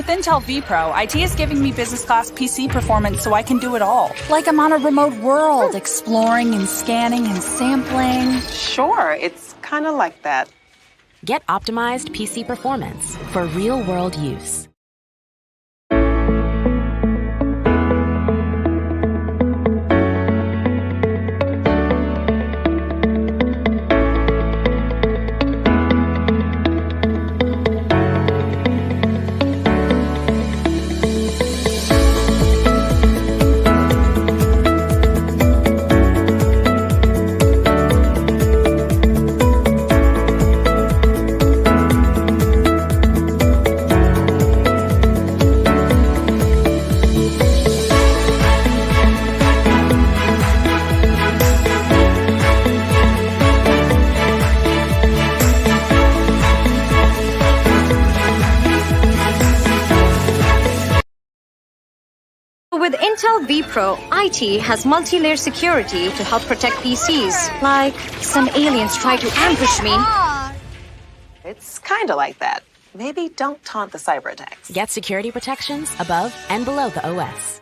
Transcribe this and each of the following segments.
With Intel vPro, IT is giving me business class PC performance so I can do it all. Like I'm on a remote world, exploring and scanning and sampling. Sure, it's kind of like that. Get optimized PC performance for real-world use. With Intel vPro, IT has multi-layer security to help protect PCs. Like some aliens try to ambush me. It's kind of like that. Maybe don't taunt the cyber attacks. Get security protections above and below the OS.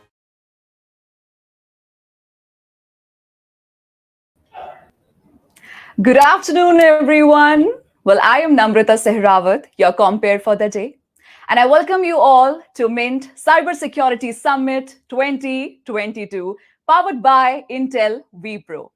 Good afternoon, everyone. Well, I am Namrata Sehrawat, your compere for the day. And I welcome you all to Mint Cybersecurity Summit 2022, powered by Intel vPro,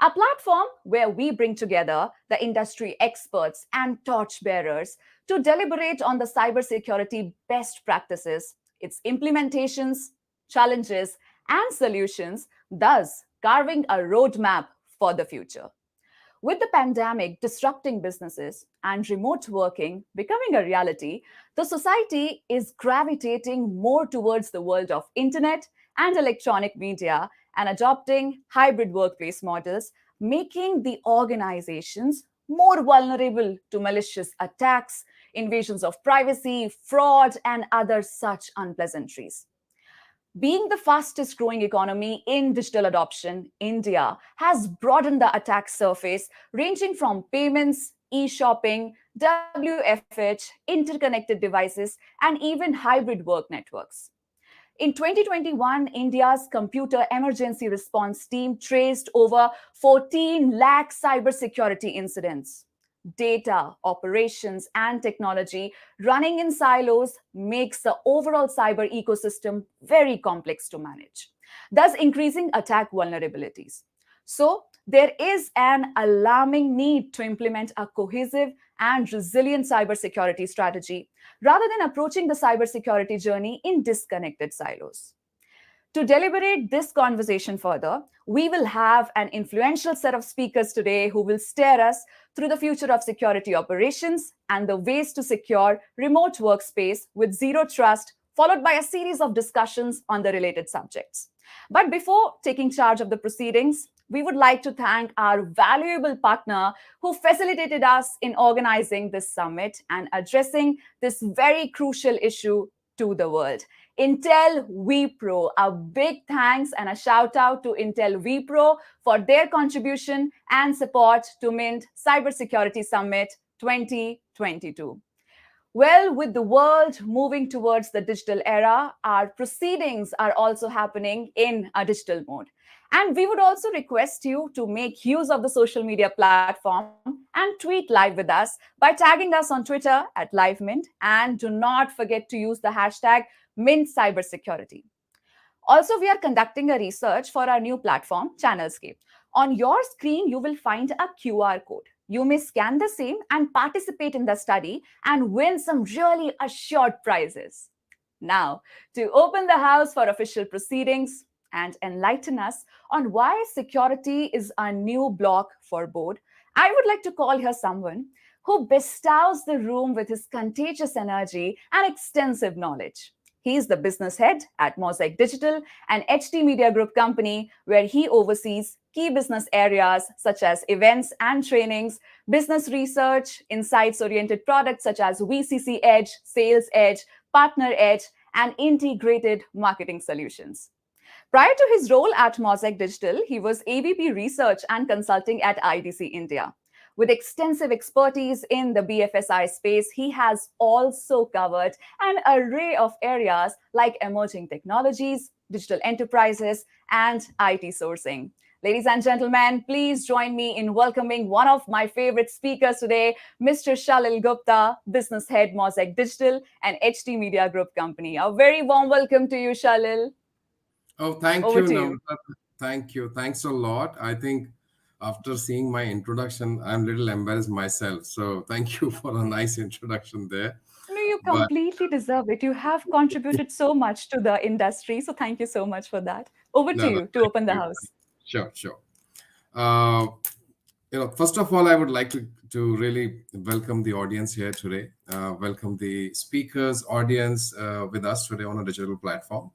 a platform where we bring together the industry experts and torchbearers to deliberate on the cybersecurity best practices, its implementations, challenges, and solutions, thus carving a roadmap for the future. With the pandemic disrupting businesses and remote working becoming a reality, the society is gravitating more towards the world of internet and electronic media and adopting hybrid workplace models, making the organizations more vulnerable to malicious attacks, invasions of privacy, fraud, and other such unpleasantries. Being the fastest growing economy in digital adoption, India has broadened the attack surface, ranging from payments, e-shopping, WFH, interconnected devices, and even hybrid work networks. In 2021, India's Computer Emergency Response Team traced over 14 lakh cybersecurity incidents. Data, operations, and technology running in silos makes the overall cyber ecosystem very complex to manage, thus increasing attack vulnerabilities. So, there is an alarming need to implement a cohesive and resilient cybersecurity strategy rather than approaching the cybersecurity journey in disconnected silos. To deliberate this conversation further, we will have an influential set of speakers today who will steer us through the future of security operations and the ways to secure remote workspace with zero trust, followed by a series of discussions on the related subjects. But before taking charge of the proceedings, we would like to thank our valuable partner who facilitated us in organizing this summit and addressing this very crucial issue to the world. Intel vPro, a big thanks and a shout out to Intel vPro for their contribution and support to Mint Cybersecurity Summit 2022. Well, with the world moving towards the digital era, our proceedings are also happening in a digital mode. And we would also request you to make use of the social media platform and tweet live with us by tagging us on Twitter at LiveMint. And do not forget to use the hashtag MintCybersecurity. Also, we are conducting a research for our new platform, Channelscape. On your screen, you will find a QR code. You may scan the same and participate in the study and win some really assured prizes. Now, to open the house for official proceedings and enlighten us on why security is a new block for board, I would like to call here someone who bestows the room with his contagious energy and extensive knowledge. He is the business head at Mosaic Digital, an HT Media Group company, where he oversees key business areas such as events and trainings, business research, insights-oriented products such as VCC Edge, Sales Edge, Partner Edge, and integrated marketing solutions. Prior to his role at Mosaic Digital, he was AVP Research and Consulting at IDC India. With extensive expertise in the BFSI space, he has also covered an array of areas like emerging technologies, digital enterprises, and IT sourcing. Ladies and gentlemen, please join me in welcoming one of my favorite speakers today, Mr. Shalil Gupta, Business Head, Mosaic Digital and HT Media Group Company. A very warm welcome to you, Shalil. Oh, thank Over you, to you. Namrata. Thank you. Thanks a lot. I think after seeing my introduction, I'm a little embarrassed myself. So thank you for a nice introduction there. No, you But completely deserve it. You have contributed so much to the industry. So thank you so much for that. Over to no, you to thank open the you. house. Sure, sure. Uh, First of all, I would like to really welcome the audience here today. Welcome the speakers, audience with us today on a digital platform.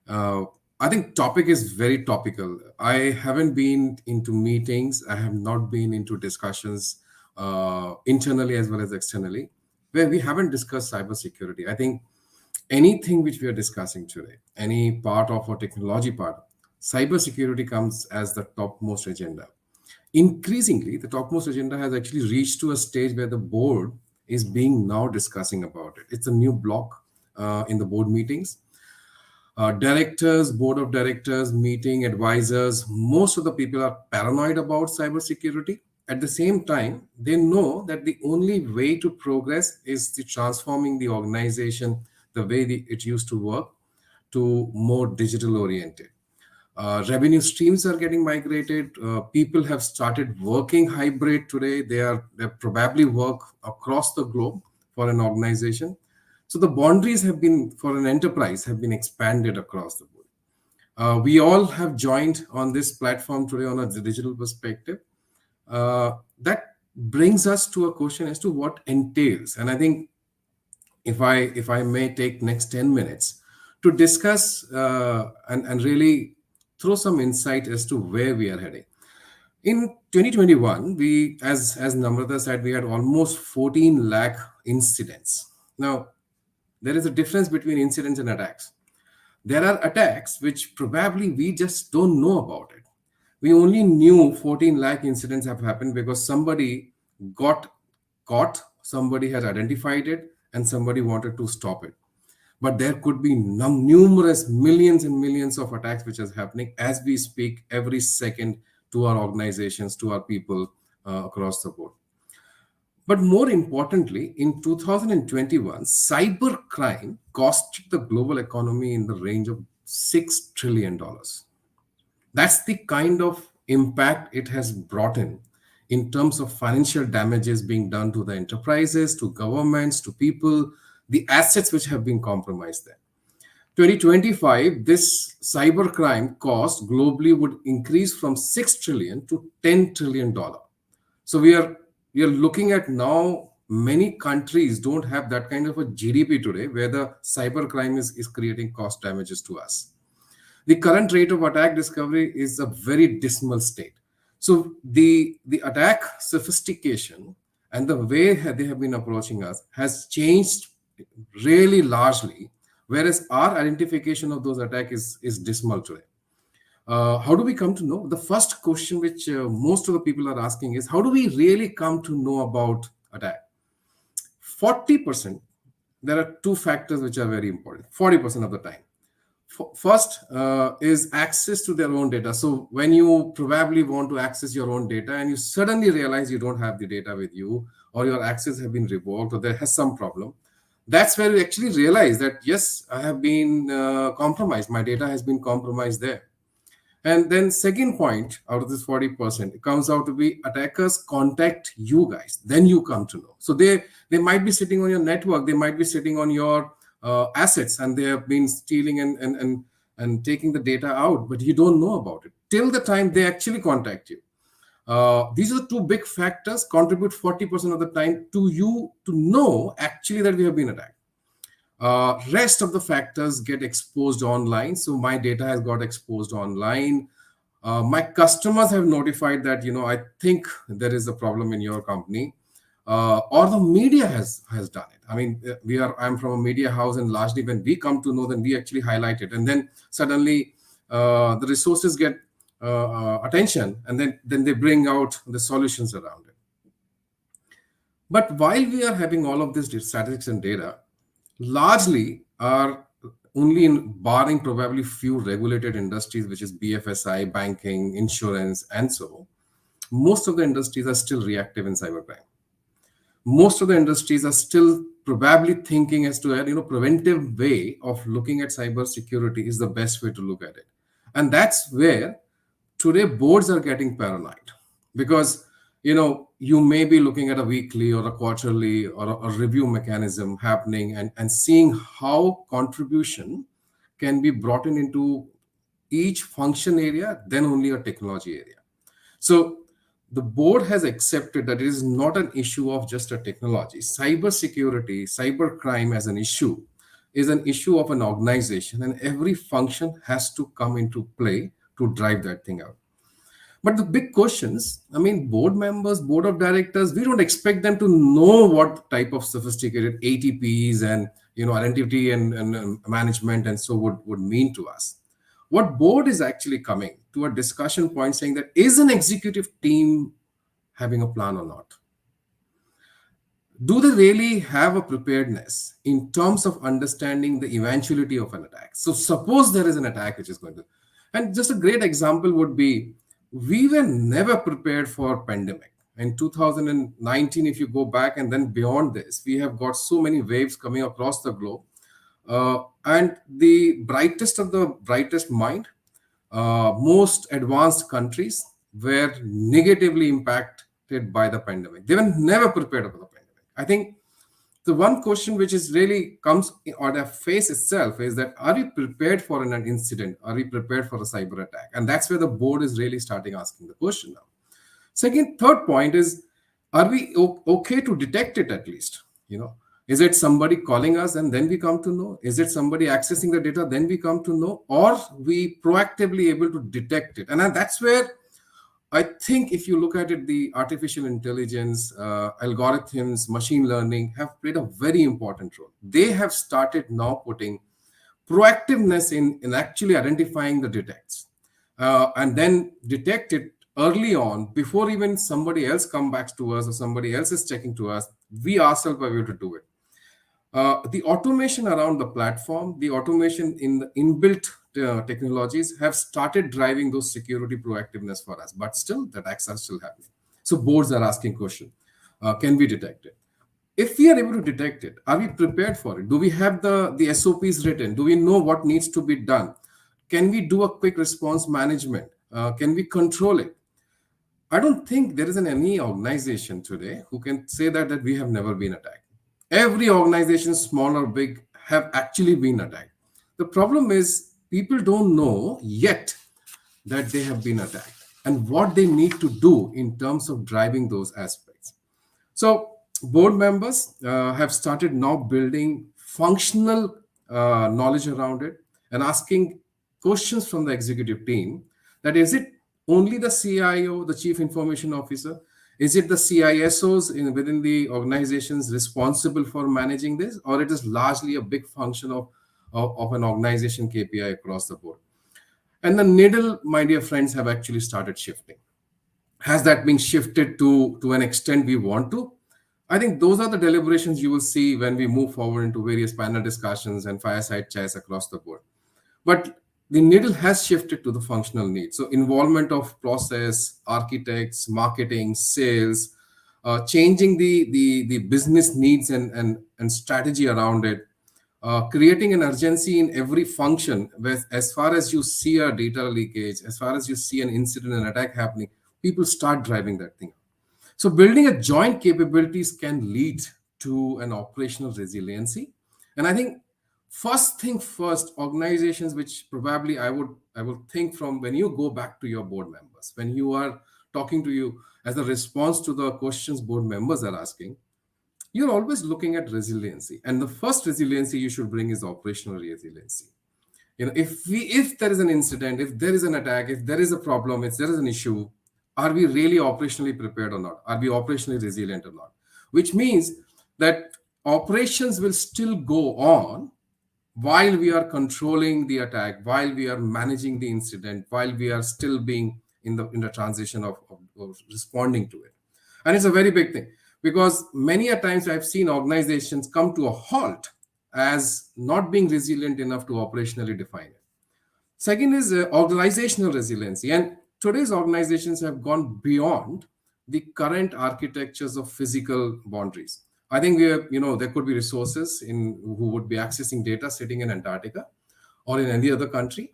Uh, I think topic is very topical. I haven't been into meetings. I have not been into discussions internally as well as externally where we haven't discussed cybersecurity. I think anything which we are discussing today, any part of our technology part, cybersecurity comes as the topmost agenda. Increasingly, the topmost agenda has actually reached to a stage where the board is being now discussing about it. It's a new block in the board meetings. Directors, board of directors, meeting advisors, most of the people are paranoid about cybersecurity. At the same time, they know that the only way to progress is the transforming the organization, the way it used to work, to more digital oriented. Revenue streams are getting migrated. People have started working hybrid today. They probably work across the globe for an organization. So the boundaries have been for an enterprise have been expanded across the board. We all have joined on this platform today on a digital perspective. That brings us to a question as to what entails. And I think if I may take next 10 minutes to discuss and really throw some insight as to where we are heading. In 2021, we, as Namrata said, we had almost 14 lakh incidents. Now, there is a difference between incidents and attacks. There are attacks which probably we just don't know about it. We only knew 14 lakh incidents have happened because somebody got caught, somebody has identified it, and somebody wanted to stop it. But there could be numerous millions and millions of attacks which is happening as we speak every second to our organizations, to our people across the board. But more importantly, in 2021, cybercrime cost the global economy in the range of $6 trillion. That's the kind of impact it has brought in terms of financial damages being done to the enterprises, to governments, to people, the assets which have been compromised there. 2025, this cybercrime cost globally would increase from 6 trillion to $10 trillion. So we are looking at now many countries don't have that kind of a GDP today where the cybercrime is creating cost damages to us. The current rate of attack discovery is a very dismal state. So the attack sophistication and the way they have been approaching us has changed really largely, whereas our identification of those attacks is dismal today. How do we come to know? The first question which most of the people are asking is, how do we really come to know about attack? 40%, there are two factors which are very important, 40% of the time. First is access to their own data. So when you probably want to access your own data and you suddenly realize you don't have the data with you, or your access have been revoked, or there has some problem, that's where you actually realize that, yes, I have been compromised. My data has been compromised there. And then second point out of this 40%, it comes out to be attackers contact you guys. Then you come to know. So they might be sitting on your network. They might be sitting on your assets, and they have been stealing and taking the data out, but you don't know about it till the time they actually contact you. These are the two big factors contribute 40% of the time to you to know actually that we have been attacked. Rest of the factors get exposed online. So my data has got exposed online. My customers have notified that, I think there is a problem in your company. Or the media has done it. I mean, I'm from a media house, and largely when we come to know, then we actually highlight it, and then suddenly the resources get attention, and then they bring out the solutions around it. But while we are having all of this statistics and data, largely are only in barring probably few regulated industries, which is BFSI, banking, insurance, and so. Most of the industries are still reactive in cybercrime. Most of the industries are still probably thinking as to a preventive way of looking at cyber security is the best way to look at it. And that's where today boards are getting paranoid, because you may be looking at a weekly or a quarterly or a review mechanism happening, and seeing how contribution can be brought in into each function area, then only a technology area. So the board has accepted that it is not an issue of just a technology. Cyber security, cyber crime as an issue is an issue of an organization, and every function has to come into play to drive that thing out. But the big questions, I mean, board members, board of directors, we don't expect them to know what type of sophisticated ATPs and identity and management and so would mean to us. What board is actually coming to a discussion point saying that is an executive team having a plan or not? Do they really have a preparedness in terms of understanding the eventuality of an attack? So suppose there is an attack which is going to, and just a great example would be, we were never prepared for pandemic. In 2019, if you go back and then beyond this, we have got so many waves coming across the globe. And the brightest of the brightest mind, most advanced countries were negatively impacted by the pandemic. They were never prepared for the pandemic. I think the one question which is really comes on their face itself is that, are we prepared for an incident? Are we prepared for a cyber attack? And that's where the board is really starting asking the question now. Third point is, are we okay to detect it at least? Is it somebody calling us and then we come to know? Is it somebody accessing the data, then we come to know? Or we proactively able to detect it? And that's where I think if you look at it, the artificial intelligence, algorithms, machine learning have played a very important role. They have started now putting proactiveness in actually identifying the detects, and then detect it early on before even somebody else come back to us or somebody else is checking to us. We ourselves are able to do it. The automation around the platform, the automation in the inbuilt technologies have started driving those security proactiveness for us, but still the attacks are still happening. So boards are asking question, can we detect it? If we are able to detect it, are we prepared for it? Do we have the SOPs written? Do we know what needs to be done? Can we do a quick response management? Can we control it? I don't think there is any organization today who can say that we have never been attacked. Every organization, small or big, have actually been attacked. The problem is people don't know yet that they have been attacked and what they need to do in terms of driving those aspects. So board members have started now building functional knowledge around it and asking questions from the executive team, that is it only the CIO, the chief information officer? Is it the CISOs within the organizations responsible for managing this, or it is largely a big function of an organization KPI across the board? And the needle, my dear friends, have actually started shifting. Has that been shifted to an extent we want to? I think those are the deliberations you will see when we move forward into various panel discussions and fireside chats across the board. But the needle has shifted to the functional needs. So involvement of process, architects, marketing, sales, changing the business needs and strategy around it, creating an urgency in every function, where as far as you see a data leakage, as far as you see an incident, an attack happening, people start driving that thing. So building a joint capabilities can lead to an operational resiliency. And I think first thing first, organizations which probably I would think from when you go back to your board members, when you are talking to you as a response to the questions board members are asking, you're always looking at resiliency. And the first resiliency you should bring is operational resiliency. If there is an incident, if there is an attack, if there is a problem, if there is an issue, are we really operationally prepared or not? Are we operationally resilient or not? Which means that operations will still go on while we are controlling the attack, while we are managing the incident, while we are still being in the transition of responding to it. And it's a very big thing. because many a times I've seen organizations come to a halt as not being resilient enough to operationally define it. Second is organizational resiliency. And today's organizations have gone beyond the current architectures of physical boundaries. I think there could be resources who would be accessing data sitting in Antarctica or in any other country,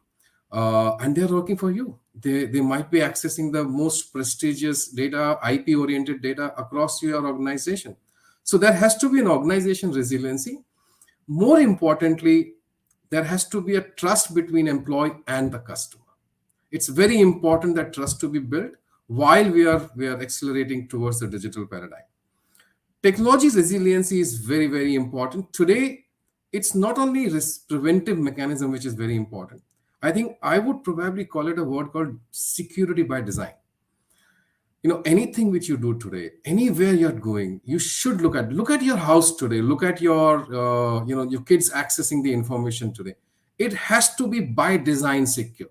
and they're working for you. They might be accessing the most prestigious data, IP-oriented data across your organization. So there has to be an organization resiliency. More importantly, there has to be a trust between employee and the customer. It's very important that trust to be built while we are accelerating towards the digital paradigm. Technology's resiliency is very, very important. Today, it's not only preventive mechanism, which is very important. I think I would probably call it a word called security by design. Anything which you do today, anywhere you're going, you should look at your house today, look at your your kids accessing the information today. It has to be by design secure,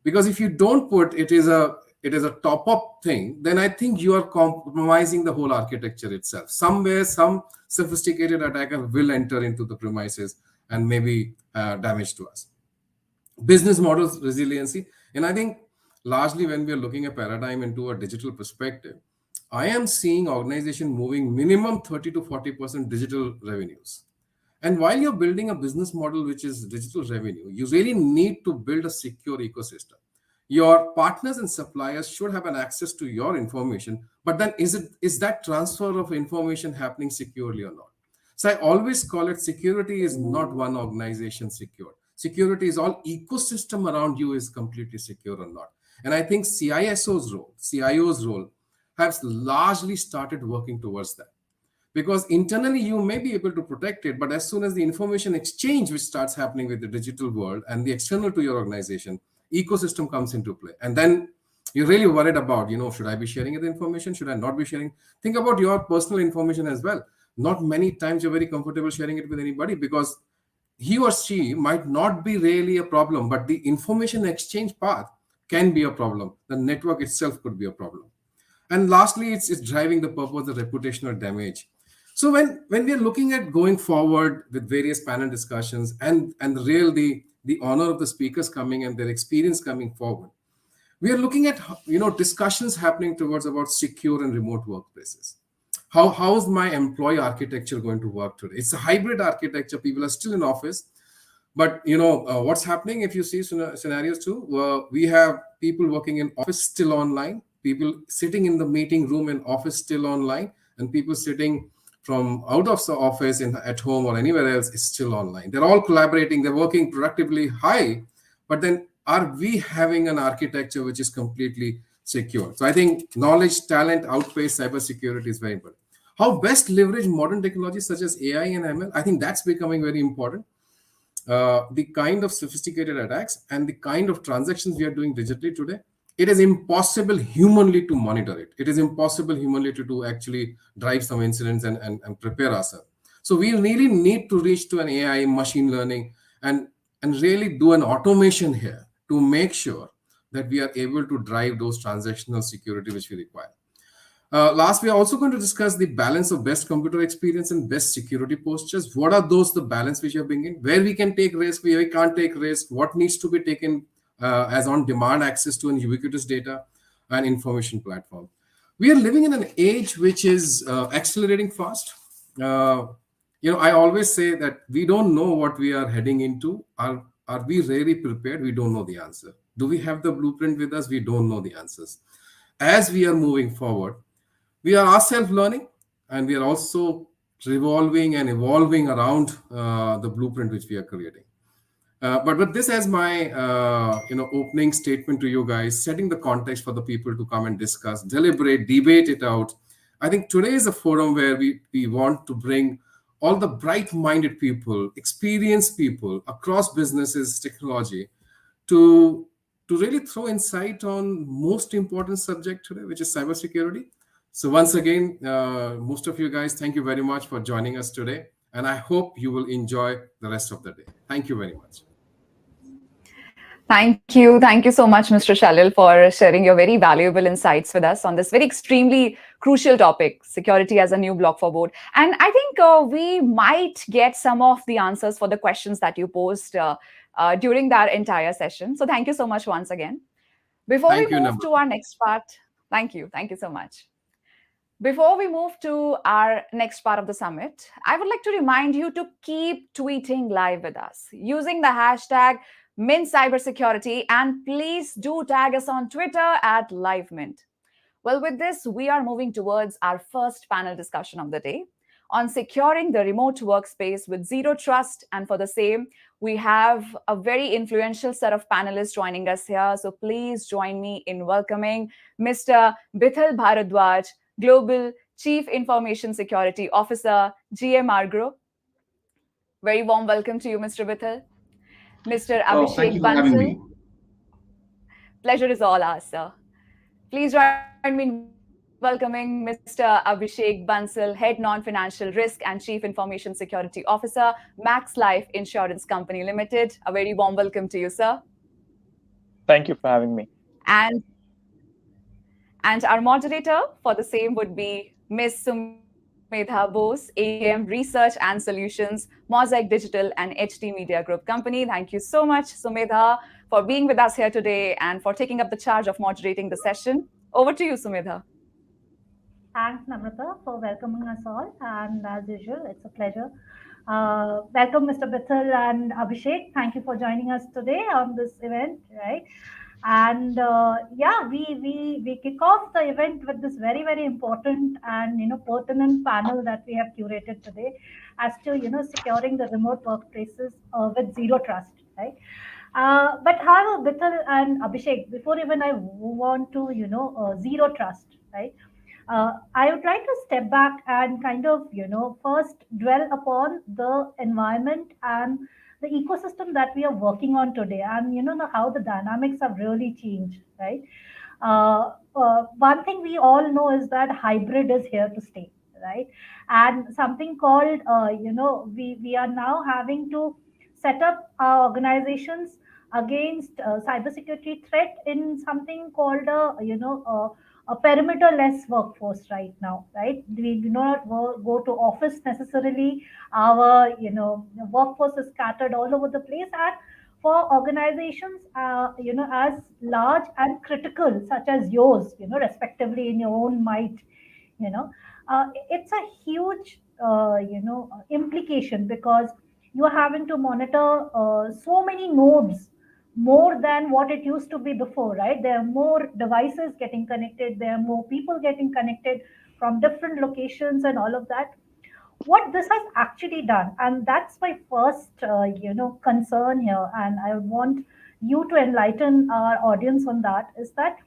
because if you don't put it is a top up thing, then I think you are compromising the whole architecture itself. Somewhere some sophisticated attacker will enter into the premises and maybe damage to us. Business models resiliency, and I think largely when we are looking at paradigm into a digital perspective, I am seeing organization moving minimum 30 to 40% digital revenues. And while you're building a business model which is digital revenue, you really need to build a secure ecosystem. Your partners and suppliers should have an access to your information, but then is that transfer of information happening securely or not? So I always call it security is not one organization secure. Security is all ecosystem around you is completely secure or not. And I think CIO's role has largely started working towards that. Because internally you may be able to protect it, but as soon as the information exchange which starts happening with the digital world and the external to your organization, ecosystem comes into play. And then you're really worried about, should I be sharing the information? Should I not be sharing? Think about your personal information as well. Not many times you're very comfortable sharing it with anybody because he or she might not be really a problem, but the information exchange path can be a problem. The network itself could be a problem. And lastly, it's driving the purpose of reputational damage. So when we are looking at going forward with various panel discussions and the honor of the speakers coming and their experience coming forward, we are looking at discussions happening towards about secure and remote workplaces. How is my employee architecture going to work today? It's a hybrid architecture. People are still in office, but what's happening if you see scenarios too? We have people working in office still online, people sitting in the meeting room in office still online, and people sitting from out of the office at home or anywhere else is still online. They're all collaborating, they're working productively high, but then are we having an architecture which is completely secure? So I think knowledge, talent, outpace cybersecurity is very important. How best leverage modern technologies such as AI and ML? I think that's becoming very important. The kind of sophisticated attacks and the kind of transactions we are doing digitally today, it is impossible humanly to monitor it. It is impossible humanly to actually drive some incidents and prepare ourselves. So we really need to reach to an AI, machine learning, and really do an automation here to make sure that we are able to drive those transactional security which we require. Last, we are also going to discuss the balance of best computer experience and best security postures. What are the balance which you are bringing? Where we can take risk, where we can't take risk, what needs to be taken as on-demand access to an ubiquitous data and information platform. We are living in an age which is accelerating fast. I always say that we don't know what we are heading into. Are we really prepared? We don't know the answer. Do we have the blueprint with us? We don't know the answers. As we are moving forward, we are ourselves learning, and we are also revolving and evolving around the blueprint which we are creating. But with this as my opening statement to you guys, setting the context for the people to come and discuss, deliberate, debate it out. I think today is a forum where we want to bring all the bright-minded people, experienced people across businesses, technology, to really throw insight on most important subject today, which is cybersecurity. So once again, most of you guys, thank you very much for joining us today. And I hope you will enjoy the rest of the day. Thank you very much. Thank you. Thank you so much, Mr. Shalil, for sharing your very valuable insights with us on this very extremely crucial topic, security as a new block for board. And I think we might get some of the answers for the questions that you posed during that entire session. So thank you so much once again. Before we Thank you, move Namrata. to our next part, thank you. Thank you so much. Before we move to our next part of the summit, I would like to remind you to keep tweeting live with us using the hashtag Mint Cybersecurity, and please do tag us on Twitter at LiveMint. Well, with this, we are moving towards our first panel discussion of the day on securing the remote workspace with zero trust. And for the same, we have a very influential set of panelists joining us here. So please join me in welcoming Mr. Bithal Bharadwaj, Global Chief Information Security Officer, GM Group. Very warm welcome to you, Mr. Bithal. Mr. Oh, thank you Abhishek for having Bansal. me. Pleasure is all ours, sir. Please join me in welcoming Mr. Abhishek Bansal, Head Non-Financial Risk and Chief Information Security Officer, Max Life Insurance Company Limited. A very warm welcome to you, sir. Thank you for having me. And And our moderator for the same would be Ms. Sumedha Bose, AGM Research and Solutions, Mosaic Digital and HT Media Group Company. Thank you so much, Sumedha, for being with us here today and for taking up the charge of moderating the session. Over to you, Sumedha. Thanks, Namrata, for welcoming us all. And as usual, it's a pleasure. Welcome, Mr. Bithal and Abhishek. Thank you for joining us today on this event, right? And yeah, we kick off the event with this very important and pertinent panel that we have curated today, as to securing the remote workplaces with zero trust, right? But however, Bithal and Abhishek, before even I move on to zero trust, right? I would like to step back and kind of, first dwell upon the environment and the ecosystem that we are working on today, and how the dynamics have really changed, right? One thing we all know is that hybrid is here to stay, right? And something called, we are now having to set up our organizations against cybersecurity threat in something called a perimeter-less workforce right now, right? We do not go to office necessarily. Our, workforce is scattered all over the place, and for organizations, as large and critical, such as yours, respectively in your own might, it's a huge, implication, because you are having to monitor so many nodes more than what it used to be before, right? There are more devices getting connected, there are more people getting connected from different locations and all of that. What this has actually done, and that's my first, concern here, and I want you to enlighten our audience on that, is that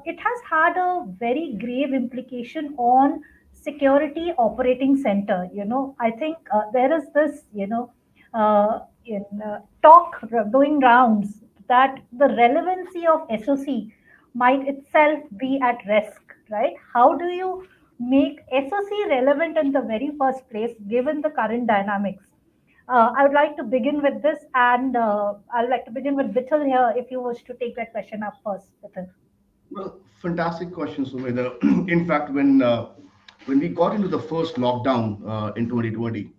it has had a very grave implication on security operating center. I think there is this, in talk doing rounds that the relevancy of SOC might itself be at risk, right? How do you make SOC relevant in the very first place, given the current dynamics? I would like to begin with this, and I'd like to begin with Vithal here, if you wish to take that question up first, Vithal. Well, fantastic question, Sumedha. In fact, when we got into the first lockdown in 2020,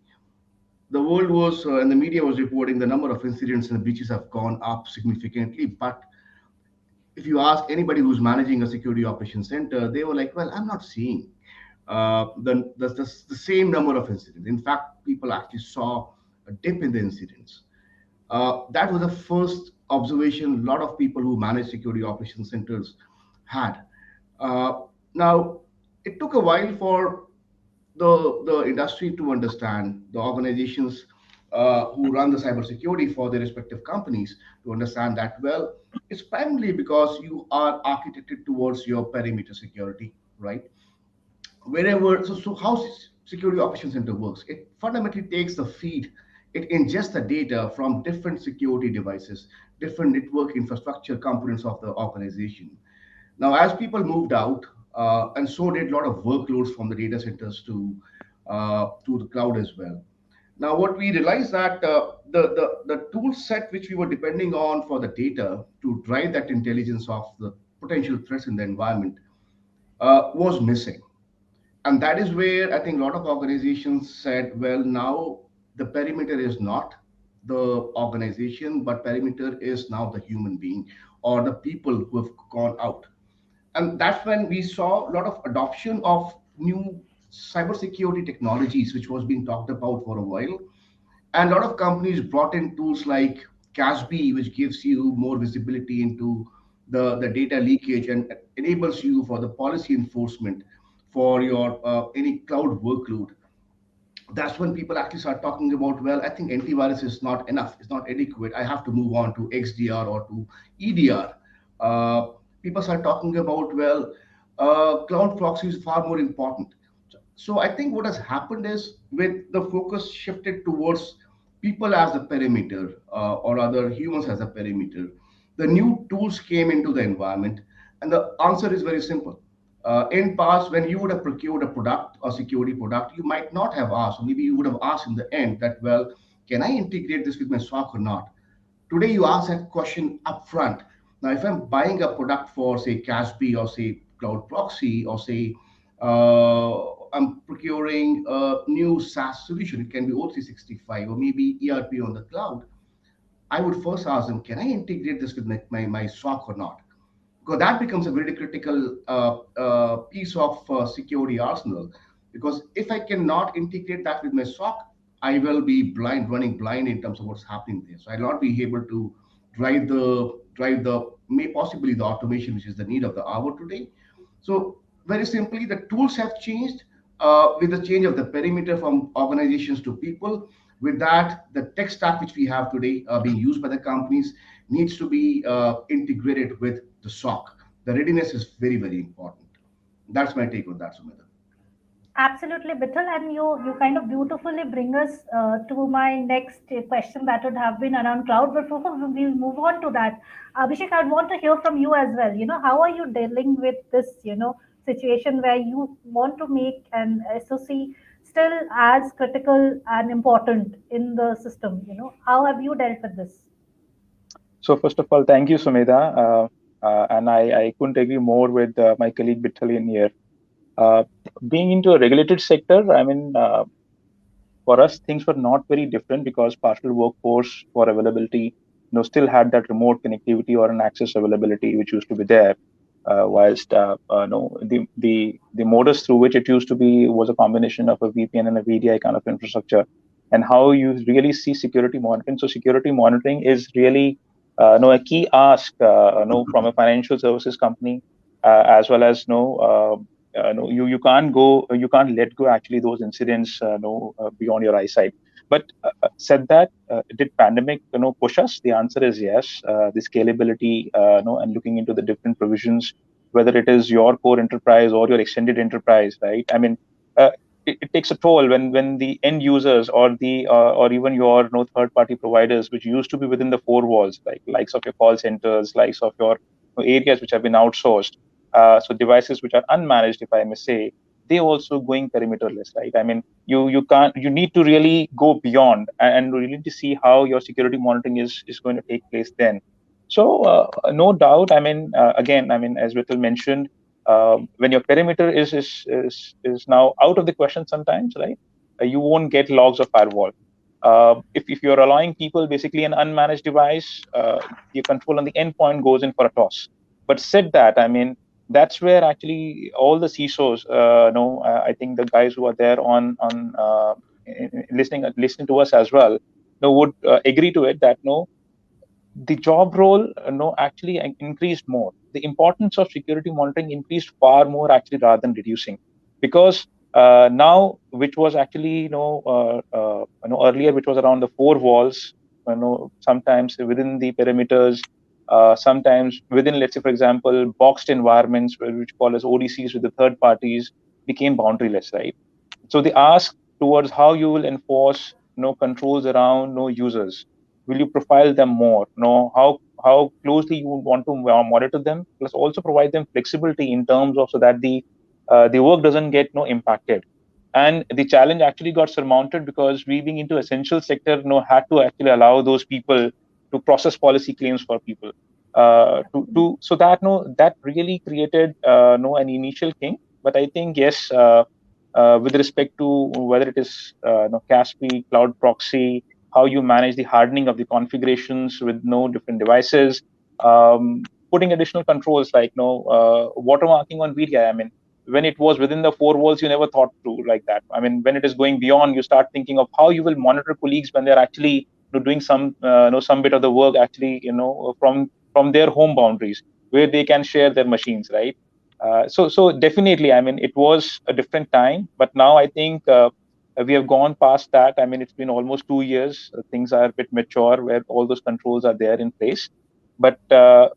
the world was and the media was reporting the number of incidents and breaches have gone up significantly. But if you ask anybody who's managing a security operations center, they were like, "Well, I'm not seeing the same number of incidents. In fact, people actually saw a dip in the incidents." That was the first observation a lot of people who manage security operations centers had. Now, it took a while for the industry to understand, the organizations who run the cybersecurity for their respective companies to understand that, well, it's primarily because you are architected towards your perimeter security, right? Wherever, so how security operations center works, it fundamentally takes the feed, it ingests the data from different security devices, different network infrastructure components of the organization. Now, as people moved out, and so did a lot of workloads from the data centers to the cloud as well. Now, what we realized that the tool set which we were depending on for the data to drive that intelligence of the potential threats in the environment was missing. And that is where I think a lot of organizations said, well, now the perimeter is not the organization, but perimeter is now the human being or the people who have gone out. And that's when we saw a lot of adoption of new cybersecurity technologies, which was being talked about for a while. And a lot of companies brought in tools like CASB, which gives you more visibility into the data leakage and enables you for the policy enforcement for your any cloud workload. That's when people actually start talking about, well, I think antivirus is not enough, it's not adequate, I have to move on to XDR or to EDR. People start talking about, well, cloud proxy is far more important. So I think what has happened is with the focus shifted towards people as a perimeter or other humans as a perimeter, the new tools came into the environment, and the answer is very simple. In past, when you would have procured a product or security product, you might not have asked, or maybe you would have asked in the end that, well, can I integrate this with my SOC or not? Today, you ask that question upfront. Now, if I'm buying a product for, say, CASB or say Cloud Proxy or say I'm procuring a new SaaS solution, it can be O365 or maybe ERP on the cloud, I would first ask them, can I integrate this with my SOC or not? Because that becomes a very critical piece of security arsenal. Because if I cannot integrate that with my SOC, I will be blind, running blind in terms of what's happening there. So I'll not be able to drive the may possibly the automation, which is the need of the hour today. So very simply, the tools have changed with the change of the perimeter from organizations to people. With that, the tech stack which we have today being used by the companies needs to be integrated with the SOC. The readiness is very, very important. That's my take on that, Sumita. Absolutely, Bithal, and you kind of beautifully bring us to my next question that would have been around cloud. But before we move on to that, Abhishek, I'd want to hear from you as well. How are you dealing with this, situation where you want to make an SOC still as critical and important in the system? How have you dealt with this? So first of all, thank you, Sumedha. And I couldn't agree more with my colleague Bithal in here. Being into a regulated sector, I mean, for us, things were not very different because partial workforce for availability, still had that remote connectivity or an access availability which used to be there. Whilst no, the modus through which it used to be was a combination of a VPN and a VDI kind of infrastructure, and how you really see security monitoring. So security monitoring is really a key ask from a financial services company, as well as no, you can't let go actually those incidents beyond your eyesight. But said that, did pandemic push us? The answer is yes. The scalability and looking into the different provisions, whether it is your core enterprise or your extended enterprise, right? I mean, it takes a toll when the end users or the or even your third party providers, which used to be within the four walls, like likes of your call centers, likes of your areas which have been outsourced, so devices which are unmanaged, if I may say, they also going perimeterless, right? I mean, you need to really go beyond and really to see how your security monitoring is going to take place then. So no doubt, I mean, again, I mean, as Vital mentioned, when your perimeter is now out of the question sometimes, right? You won't get logs of firewall. If you're allowing people basically an unmanaged device, your control on the endpoint goes in for a toss. But said that, I mean, that's where actually all the CISOs, I think the guys who are there on listening to us as well, would agree to it that the job role actually increased more. The importance of security monitoring increased far more actually rather than reducing, because now, which was actually earlier, which was around the four walls, sometimes within the perimeters, sometimes within, let's say, for example, boxed environments, which call as ODCs with the third parties, became boundaryless, right? So the ask towards how you will enforce controls around users. Will you profile them more? How closely you want to monitor them, plus also provide them flexibility in terms of so that the work doesn't get impacted. And the challenge actually got surmounted because we being into essential sector, had to actually allow those people to process policy claims for people. So that that really created an initial king. But I think yes, with respect to whether it is CASP, cloud proxy, how you manage the hardening of the configurations with no different devices, putting additional controls like watermarking on VDI. I mean, when it was within the four walls, you never thought through like that. I mean, when it is going beyond, you start thinking of how you will monitor colleagues when they're actually doing some bit of the work actually from their home boundaries where they can share their machines, right? So definitely, I mean, it was a different time, but now I think we have gone past that. I mean, it's been almost 2 years. Things are a bit mature where all those controls are there in place. But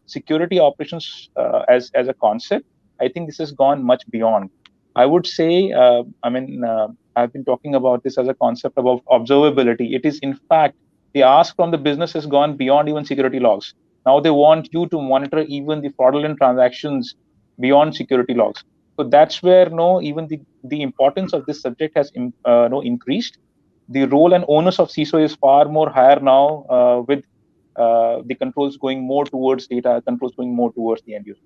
security operations as a concept, I think this has gone much beyond. I would say, I've been talking about this as a concept about observability. It is, in fact, the ask from the business has gone beyond even security logs. Now they want you to monitor even the fraudulent transactions beyond security logs. So that's where even the importance of this subject has increased. The role and onus of CISO is far more higher now, with the controls going more towards data, controls going more towards the end user.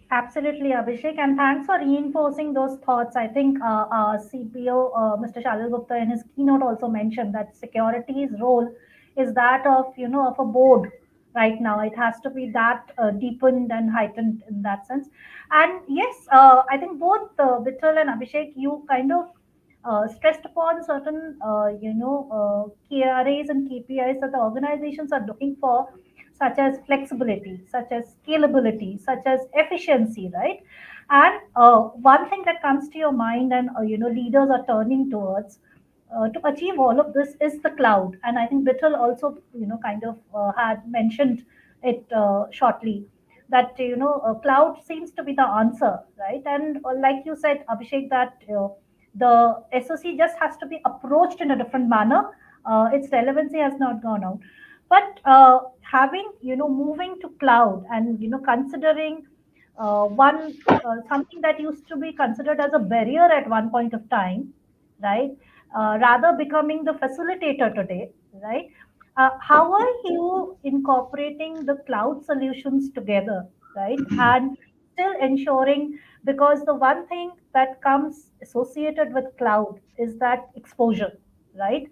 Absolutely, Abhishek, and thanks for reinforcing those thoughts. I think CPO, Mr. Shalil Gupta, in his keynote also mentioned that security's role is that of of a board right now. It has to be that deepened and heightened in that sense. And yes, I think both Vittal and Abhishek, you kind of stressed upon certain KRAs and KPIs that the organizations are looking for, such as flexibility, such as scalability, such as efficiency, right? And one thing that comes to your mind and leaders are turning towards to achieve all of this is the cloud. And I think Bittel also kind of had mentioned it shortly, that cloud seems to be the answer, right? And like you said, Abhishek, that the SOC just has to be approached in a different manner. Its relevancy has not gone out. But having, moving to cloud and, considering one something that used to be considered as a barrier at one point of time, right? Rather becoming the facilitator today, right? How are you incorporating the cloud solutions together, right? And still ensuring, because the one thing that comes associated with cloud is that exposure, right?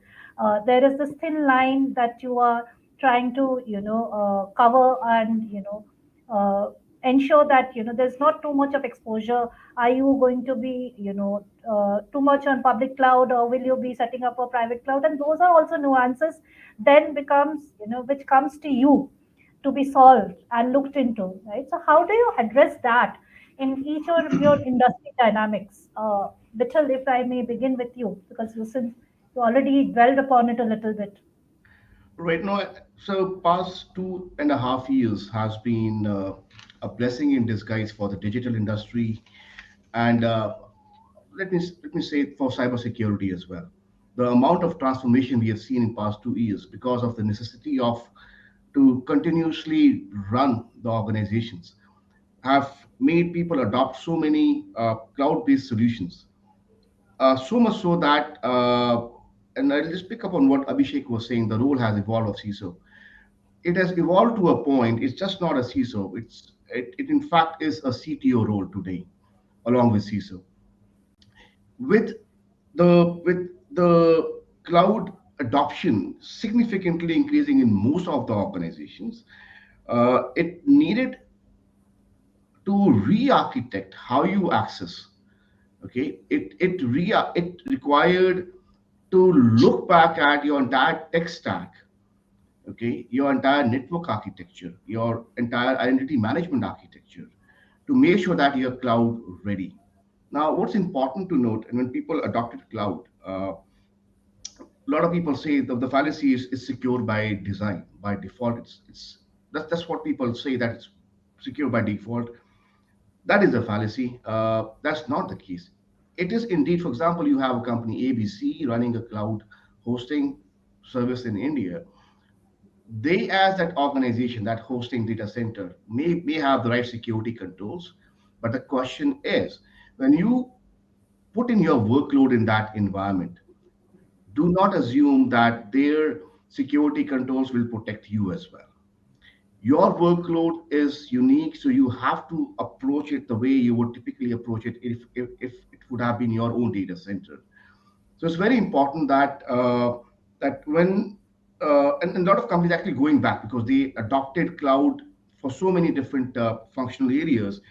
There is this thin line that you are trying to cover and ensure that there's not too much of exposure. Are you going to be too much on public cloud, or will you be setting up a private cloud? And those are also nuances then becomes which comes to you to be solved and looked into, right? So how do you address that in each of your industry dynamics? Vittal, if I may begin with you, because since you already dwelled upon it a little bit. Right now, so past 2.5 years has been a blessing in disguise for the digital industry, and let me say for cybersecurity as well. The amount of transformation we have seen in past 2 years because of the necessity of to continuously run the organizations have made people adopt so many cloud-based solutions. So much so that, and I'll just pick up on what Abhishek was saying, the role has evolved of CISO. It has evolved to a point, it's just not a CISO, it in fact is a CTO role today, along with CISO. With the cloud adoption significantly increasing in most of the organizations, it needed to re-architect how you access. Okay, it required to look back at your entire tech stack, okay, your entire network architecture, your entire identity management architecture, to make sure that you're cloud ready. Now, what's important to note, and when people adopted cloud, a lot of people say the fallacy is secure by design, by default. That's what people say, that it's secure by default. That is a fallacy. That's not the case. It is indeed, for example, you have a company ABC running a cloud hosting service in India. They, as that organization, that hosting data center, may have the right security controls. But the question is, when you put in your workload in that environment, do not assume that their security controls will protect you as well. Your workload is unique, so you have to approach it the way you would typically approach it if it would have been your own data center. So it's very important that when and a lot of companies actually going back because they adopted cloud for so many different functional areas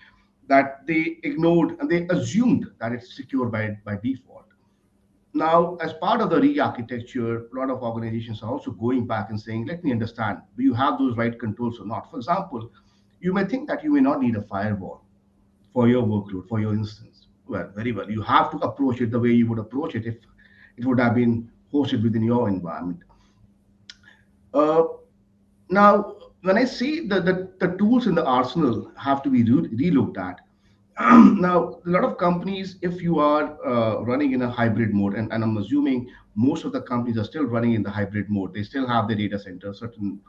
that they ignored and they assumed that it's secure by default. Now, as part of the re-architecture, a lot of organizations are also going back and saying, let me understand, do you have those right controls or not? For example, you may think that you may not need a firewall for your workload, for your instance. Well, very well. You have to approach it the way you would approach it if it would have been hosted within your environment. Uh, Now, when I see the tools in the arsenal have to be re-looked at, now a lot of companies, if you are running in a hybrid mode, and I'm assuming most of the companies are still running in the hybrid mode, they still have their data center, certain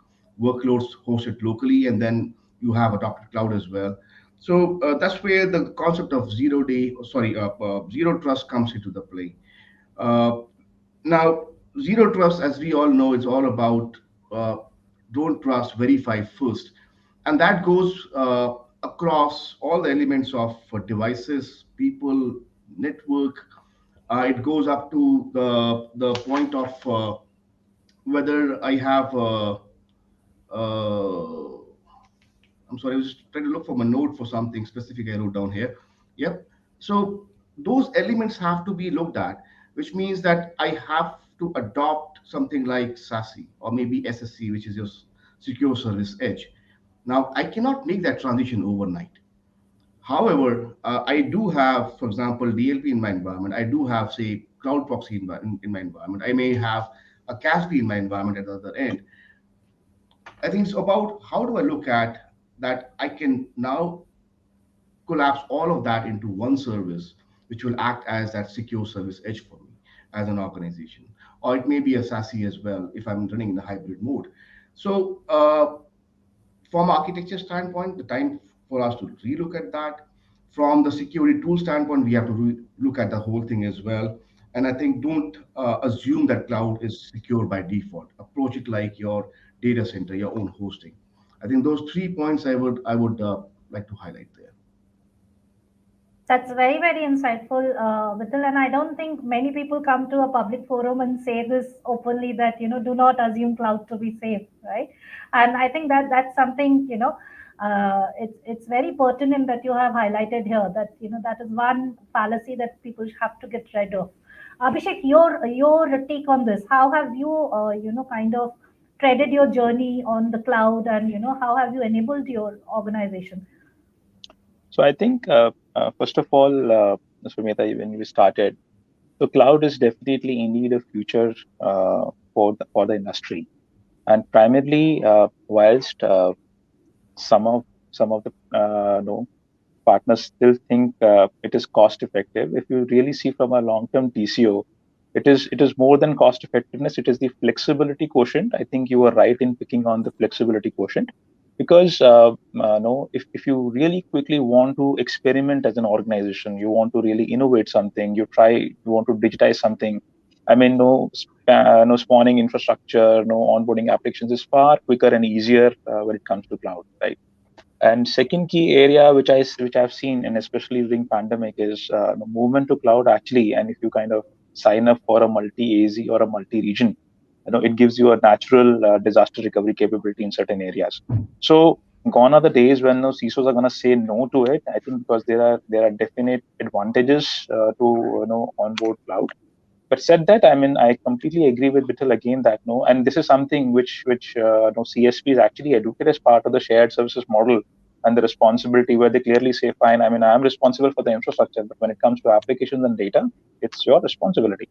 workloads hosted locally, and then you have adopted cloud as well. So that's where the concept of zero trust comes into the play. Uh, Now, zero trust, as we all know, is all about uh, don't trust, verify first. And that goes across all the elements of devices, people, network. It goes up to the point of whether I have uh, I'm sorry, I was just trying to look for my note for something specific I wrote down here. Yep. So those elements have to be looked at, which means that I have to adopt something like SASE or maybe SSC, which is your secure service edge. Now, I cannot make that transition overnight. However, I do have, for example, DLP in my environment. I do have, say, cloud proxy in my environment. I may have a CASB in my environment at the other end. I think it's about how do I look at that I can now collapse all of that into one service, which will act as that secure service edge for me as an organization. Or it may be a SASE as well if I'm running in a hybrid mode. So, from architecture standpoint, the time for us to relook at that. From the security tool standpoint, we have to look at the whole thing as well. And I think don't assume that cloud is secure by default. Approach it like your data center, your own hosting. I think those 3 points I would like to highlight there. That's very, very insightful, Vital. And I don't think many people come to a public forum and say this openly that, do not assume cloud to be safe, right? And I think that that's something, it's very pertinent that you have highlighted here that, that is one fallacy that people have to get rid of. Abhishek, your take on this, how have you, kind of treaded your journey on the cloud and, how have you enabled your organization? So I think, first of all, Sumita, when we started, so cloud is definitely indeed a future for the industry, and primarily whilst some of the partners still think it is cost effective. If you really see from a long term TCO, it is more than cost effectiveness. It is the flexibility quotient. I think you are right in picking on the flexibility quotient because no, if you really quickly want to experiment as an organization, you want to really innovate something, you want to digitize something. I mean, no spawning infrastructure, no onboarding applications is far quicker and easier when it comes to cloud, right? And second key area which I've seen, and especially during pandemic, is the movement to cloud actually. And if you kind of sign up for a multi AZ or a multi region, it gives you a natural disaster recovery capability in certain areas. So gone are the days when no CISOs are going to say no to it. I think because there are definite advantages to onboard cloud. But said that, I mean, I completely agree with Vittal again that no, and this is something which no CSPs actually educate as part of the shared services model and the responsibility, where they clearly say, fine, I mean, I'm responsible for the infrastructure, but when it comes to applications and data, it's your responsibility.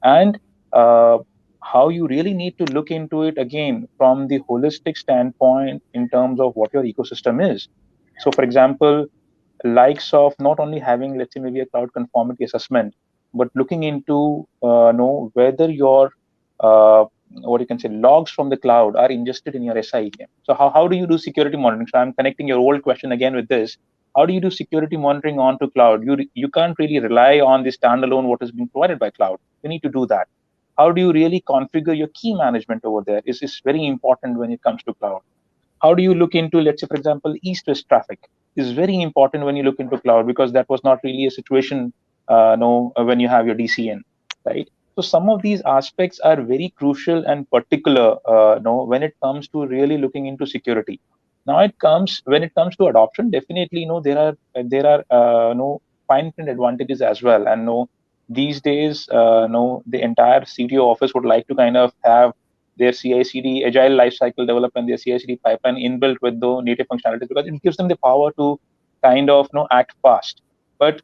And how you really need to look into it again from the holistic standpoint in terms of what your ecosystem is. So, for example, likes of not only having, let's say, maybe a cloud conformity assessment, but looking into know whether your what you can say logs from the cloud are ingested in your SIEM. So how do you do security monitoring? So I'm connecting your old question again with this. How do you do security monitoring onto cloud? You can't really rely on the standalone what is being provided by cloud. You need to do that. How do you really configure your key management over there? Is very important when it comes to cloud. How do you look into, let's say, for example, east-west traffic is very important when you look into cloud, because that was not really a situation no when you have your DCN, right? So some of these aspects are very crucial and particular no when it comes to really looking into security. Now it comes when it comes to adoption, definitely no there are no fine print advantages as well. And no these days no the entire CTO office would like to kind of have their CI/CD agile lifecycle development, their CI/CD pipeline inbuilt with the native functionalities, because it gives them the power to kind of act fast. But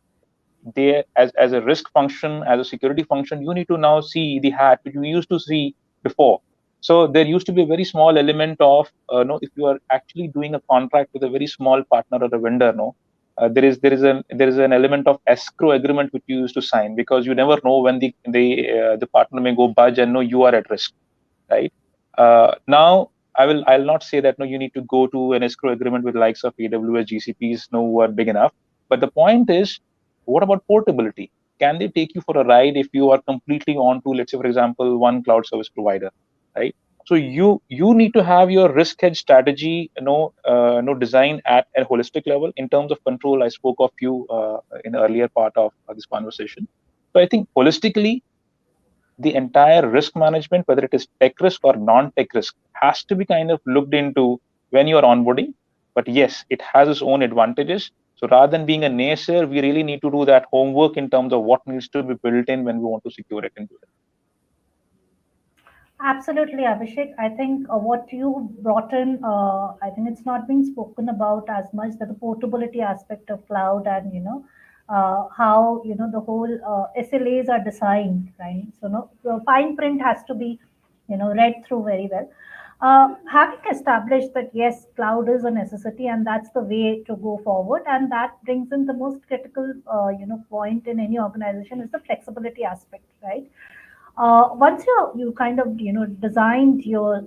they, as a risk function, as a security function, you need to now see the hat which we used to see before. So there used to be a very small element of no if you are actually doing a contract with a very small partner or a vendor, no. There is an element of escrow agreement which you used to sign, because you never know when the partner may go budge and no you are at risk, right? Now, I'll not say that no, you need to go to an escrow agreement with likes of AWS, GCPs, no, who are big enough. But the point is, what about portability? Can they take you for a ride if you are completely on to, let's say, for example, one cloud service provider, right? So you need to have your risk hedge strategy, no design at a holistic level in terms of control. I spoke of you in the earlier part of this conversation. So I think holistically, the entire risk management, whether it is tech risk or non-tech risk, has to be kind of looked into when you are onboarding. But yes, it has its own advantages. So rather than being a naysayer, we really need to do that homework in terms of what needs to be built in when we want to secure it into it. Absolutely, Abhishek. I think what you brought in, I think it's not being spoken about as much, that the portability aspect of cloud, and how the whole SLAs are designed, right? So no, the fine print has to be read through very well. Having established that yes, cloud is a necessity and that's the way to go forward, and that brings in the most critical point in any organization is the flexibility aspect, right? Once you kind of designed your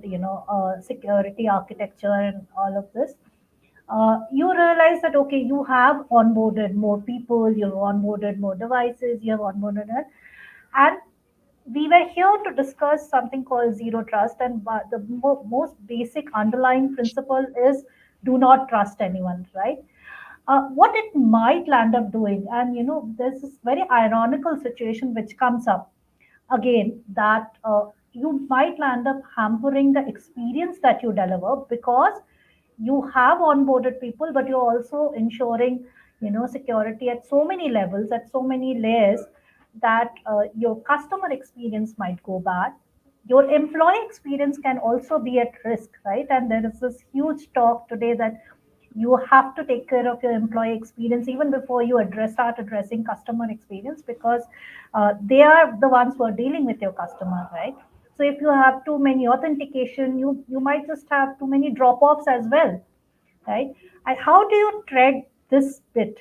security architecture and all of this, you realize that okay, you have onboarded more people, you've onboarded more devices, you have onboarded it, and we were here to discuss something called zero trust, and the most basic underlying principle is do not trust anyone, right? What it might land up doing, and there's this very ironical situation which comes up again, that you might land up hampering the experience that you deliver, because you have onboarded people, but you're also ensuring security at so many levels, at so many layers, that your customer experience might go bad, your employee experience can also be at risk, right? And there is this huge talk today that you have to take care of your employee experience even before you start addressing customer experience, because they are the ones who are dealing with your customer, right? So if you have too many authentication, you might just have too many drop offs as well, right? And how do you tread this bit?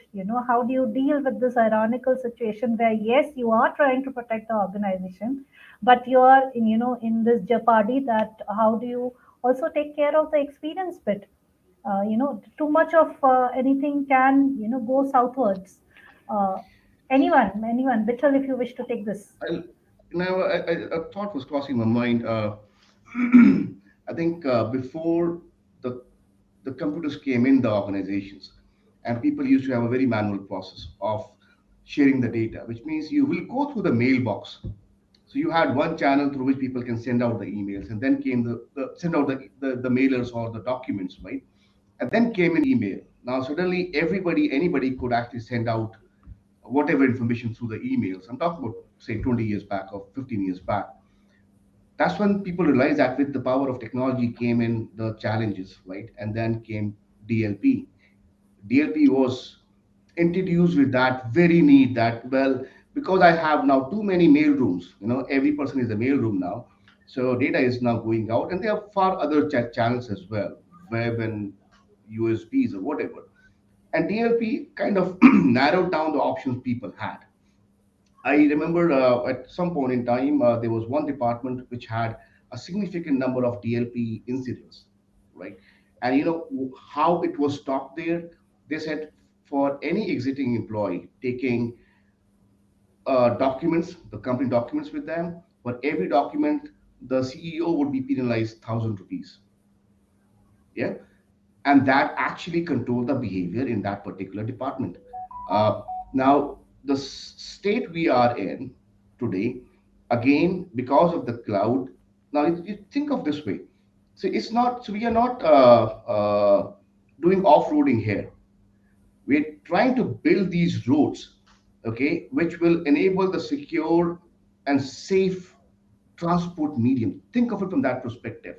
How do you deal with this ironical situation where yes, you are trying to protect the organization, but you are in this jeopardy, that how do you also take care of the experience bit? Too much of anything can go southwards. uh, anyone, Vittal, if you wish to take this. I, a thought was crossing my mind. I think before the the computers came in the organizations, and people used to have a very manual process of sharing the data, which means you will go through the mailbox. So you had one channel through which people can send out the emails, and then came the send out the mailers or the documents, right? And then came an email. Now suddenly anybody could actually send out whatever information through the emails. I'm talking about say 20 years back or 15 years back. That's when people realized that with the power of technology came in the challenges, right? And then came DLP. DLP was introduced with that very need that, well, because I have now too many mail rooms, every person is a mail room now. So data is now going out, and there are far other channels as well, web and USBs or whatever. And DLP kind of narrowed down the options people had. I remember at some point in time, there was one department which had a significant number of DLP incidents, right? And how it was stopped there? They said for any exiting employee taking documents, the company documents with them. For every document, the CEO would be penalized 1,000 rupees. Yeah, and that actually control the behavior in that particular department. Now, the state we are in today, again, because of the cloud. Now, you think of this way. So it's not. So we are not doing off-roading here. We're trying to build these roads, okay, which will enable the secure and safe transport medium. Think of it from that perspective.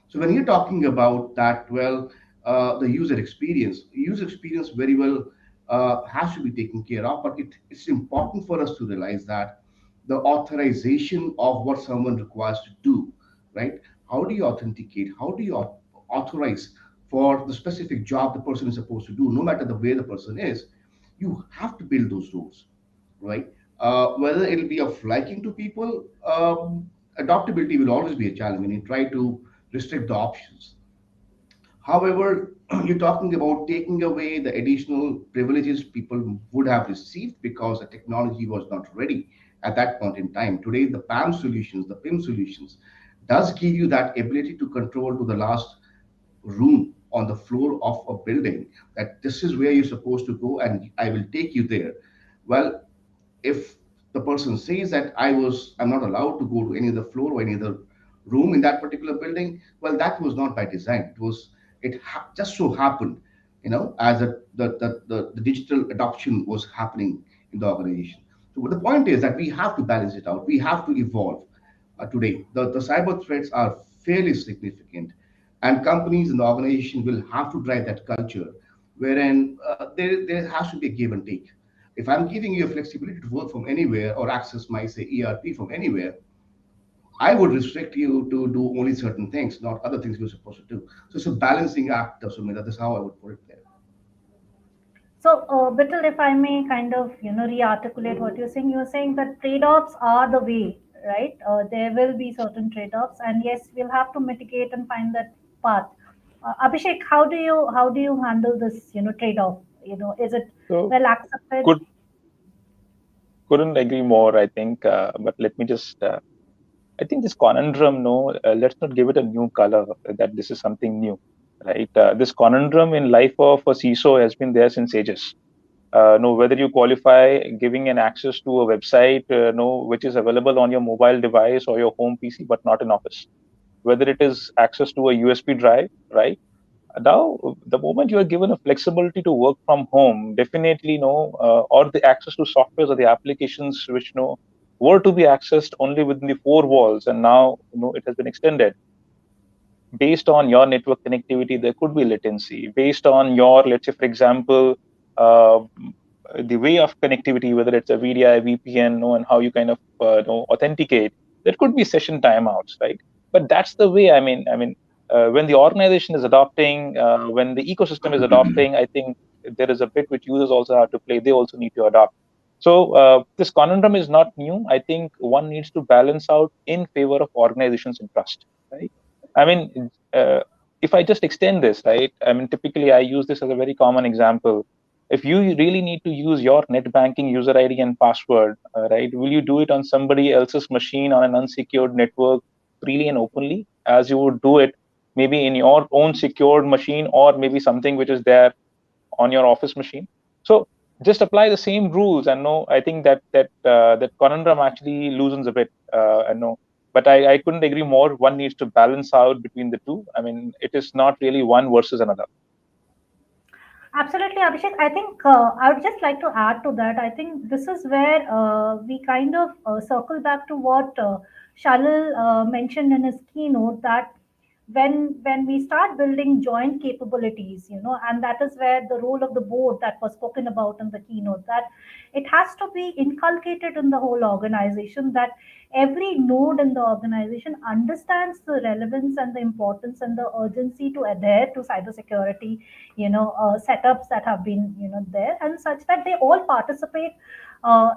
So when you're talking about that, well, the user experience very well has to be taken care of, but it's important for us to realize that the authorization of what someone requires to do, right? How do you authenticate? How do you authorize for the specific job the person is supposed to do, no matter the way the person is? You have to build those rules, right? Whether it'll be of liking to people, adaptability will always be a challenge when you try to restrict the options. However, you're talking about taking away the additional privileges people would have received because the technology was not ready at that point in time. Today, the PAM solutions, the PIM solutions, does give you that ability to control to the last room on the floor of a building, that this is where you're supposed to go and I will take you there. Well, if the person says that I'm not allowed to go to any other floor or any other room in that particular building, well, that was not by design. Just so happened, as the digital adoption was happening in the organization. So the point is that we have to balance it out. We have to evolve. Today, the cyber threats are fairly significant, and companies and the organization will have to drive that culture, wherein there has to be a give and take. If I'm giving you a flexibility to work from anywhere or access my, say, ERP from anywhere, I would restrict you to do only certain things, not other things you're supposed to do. So it's a balancing act, Sumita. That's how I would put it there. So, Bittal, if I may kind of, re-articulate what you're saying that trade-offs are the way, right? There will be certain trade-offs, and yes, we'll have to mitigate and find that path. Abhishek, how do you handle this, trade-off? Is it So well accepted? couldn't agree more, I think. But let me just, I think this conundrum, no, let's not give it a new color that this is something new, right? This conundrum in life of a CISO has been there since ages. No, whether you qualify giving an access to a website, no, which is available on your mobile device or your home PC, but not in office. Whether it is access to a USB drive, right? Now, the moment you are given a flexibility to work from home, definitely no, or the access to softwares or the applications which no were to be accessed only within the four walls, and now it has been extended. Based on your network connectivity, there could be latency. Based on your, let's say, for example, uh, the way of connectivity, whether it's a VDI, VPN, and how you kind of authenticate, there could be session timeouts, right? But that's the way. When the organization is adopting, when the ecosystem is adopting, I think there is a bit which users also have to play. They also need to adopt. So this conundrum is not new. I think one needs to balance out in favor of organizations' interest, right? I mean, if I just extend this, right? I mean, typically I use this as a very common example. If you really need to use your net banking user ID and password, right, will you do it on somebody else's machine on an unsecured network freely and openly, as you would do it maybe in your own secured machine, or maybe something which is there on your office machine? So just apply the same rules, and no, I think that conundrum actually loosens a bit. And no, but I couldn't agree more. One needs to balance out between the two. I mean, it is not really one versus another. Absolutely, Abhishek. I think I would just like to add to that. I think this is where we kind of circle back to what Shalil mentioned in his keynote, that when we start building joint capabilities, and that is where the role of the board that was spoken about in the keynote, that it has to be inculcated in the whole organization, that every node in the organization understands the relevance and the importance and the urgency to adhere to cybersecurity, setups that have been, there, and such that they all participate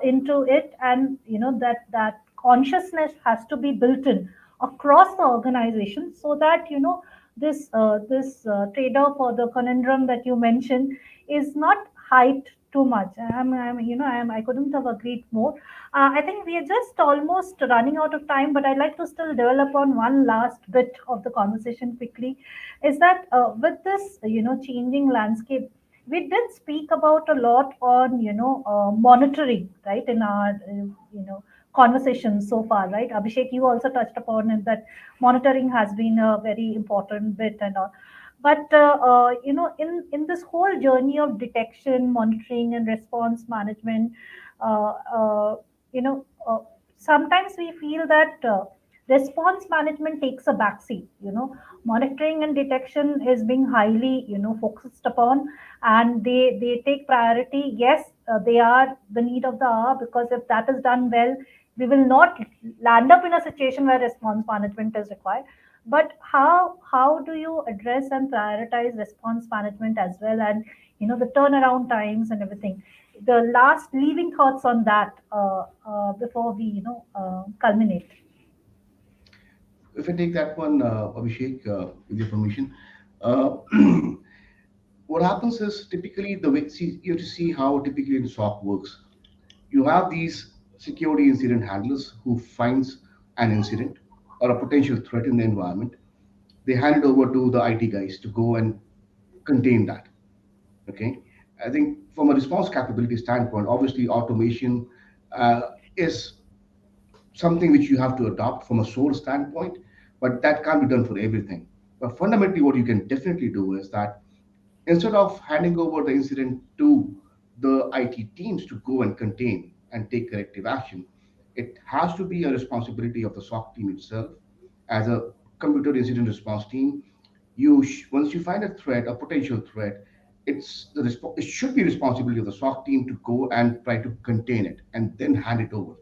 into it, and that consciousness has to be built in across the organization, so that this trade-off or the conundrum that you mentioned is not hyped too much. I couldn't have agreed more. I think we are just almost running out of time, but I'd like to still develop on one last bit of the conversation quickly. Is that with this, changing landscape, we did speak about a lot on, monitoring, right, in our, conversations so far, right? Abhishek, you also touched upon it that monitoring has been a very important bit and all. But in this whole journey of detection, monitoring, and response management, uh, uh, you know, sometimes we feel that response management takes a backseat. Monitoring and detection is being highly, focused upon, and they take priority. Yes, they are the need of the hour, because if that is done well, we will not land up in a situation where response management is required. But how do you address and prioritize response management as well, and the turnaround times and everything? The last leaving thoughts on that before we culminate. If I take that one, Abhishek, with your permission, uh, what happens is typically the way, see, you have to see how typically in SOC works. You have these security incident handlers who finds an incident or a potential threat in the environment. They hand it over to the IT guys to go and contain that. Okay, I think from a response capability standpoint, obviously automation is something which you have to adopt from a source standpoint, but that can't be done for everything. But fundamentally, what you can definitely do is that instead of handing over the incident to the IT teams to go and contain and take corrective action, it has to be a responsibility of the SOC team itself. As a computer incident response team, once you find a threat, a potential threat, it should be responsibility of the SOC team to go and try to contain it and then hand it over.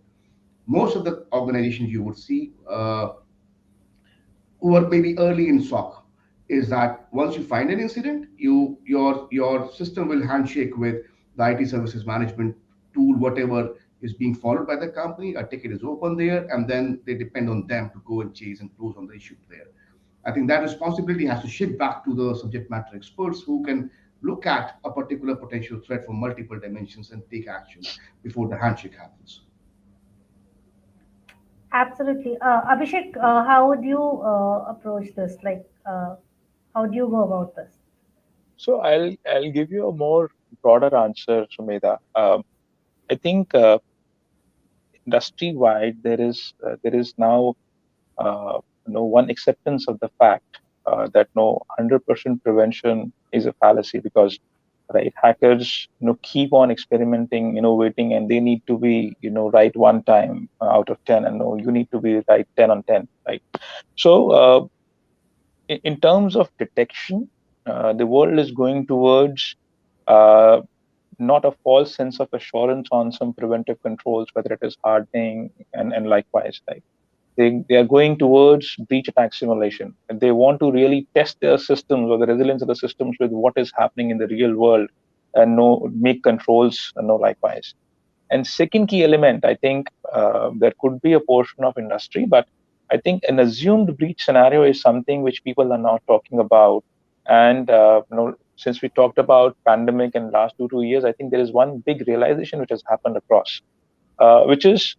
Most of the organizations you would see who are maybe early in SOC is that once you find an incident, your system will handshake with the IT services management tool, whatever is being followed by the company. A ticket is open there, and then they depend on them to go and chase and close on the issue there. I think that responsibility has to shift back to the subject matter experts who can look at a particular potential threat from multiple dimensions and take action before the handshake happens. Absolutely. Abhishek, how would you approach this? Like, how do you go about this? So I'll give you a more broader answer, Sumedha. I think industry wide there is now one acceptance of the fact that no 100% prevention is a fallacy, because right, hackers keep on experimenting, innovating, and they need to be right one time out of 10, and no, you need to be right 10 on 10, right? So in terms of detection, the world is going towards uh, not a false sense of assurance on some preventive controls, whether it is hardening and likewise, right? They are going towards breach attack simulation, and they want to really test their systems or the resilience of the systems with what is happening in the real world, and no make controls and no likewise. And second key element, I think there could be a portion of industry, but I think an assumed breach scenario is something which people are not talking about. And since we talked about pandemic in last 2 years, I think there is one big realization which has happened across, which is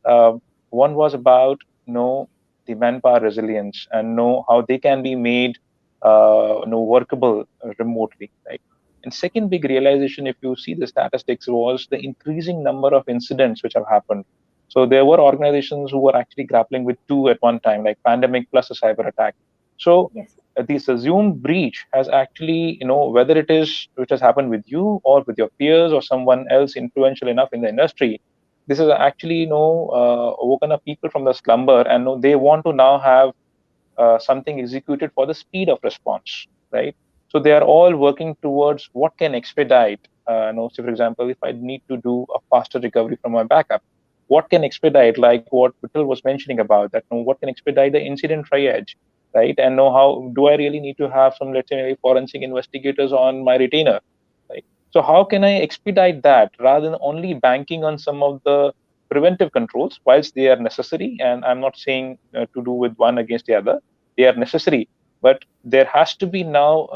one was about the manpower resilience and know how they can be made workable remotely, right? And second big realization, if you see the statistics, was the increasing number of incidents which have happened. So there were organizations who were actually grappling with two at one time, like pandemic plus a cyber attack. So Yes. this assumed breach has actually, whether it is which has happened with you or with your peers or someone else influential enough in the industry, this is actually woken up people from the slumber, and they want to now have something executed for the speed of response, right? So they are all working towards what can expedite. So for example, if I need to do a faster recovery from my backup, what can expedite, like what Vittal was mentioning about that, what can expedite the incident triage, right? And know how do I really need to have some, let's say, forensic investigators on my retainer, right? So how can I expedite that rather than only banking on some of the preventive controls, whilst they are necessary, and I'm not saying to do with one against the other, they are necessary, but there has to be now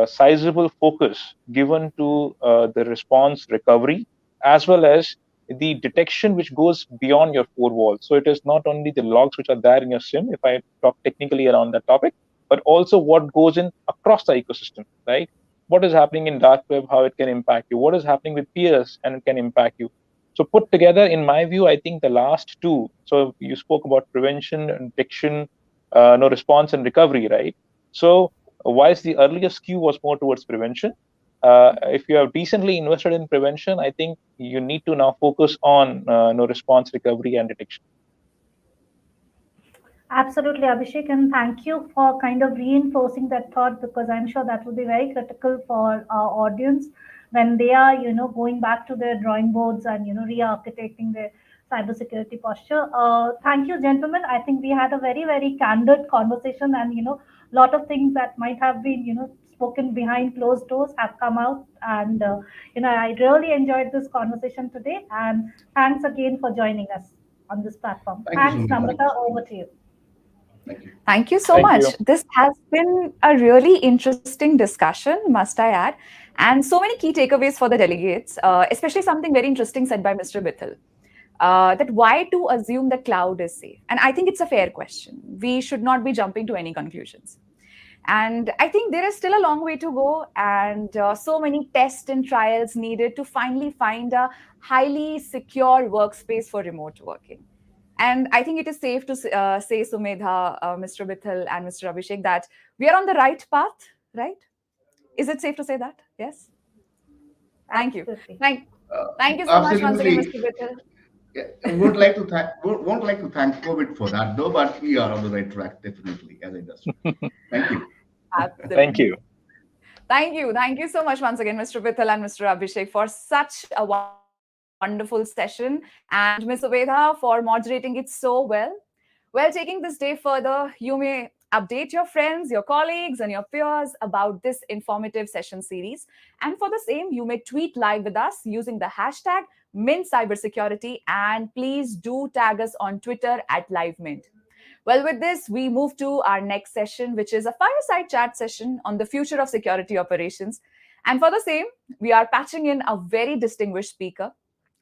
sizable focus given to the response recovery, as well as the detection which goes beyond your four walls. So it is not only the logs which are there in your SIM, if I talk technically around that topic, but also what goes in across the ecosystem, right? What is happening in dark web, how it can impact you, what is happening with peers and it can impact you. So put together, in my view, I think the last two, so you spoke about prevention, detection, no response and recovery, right? So whilst the earlier skew was more towards prevention, if you have decently invested in prevention, I think you need to now focus on no response, recovery, and detection. Absolutely, Abhishek, and thank you for kind of reinforcing that thought, because I'm sure that will be very critical for our audience when they are, going back to their drawing boards and, re-architecting their cybersecurity posture. Thank you, gentlemen. I think we had a very, very candid conversation, and, a lot of things that might have been, spoken behind closed doors have come out. And, I really enjoyed this conversation today. And thanks again for joining us on this platform. Thank you Thanks, so much. Namrata. Over to you. Thank you. Thank you so Thank much. you. This has been a really interesting discussion, must I add, and so many key takeaways for the delegates, especially something very interesting said by Mr. Bithal. That why to assume that cloud is safe? And I think it's a fair question. We should not be jumping to any conclusions. And I think there is still a long way to go, and so many tests and trials needed to finally find a highly secure workspace for remote working. And I think it is safe to say, Sumedha, Mr. Bithal, and Mr. Abhishek, that we are on the right path, right? Is it safe to say that? Yes. Thank you. Absolutely. Thank you so much once again, Absolutely. Mr. Bithal. Yeah, I would like to thank won't like to thank COVID for that though, but we are on the right track definitely as an industry. Thank you. Thank Absolutely. you. Thank you. Thank you so much once again, Mr. Bithal and Mr. Abhishek, for such a wonderful session, and Ms. Ubedha for moderating it so well. Well, taking this day further, you may update your friends, your colleagues, and your peers about this informative session series. And for the same, you may tweet live with us using the hashtag Mint Cybersecurity, and please do tag us on Twitter at LiveMint. Well, with this, we move to our next session, which is a fireside chat session on the future of security operations. And for the same, we are patching in a very distinguished speaker.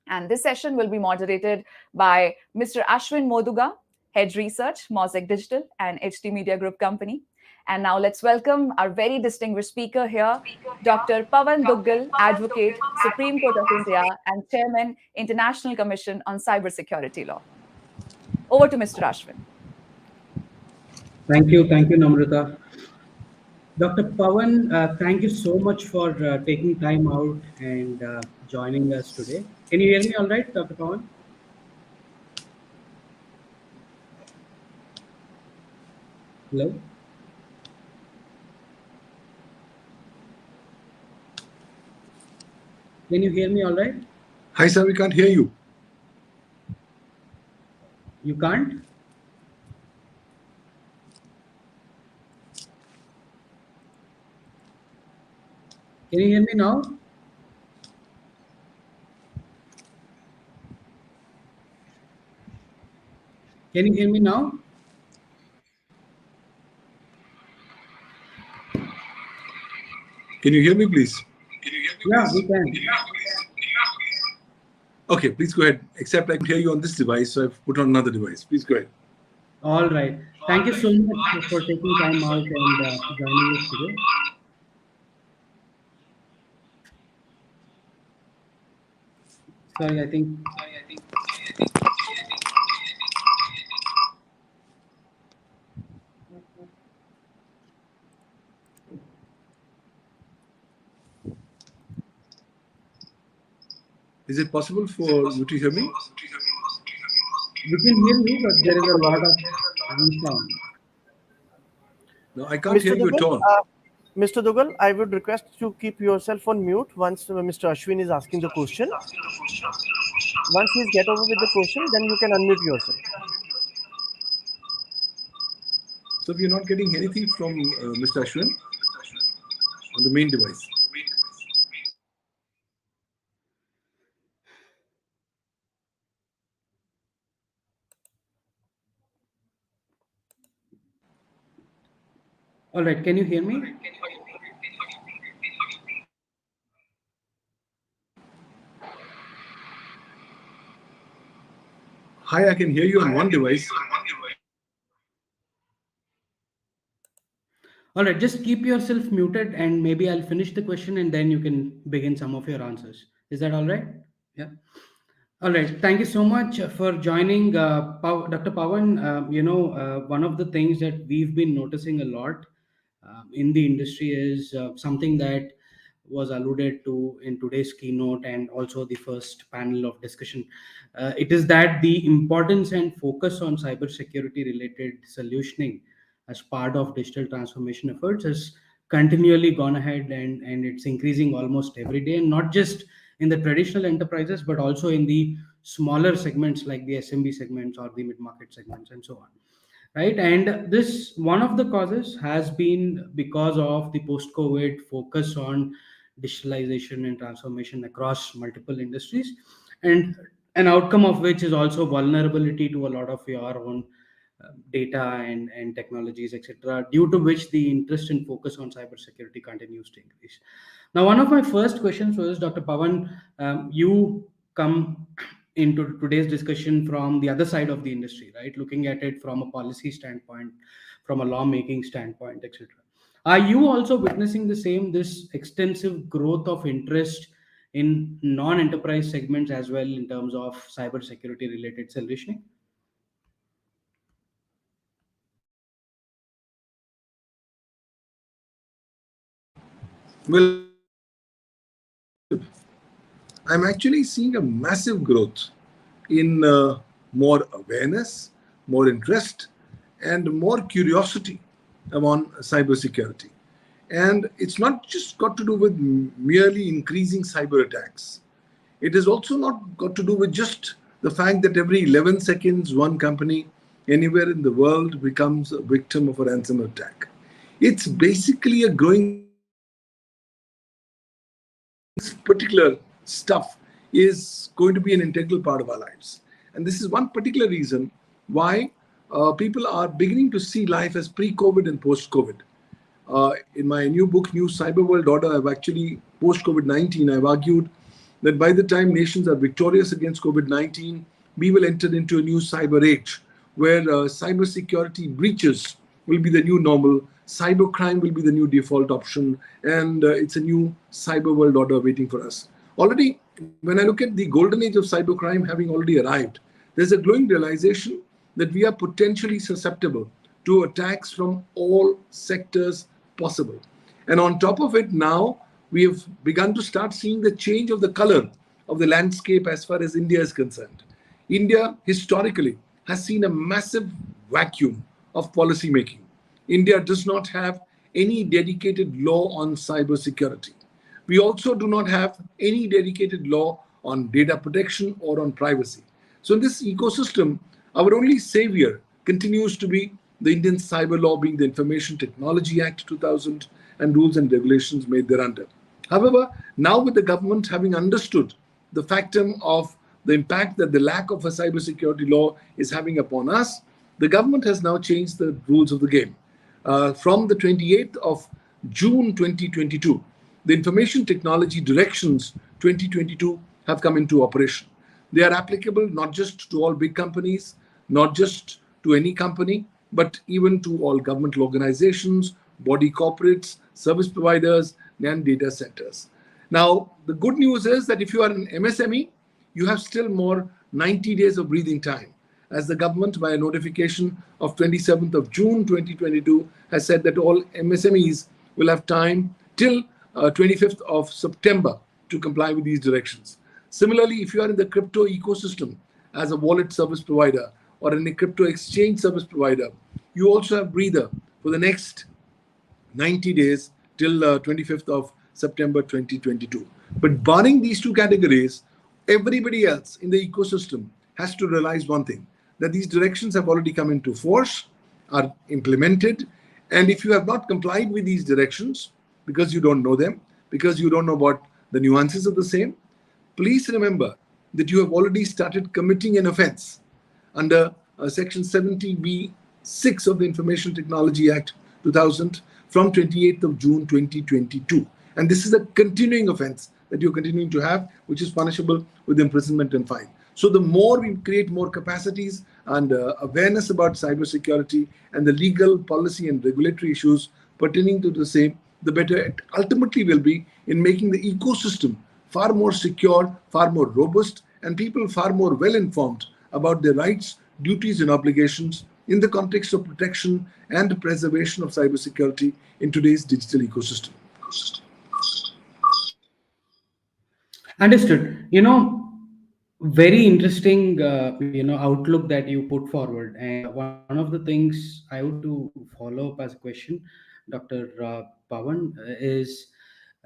And this session will be moderated by Mr. Ashwin Moduga, Head Research, Mosaic Digital, and HT Media Group Company. And now let's welcome our very distinguished speaker here, Dr. Pawan Duggal, Advocate, Supreme Court of India, and Chairman, International Commission on Cybersecurity Law. Over to Mr. Ashwin. Thank you, Namrata. Dr. Pawan, thank you so much for taking time out and joining us today. Can you hear me all right, Dr. Pawan? Hello? Can you hear me all right? Hi, sir, we can't hear you. You can't? Can you hear me now? Can you hear me now? Can you hear me, please? Yeah, we can. Okay, please go ahead. Except I can hear you on this device, so I've put on another device. Please go ahead. All right. Thank you so much for taking time out and joining us today. Sorry, I think. Is it possible for you to hear me? We can hear you, but there is a lot of sound. No, I can't hear you at all. Mr. Duggal, I would request to keep yourself on mute once Mr. Ashwin is asking the question. Once you get over with the question, then you can unmute yourself. So we are not getting anything from Mr. Ashwin on the main device. All right, can you hear me? Hi, I can hear you on one device. All right, just keep yourself muted and maybe I'll finish the question and then you can begin some of your answers. Is that all right? Yeah. All right. Thank you so much for joining, Dr. Pawan. One of the things that we've been noticing a lot in the industry is something that was alluded to in today's keynote and also the first panel of discussion. It is that the importance and focus on cybersecurity related solutioning as part of digital transformation efforts has continually gone ahead, and it's increasing almost every day, and not just in the traditional enterprises but also in the smaller segments like the SMB segments or the mid market segments and so on, right? And this, one of the causes has been because of the post COVID focus on digitalization and transformation across multiple industries, and an outcome of which is also vulnerability to a lot of your own data and technologies, etc., due to which the interest and focus on cybersecurity continues to increase. Now, one of my first questions was, Dr. Pawan, you come into today's discussion from the other side of the industry, right? Looking at it from a policy standpoint, from a lawmaking standpoint, etc. Are you also witnessing the same, this extensive growth of interest in non-enterprise segments as well in terms of cybersecurity related solutioning? Well, I'm actually seeing a massive growth in more awareness, more interest, and more curiosity among cybersecurity. And it's not just got to do with merely increasing cyber attacks. It has also not got to do with just the fact that every 11 seconds, one company anywhere in the world becomes a victim of a ransomware attack. It's basically a growing. This particular stuff is going to be an integral part of our lives. And this is one particular reason why people are beginning to see life as pre-COVID and post-COVID. In my new book, New Cyber World Order, I've actually, post-COVID-19, I've argued that by the time nations are victorious against COVID-19, we will enter into a new cyber age where cybersecurity breaches will be the new normal, cybercrime will be the new default option, and it's a new cyber world order waiting for us. Already, when I look at the golden age of cybercrime having already arrived, there's a growing realization that we are potentially susceptible to attacks from all sectors possible. And on top of it, now we have begun to start seeing the change of the color of the landscape as far as India is concerned. India historically has seen a massive vacuum of policy making. India does not have any dedicated law on cybersecurity. We also do not have any dedicated law on data protection or on privacy. So in this ecosystem, our only savior continues to be the Indian cyber law, being the Information Technology Act 2000 and rules and regulations made thereunder. However, now with the government having understood the factum of the impact that the lack of a cybersecurity law is having upon us, the government has now changed the rules of the game. From the 28th of June 2022, the Information Technology Directions 2022 have come into operation. They are applicable not just to all big companies, not just to any company, but even to all government organizations, body corporates, service providers, and data centers. Now, the good news is that if you are an MSME, you have still more 90 days of breathing time, as the government, by a notification of 27th of June 2022, has said that all MSMEs will have time till 25th of September to comply with these directions. Similarly, if you are in the crypto ecosystem as a wallet service provider or in a crypto exchange service provider, you also have breather for the next 90 days till 25th of September 2022. But barring these two categories, everybody else in the ecosystem has to realize one thing, that these directions have already come into force, are implemented, and if you have not complied with these directions because you don't know them, because you don't know what the nuances of the same, please remember that you have already started committing an offense under Section 70B6 of the Information Technology Act 2000 from 28th of June 2022. And this is a continuing offense that you're continuing to have, which is punishable with imprisonment and fine. So the more we create more capacities and awareness about cybersecurity and the legal, policy, and regulatory issues pertaining to the same, the better it ultimately will be in making the ecosystem far more secure, far more robust, and people far more well informed about their rights, duties, and obligations in the context of protection and preservation of cybersecurity in today's digital ecosystem. Understood. Very interesting, outlook that you put forward. And one of the things I would to follow up as a question, Dr. Pawan, is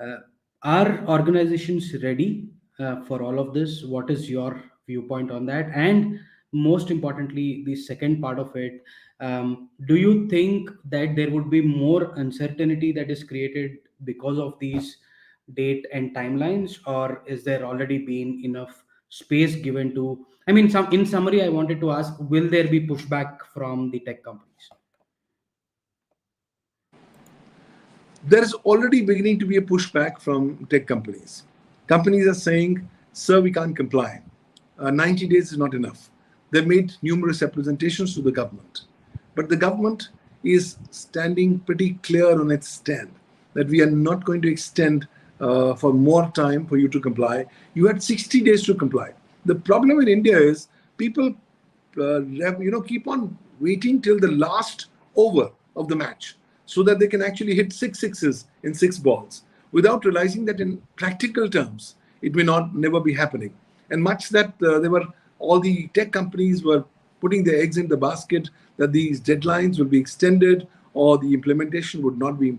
uh, are organizations ready for all of this? What is your viewpoint on that? And most importantly, the second part of it, do you think that there would be more uncertainty that is created because of these date and timelines, or is there already been enough space given to, I mean, some in summary, I wanted to ask, will there be pushback from the tech companies? There is already beginning to be a pushback from tech companies. Companies are saying, sir, we can't comply. 90 days is not enough. They've made numerous representations to the government. But the government is standing pretty clear on its stand that we are not going to extend for more time for you to comply. You had 60 days to comply. The problem in India is people keep on waiting till the last over of the match so that they can actually hit 6 sixes in 6 balls without realizing that in practical terms it may not never be happening. And much that all the tech companies were putting their eggs in the basket that these deadlines will be extended or the implementation would not be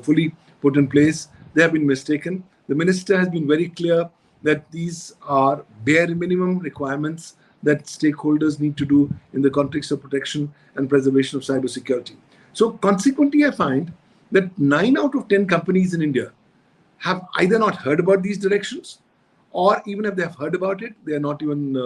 fully put in place. They have been mistaken. The minister has been very clear that these are bare minimum requirements that stakeholders need to do in the context of protection and preservation of cybersecurity. So consequently, I find that 9 out of 10 companies in India have either not heard about these directions, or even if they have heard about it, they are not even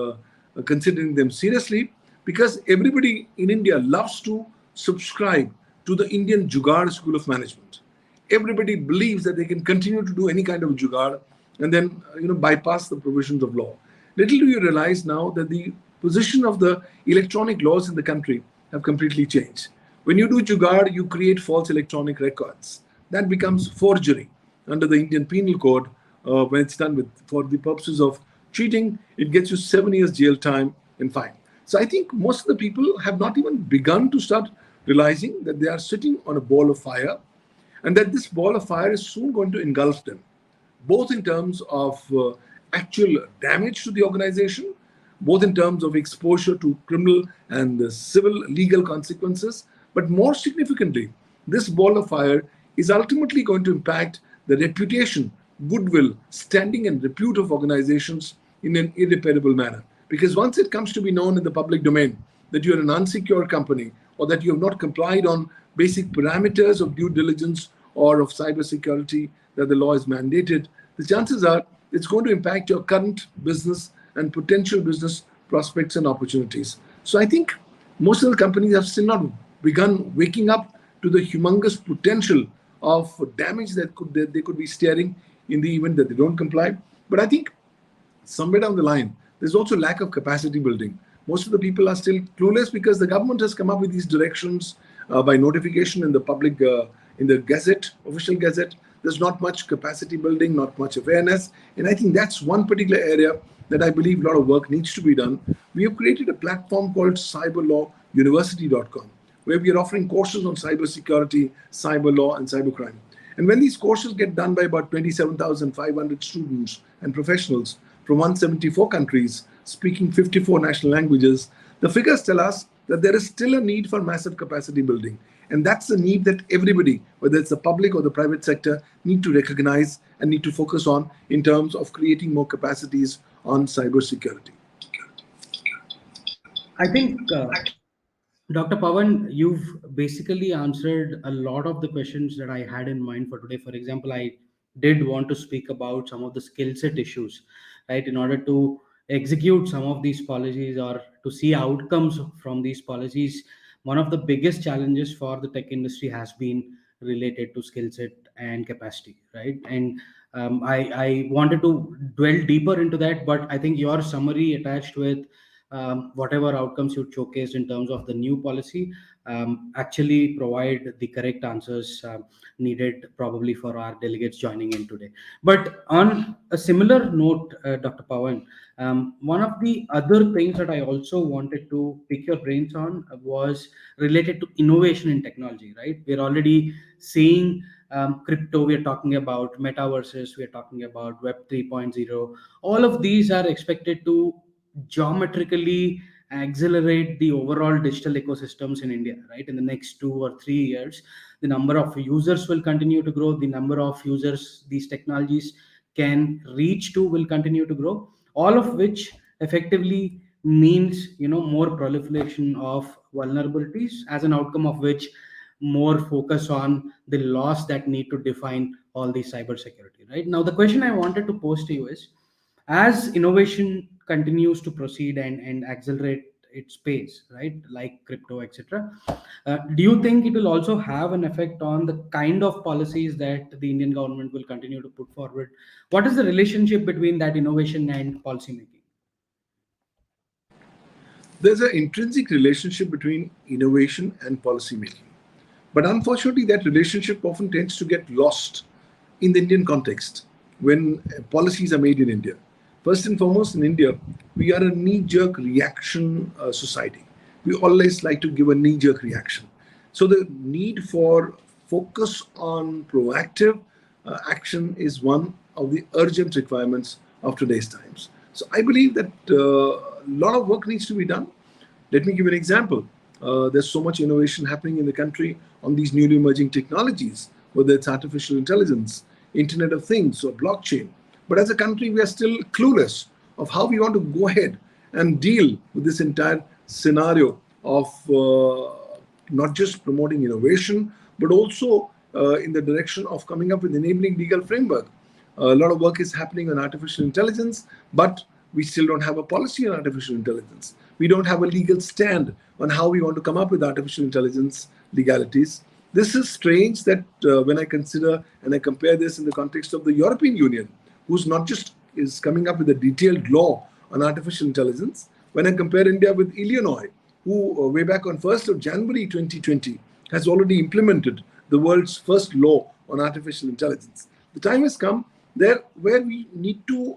considering them seriously, because everybody in India loves to subscribe to the Indian Jugaad school of management. Everybody believes that they can continue to do any kind of Jugaad and then bypass the provisions of law. Little do you realize now that the position of the electronic laws in the country have completely changed. When you do Jugaad, you create false electronic records. That becomes forgery under the Indian Penal Code. When it's done for the purposes of cheating, it gets you 7 years jail time and fine. So I think most of the people have not even begun to start realizing that they are sitting on a ball of fire and that this ball of fire is soon going to engulf them, both in terms of actual damage to the organization, both in terms of exposure to criminal and civil legal consequences, but more significantly, this ball of fire is ultimately going to impact the reputation, goodwill, standing, and repute of organizations in an irreparable manner. Because once it comes to be known in the public domain that you're an unsecure company or that you have not complied on basic parameters of due diligence or of cybersecurity that the law is mandated, the chances are it's going to impact your current business and potential business prospects and opportunities. So I think most of the companies have still not begun waking up to the humongous potential of damage that they could be staring in the event that they don't comply. But I think somewhere down the line, there's also lack of capacity building. Most of the people are still clueless because the government has come up with these directions by notification in the public, in the gazette, official gazette. There's not much capacity building, not much awareness. And I think that's one particular area that I believe a lot of work needs to be done. We have created a platform called cyberlawuniversity.com, where we are offering courses on cybersecurity, cyber law, and cybercrime. And when these courses get done by about 27,500 students and professionals from 174 countries, speaking 54 national languages, the figures tell us that there is still a need for massive capacity building. And that's the need that everybody, whether it's the public or the private sector, need to recognize and need to focus on in terms of creating more capacities on cybersecurity. I think, Dr. Pawan, you've basically answered a lot of the questions that I had in mind for today. For example, I did want to speak about some of the skill set issues, right? In order to execute some of these policies or to see outcomes from these policies, one of the biggest challenges for the tech industry has been related to skill set and capacity, right? And I wanted to dwell deeper into that, but I think your summary attached with whatever outcomes you showcased in terms of the new policy actually provide the correct answers needed probably for our delegates joining in today. But on a similar note, Dr. Pawan, one of the other things that I also wanted to pick your brains on was related to innovation in technology, right? We're already seeing crypto, we're talking about metaverses, we're talking about Web 3.0. All of these are expected to geometrically accelerate the overall digital ecosystems in India, right? In the next 2 or 3 years, the number of users will continue to grow, the number of users these technologies can reach to will continue to grow, all of which effectively means more proliferation of vulnerabilities, as an outcome of which more focus on the laws that need to define all the cybersecurity. Right now, the question I wanted to pose to you is, as innovation continues to proceed and accelerate its pace, right, like crypto, etc., do you think it will also have an effect on the kind of policies that the Indian government will continue to put forward? What is the relationship between that innovation and policy making? There's an intrinsic relationship between innovation and policy making. But unfortunately, that relationship often tends to get lost in the Indian context when policies are made in India. First and foremost, in India, we are a knee-jerk reaction society. We always like to give a knee-jerk reaction. So the need for focus on proactive action is one of the urgent requirements of today's times. So I believe that a lot of work needs to be done. Let me give an example. There's so much innovation happening in the country on these newly emerging technologies, whether it's artificial intelligence, Internet of Things, or blockchain. But as a country, we are still clueless of how we want to go ahead and deal with this entire scenario of not just promoting innovation, but also in the direction of coming up with enabling legal framework. A lot of work is happening on artificial intelligence, but we still don't have a policy on artificial intelligence. We don't have a legal stand on how we want to come up with artificial intelligence legalities. This is strange that when I consider and I compare this in the context of the European Union, who's not just is coming up with a detailed law on artificial intelligence. When I compare India with Illinois, who way back on 1st of January 2020 has already implemented the world's first law on artificial intelligence. The time has come there where we need to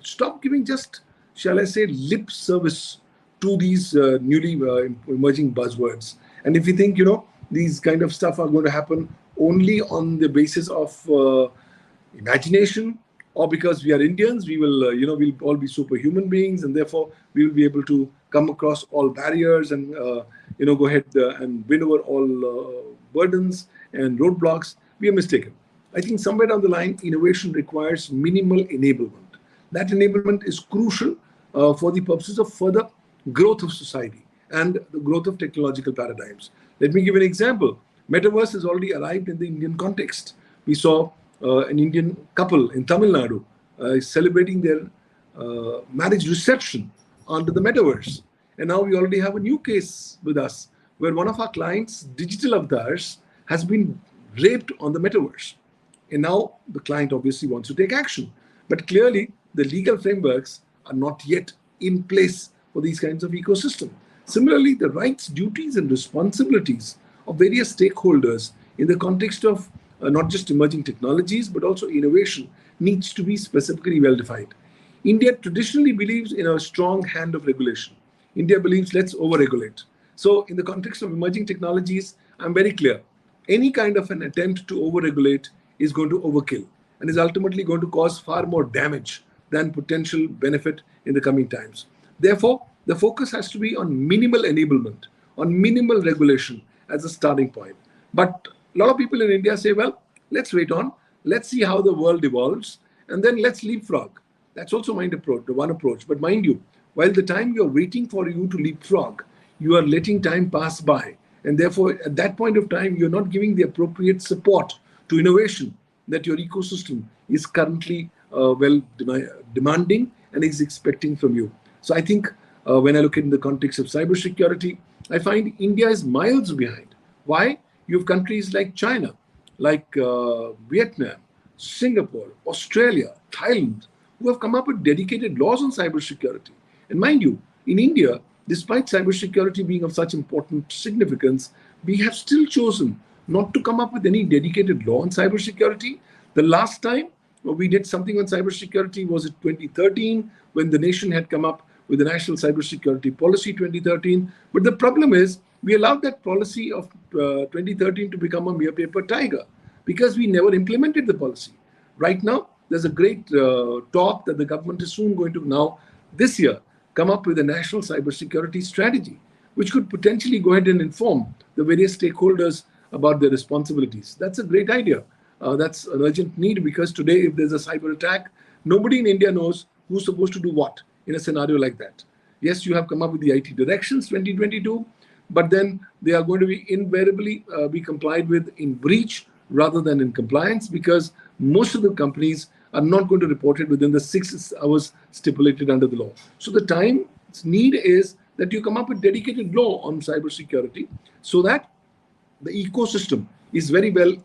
stop giving just, shall I say, lip service to these newly emerging buzzwords. And if you think, these kind of stuff are going to happen only on the basis of imagination, or because we are Indians, we will, we'll all be superhuman beings, and therefore we will be able to come across all barriers and, go ahead and win over all burdens and roadblocks. We are mistaken. I think somewhere down the line, innovation requires minimal enablement. That enablement is crucial for the purposes of further growth of society and the growth of technological paradigms. Let me give an example. Metaverse has already arrived in the Indian context. We saw an Indian couple in Tamil Nadu celebrating their marriage reception onto the metaverse. And now we already have a new case with us where one of our clients' digital avatars has been raped on the metaverse. And now the client obviously wants to take action. But clearly, the legal frameworks are not yet in place for these kinds of ecosystem. Similarly, the rights, duties, and responsibilities of various stakeholders in the context of not just emerging technologies, but also innovation needs to be specifically well defined. India traditionally believes in a strong hand of regulation. India believes let's over-regulate. So in the context of emerging technologies, I'm very clear. Any kind of an attempt to over-regulate is going to overkill and is ultimately going to cause far more damage than potential benefit in the coming times. Therefore, the focus has to be on minimal enablement, on minimal regulation as a starting point. But a lot of people in India say, well, let's wait on, let's see how the world evolves, and then let's leapfrog. That's also one approach. But mind you, while the time you're waiting for you to leapfrog, you are letting time pass by. And therefore, at that point of time, you're not giving the appropriate support to innovation that your ecosystem is currently demanding and is expecting from you. So I think when I look in the context of cybersecurity, I find India is miles behind. Why? You have countries like China, like Vietnam, Singapore, Australia, Thailand, who have come up with dedicated laws on cybersecurity. And mind you, in India, despite cybersecurity being of such important significance, we have still chosen not to come up with any dedicated law on cybersecurity. The last time we did something on cybersecurity was in 2013, when the nation had come up with the National Cybersecurity Policy 2013. But the problem is, we allowed that policy of 2013 to become a mere paper tiger because we never implemented the policy. Right now, there's a great talk that the government is soon going to now, this year, come up with a national cybersecurity strategy, which could potentially go ahead and inform the various stakeholders about their responsibilities. That's a great idea. That's an urgent need, because today, if there's a cyber attack, nobody in India knows who's supposed to do what in a scenario like that. Yes, you have come up with the IT Directions 2022, but then they are going to be invariably be complied with in breach rather than in compliance, because most of the companies are not going to report it within the 6 hours stipulated under the law. So the time need is that you come up with dedicated law on cybersecurity, so that the ecosystem is very well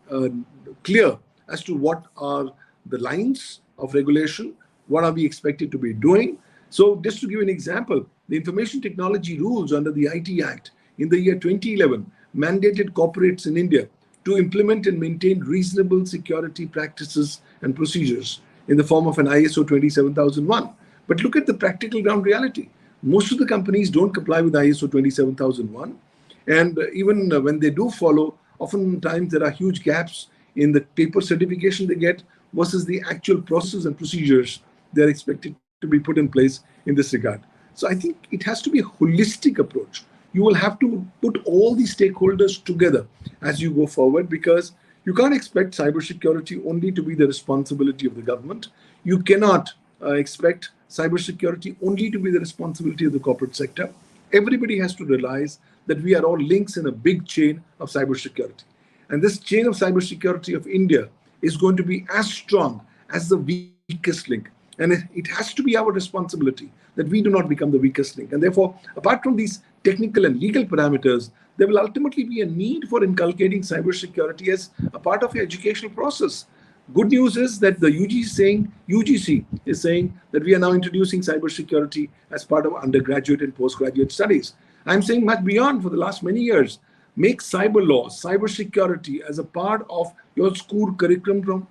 clear as to what are the lines of regulation, what are we expected to be doing. So just to give an example, the information technology rules under the IT Act in the year 2011 mandated corporates in India to implement and maintain reasonable security practices and procedures in the form of an ISO 27001. But look at the practical ground reality. Most of the companies don't comply with ISO 27001. And even when they do follow, oftentimes there are huge gaps in the paper certification they get versus the actual processes and procedures they're expected to be put in place in this regard. So I think it has to be a holistic approach. You will have to put all these stakeholders together as you go forward, because you can't expect cybersecurity only to be the responsibility of the government. You cannot expect cybersecurity only to be the responsibility of the corporate sector. Everybody has to realize that we are all links in a big chain of cybersecurity. And this chain of cybersecurity of India is going to be as strong as the weakest link. And it has to be our responsibility that we do not become the weakest link. And therefore, apart from these technical and legal parameters, there will ultimately be a need for inculcating cybersecurity as a part of your educational process. Good news is that the UGC is saying that we are now introducing cybersecurity as part of undergraduate and postgraduate studies. I'm saying much beyond for the last many years. Make cyber laws, cybersecurity as a part of your school curriculum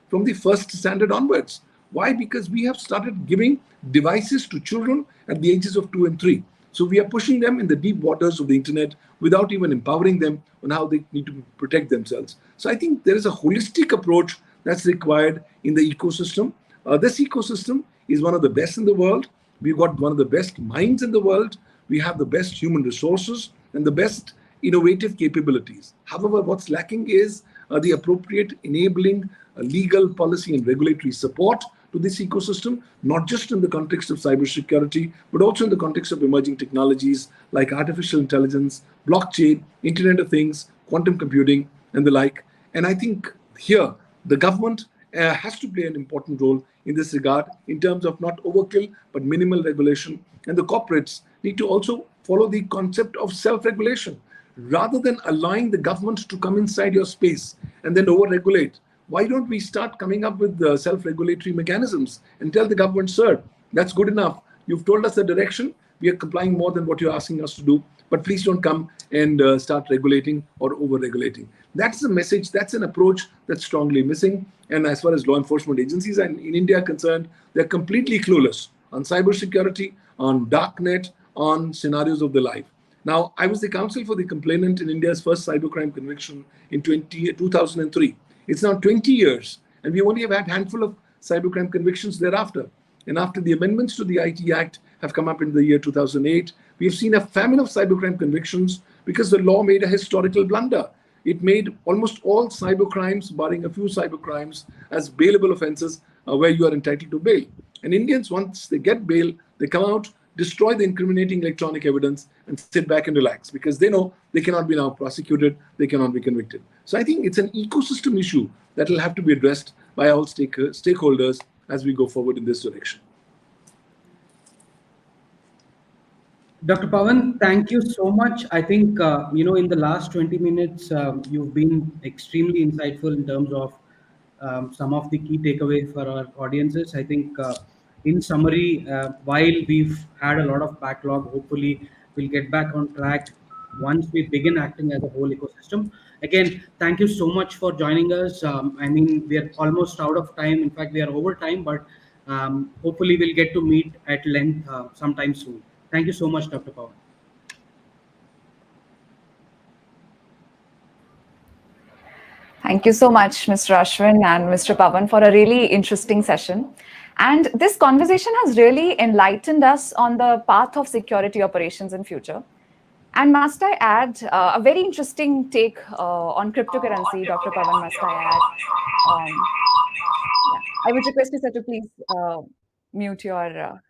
from the first standard onwards. Why? Because we have started giving devices to children at the ages of 2 and 3. So we are pushing them in the deep waters of the internet without even empowering them on how they need to protect themselves. So I think there is a holistic approach that's required in the ecosystem. This ecosystem is one of the best in the world. We've got one of the best minds in the world. We have the best human resources and the best innovative capabilities. However, what's lacking is the appropriate enabling legal policy and regulatory support to this ecosystem, not just in the context of cybersecurity, but also in the context of emerging technologies like artificial intelligence, blockchain, Internet of Things, quantum computing, and the like. And I think here, the government has to play an important role in this regard in terms of not overkill, but minimal regulation. And the corporates need to also follow the concept of self-regulation. Rather than allowing the government to come inside your space and then over-regulate, why don't we start coming up with the self-regulatory mechanisms and tell the government, sir, that's good enough. You've told us the direction. We are complying more than what you're asking us to do. But please don't come and start regulating or over-regulating. That's the message. That's an approach that's strongly missing. And as far as law enforcement agencies in India are concerned, they're completely clueless on cybersecurity, on darknet, on scenarios of the life. Now, I was the counsel for the complainant in India's first cybercrime conviction in 2003. It's now 20 years, and we only have had a handful of cybercrime convictions thereafter. And after the amendments to the IT Act have come up in the year 2008, we've seen a famine of cybercrime convictions because the law made a historical blunder. It made almost all cybercrimes, barring a few cybercrimes, as bailable offenses where you are entitled to bail. And Indians, once they get bail, they come out, destroy the incriminating electronic evidence, and sit back and relax because they know they cannot be now prosecuted, they cannot be convicted. So I think it's an ecosystem issue that will have to be addressed by all stakeholders as we go forward in this direction. Dr. Pawan, thank you so much. I think, in the last 20 minutes, you've been extremely insightful in terms of some of the key takeaways for our audiences. I think, in summary, while we've had a lot of backlog, hopefully we'll get back on track once we begin acting as a whole ecosystem. Again, thank you so much for joining us. I mean, we are almost out of time. In fact, we are over time, but hopefully we'll get to meet at length sometime soon. Thank you so much, Dr. Pawan. Thank you so much, Mr. Ashwin and Mr. Pawan, for a really interesting session. And this conversation has really enlightened us on the path of security operations in future. And must I add a very interesting take on cryptocurrency, Dr. Pawan, must I add? Yeah. I would request you, sir, to please mute your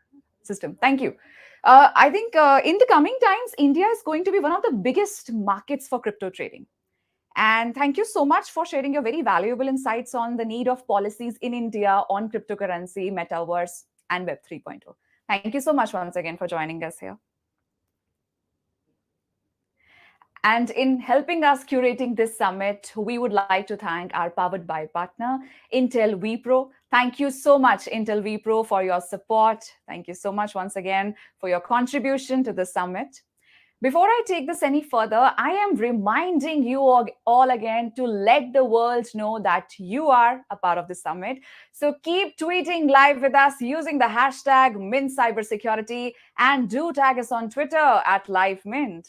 system. Thank you. I think in the coming times, India is going to be one of the biggest markets for crypto trading. And thank you so much for sharing your very valuable insights on the need of policies in India on cryptocurrency, metaverse, and Web 3.0. Thank you so much once again for joining us here. And in helping us curating this summit, we would like to thank our powered by partner, Intel vPro. Thank you so much, Intel vPro, for your support. Thank you so much once again for your contribution to the summit. Before I take this any further, I am reminding you all again to let the world know that you are a part of the summit. So keep tweeting live with us using the hashtag MintCybersecurity and do tag us on Twitter at LiveMint.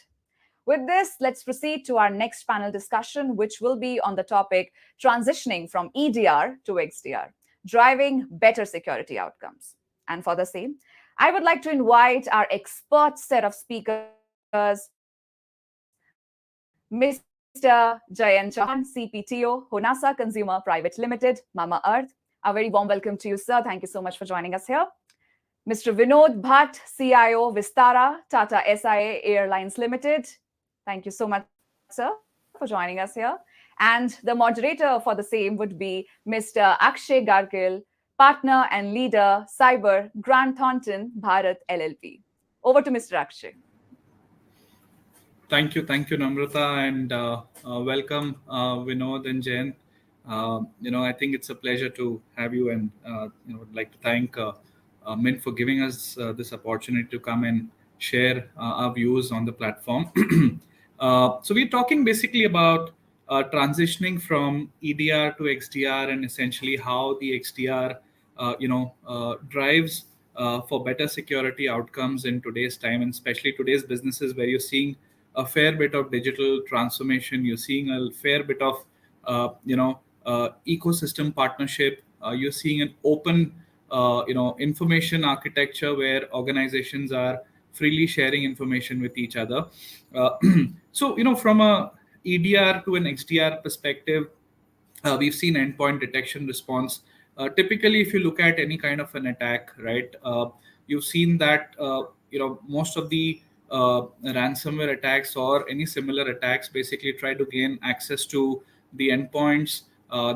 With this, let's proceed to our next panel discussion, which will be on the topic transitioning from EDR to XDR, driving better security outcomes. And for the same, I would like to invite our expert set of speakers, Mr. Jayant Chauhan, CPTO, Honasa Consumer Private Limited, Mama Earth. A very warm welcome to you, sir. Thank you so much for joining us here. Mr. Vinod Bhatt, CIO, Vistara, Tata SIA Airlines Limited. Thank you so much, sir, for joining us here. And the moderator for the same would be Mr. Akshay Gargil, partner and leader, Cyber, Grant Thornton, Bharat LLP. Over to Mr. Akshay. Thank you, Namrata, and welcome, Vinod and Jen. I think it's a pleasure to have you, and would like to thank Mint for giving us this opportunity to come and share our views on the platform. So we're talking basically about transitioning from EDR to XDR, and essentially how the XDR, drives for better security outcomes in today's time, and especially today's businesses where you're seeing a fair bit of digital transformation. You're seeing a fair bit of, ecosystem partnership. You're seeing an open, information architecture where organizations are freely sharing information with each other. So, from a EDR to an XDR perspective, we've seen endpoint detection response. Typically, if you look at any kind of an attack, right, you've seen that most of the ransomware attacks or any similar attacks basically try to gain access to the endpoints.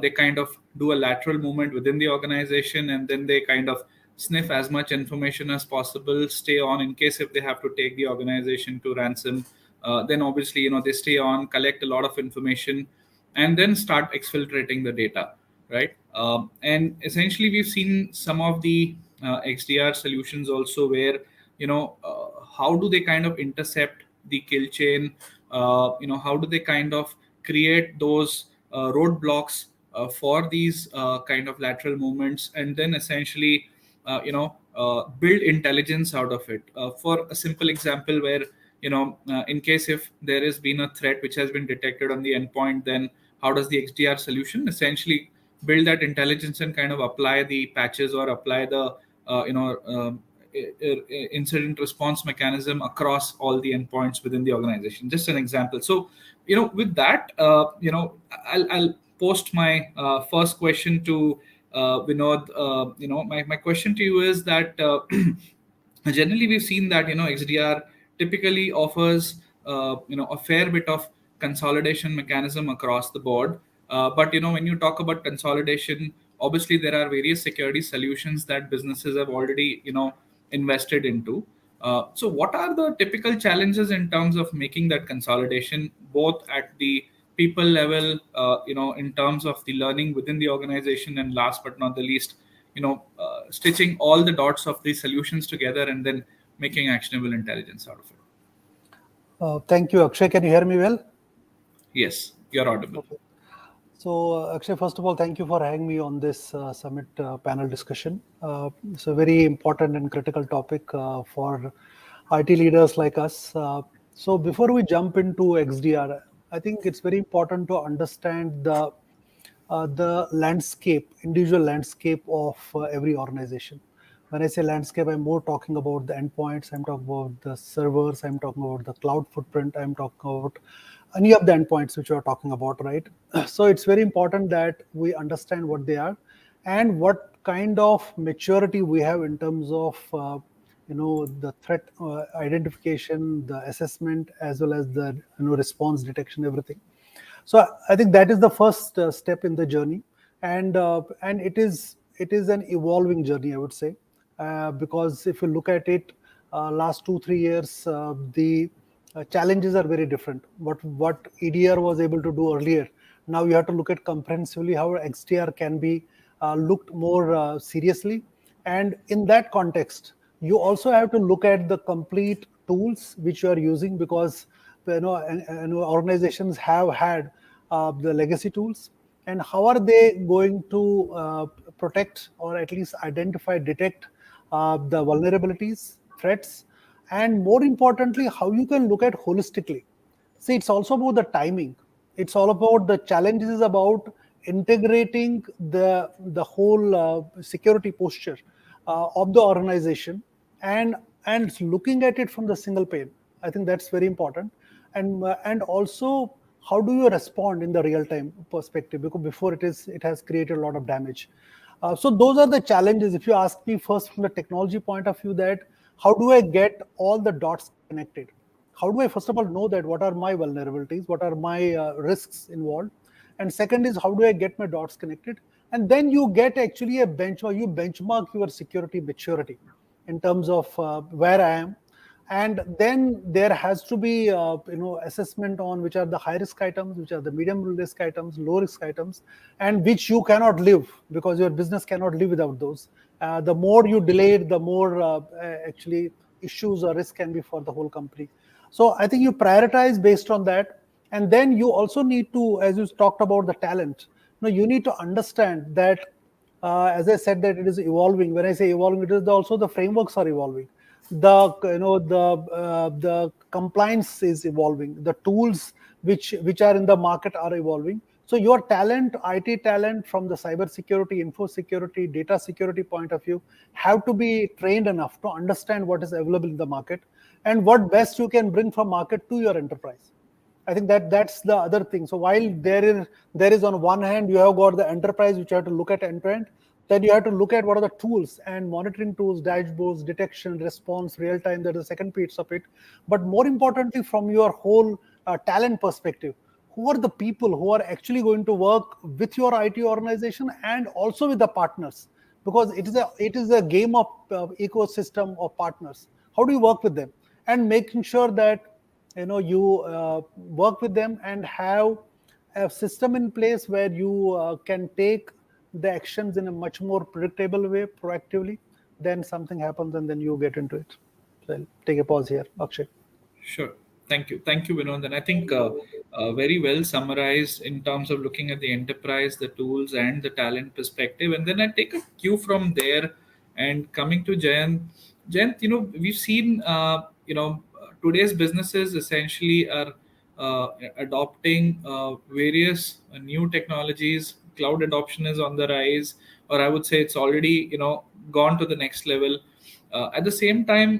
They kind of do a lateral movement within the organization, and then they kind of sniff as much information as possible, stay on in case if they have to take the organization to ransom. Then obviously, they stay on, collect a lot of information, and then start exfiltrating the data, right? And essentially, we've seen some of the XDR solutions also where, how do they kind of intercept the kill chain? How do they kind of create those roadblocks for these kind of lateral movements, and then essentially, build intelligence out of it. For a simple example, where in case if there has been a threat which has been detected on the endpoint, then how does the XDR solution essentially build that intelligence and kind of apply the patches or apply the incident response mechanism across all the endpoints within the organization? Just an example. So, with that, I'll post my first question to Vinod. My question to you is that generally we've seen that XDR typically offers a fair bit of consolidation mechanism across the board. But when you talk about consolidation, obviously there are various security solutions that businesses have already invested into. So what are the typical challenges in terms of making that consolidation, both at the people level, in terms of the learning within the organization, and last but not the least, stitching all the dots of these solutions together and then making actionable intelligence out of it? Thank you, Akshay. Can you hear me well? Yes, you're audible. Okay. So, Akshay, first of all, thank you for having me on this summit panel discussion. It's a very important and critical topic for IT leaders like us. So, before we jump into XDR, I think it's very important to understand the landscape, individual landscape of every organization. When I say landscape, I'm more talking about the endpoints, I'm talking about the servers, I'm talking about the cloud footprint, I'm talking about any of the endpoints which we are talking about, right? So it's very important that we understand what they are and what kind of maturity we have in terms of the threat identification, the assessment, as well as the response detection, everything. So I think that is the first step in the journey, and it is an evolving journey, I would say, because if you look at it, last 2-3 years, the challenges are very different. What EDR was able to do earlier, now you have to look at comprehensively how XDR can be looked more seriously, and in that context, you also have to look at the complete tools which you are using, because organizations have had the legacy tools, and how are they going to protect or at least identify, detect the vulnerabilities, threats, and more importantly, how you can look at holistically. See, it's also about the timing. It's all about the challenges is about integrating the whole security posture of the organization, and looking at it from the single pane. I think that's very important, and also how do you respond in the real time perspective, because before it has created a lot of damage. So those are the challenges. If you ask me first from the technology point of view, that how do I get all the dots connected? How do I first of all know that what are my vulnerabilities, what are my risks involved, and second is how do I get my dots connected? And then you get actually a benchmark. You benchmark your security maturity in terms of where I am, and then there has to be assessment on which are the high risk items, which are the medium risk items, low risk items, and which you cannot live, because your business cannot live without those. The more you delay it, the more actually issues or risk can be for the whole company. So I think you prioritize based on that, and then you also need to, as you talked about the talent, you need to understand that as I said, that it is evolving. When I say evolving, it is also the frameworks are evolving. The compliance is evolving. The tools which are in the market are evolving. So your talent, IT talent from the cybersecurity, info security, data security point of view, have to be trained enough to understand what is available in the market and what best you can bring from market to your enterprise. I think that's the other thing. So while there is on one hand you have got the enterprise which you have to look at end to end, then you have to look at what are the tools and monitoring tools, dashboards, detection, response, real time. That is the second piece of it. But more importantly, from your whole talent perspective, who are the people who are actually going to work with your IT organization and also with the partners? Because it is a game of ecosystem of partners. How do you work with them and making sure that you work with them and have a system in place where you can take the actions in a much more predictable way, proactively, then something happens and then you get into it. So I'll take a pause here. Akshay. Sure. Thank you, Vinod. And I think very well summarized in terms of looking at the enterprise, the tools, and the talent perspective. And then I take a cue from there and coming to Jayant. Jayant, we've seen, today's businesses essentially are adopting various new technologies. Cloud adoption is on the rise, or I would say it's already, gone to the next level. At the same time,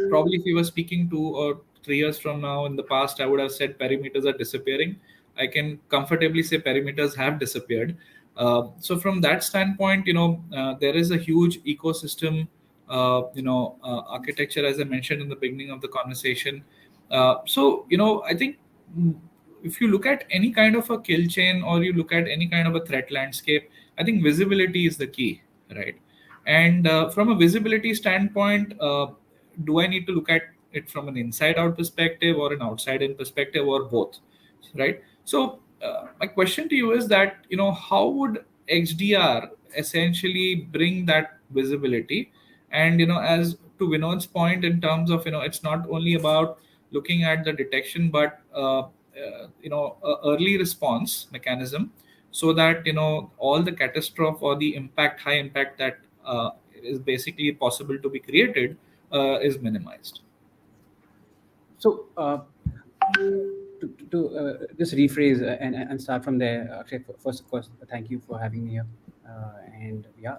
probably if we were speaking 2 or 3 years from now, in the past I would have said perimeters are disappearing. I can comfortably say perimeters have disappeared. So from that standpoint, there is a huge ecosystem architecture, as I mentioned in the beginning of the conversation. I think, if you look at any kind of a kill chain, or you look at any kind of a threat landscape, I think visibility is the key, right? And from a visibility standpoint, do I need to look at it from an inside out perspective or an outside in perspective or both, right? So my question to you is that, how would XDR essentially bring that visibility? And as to Vinod's point, in terms of, it's not only about looking at the detection, but early response mechanism, so that all the catastrophe or the high impact that is basically possible to be created is minimized. So to just rephrase and start from there, Akshay, first of course, thank you for having me here. And yeah,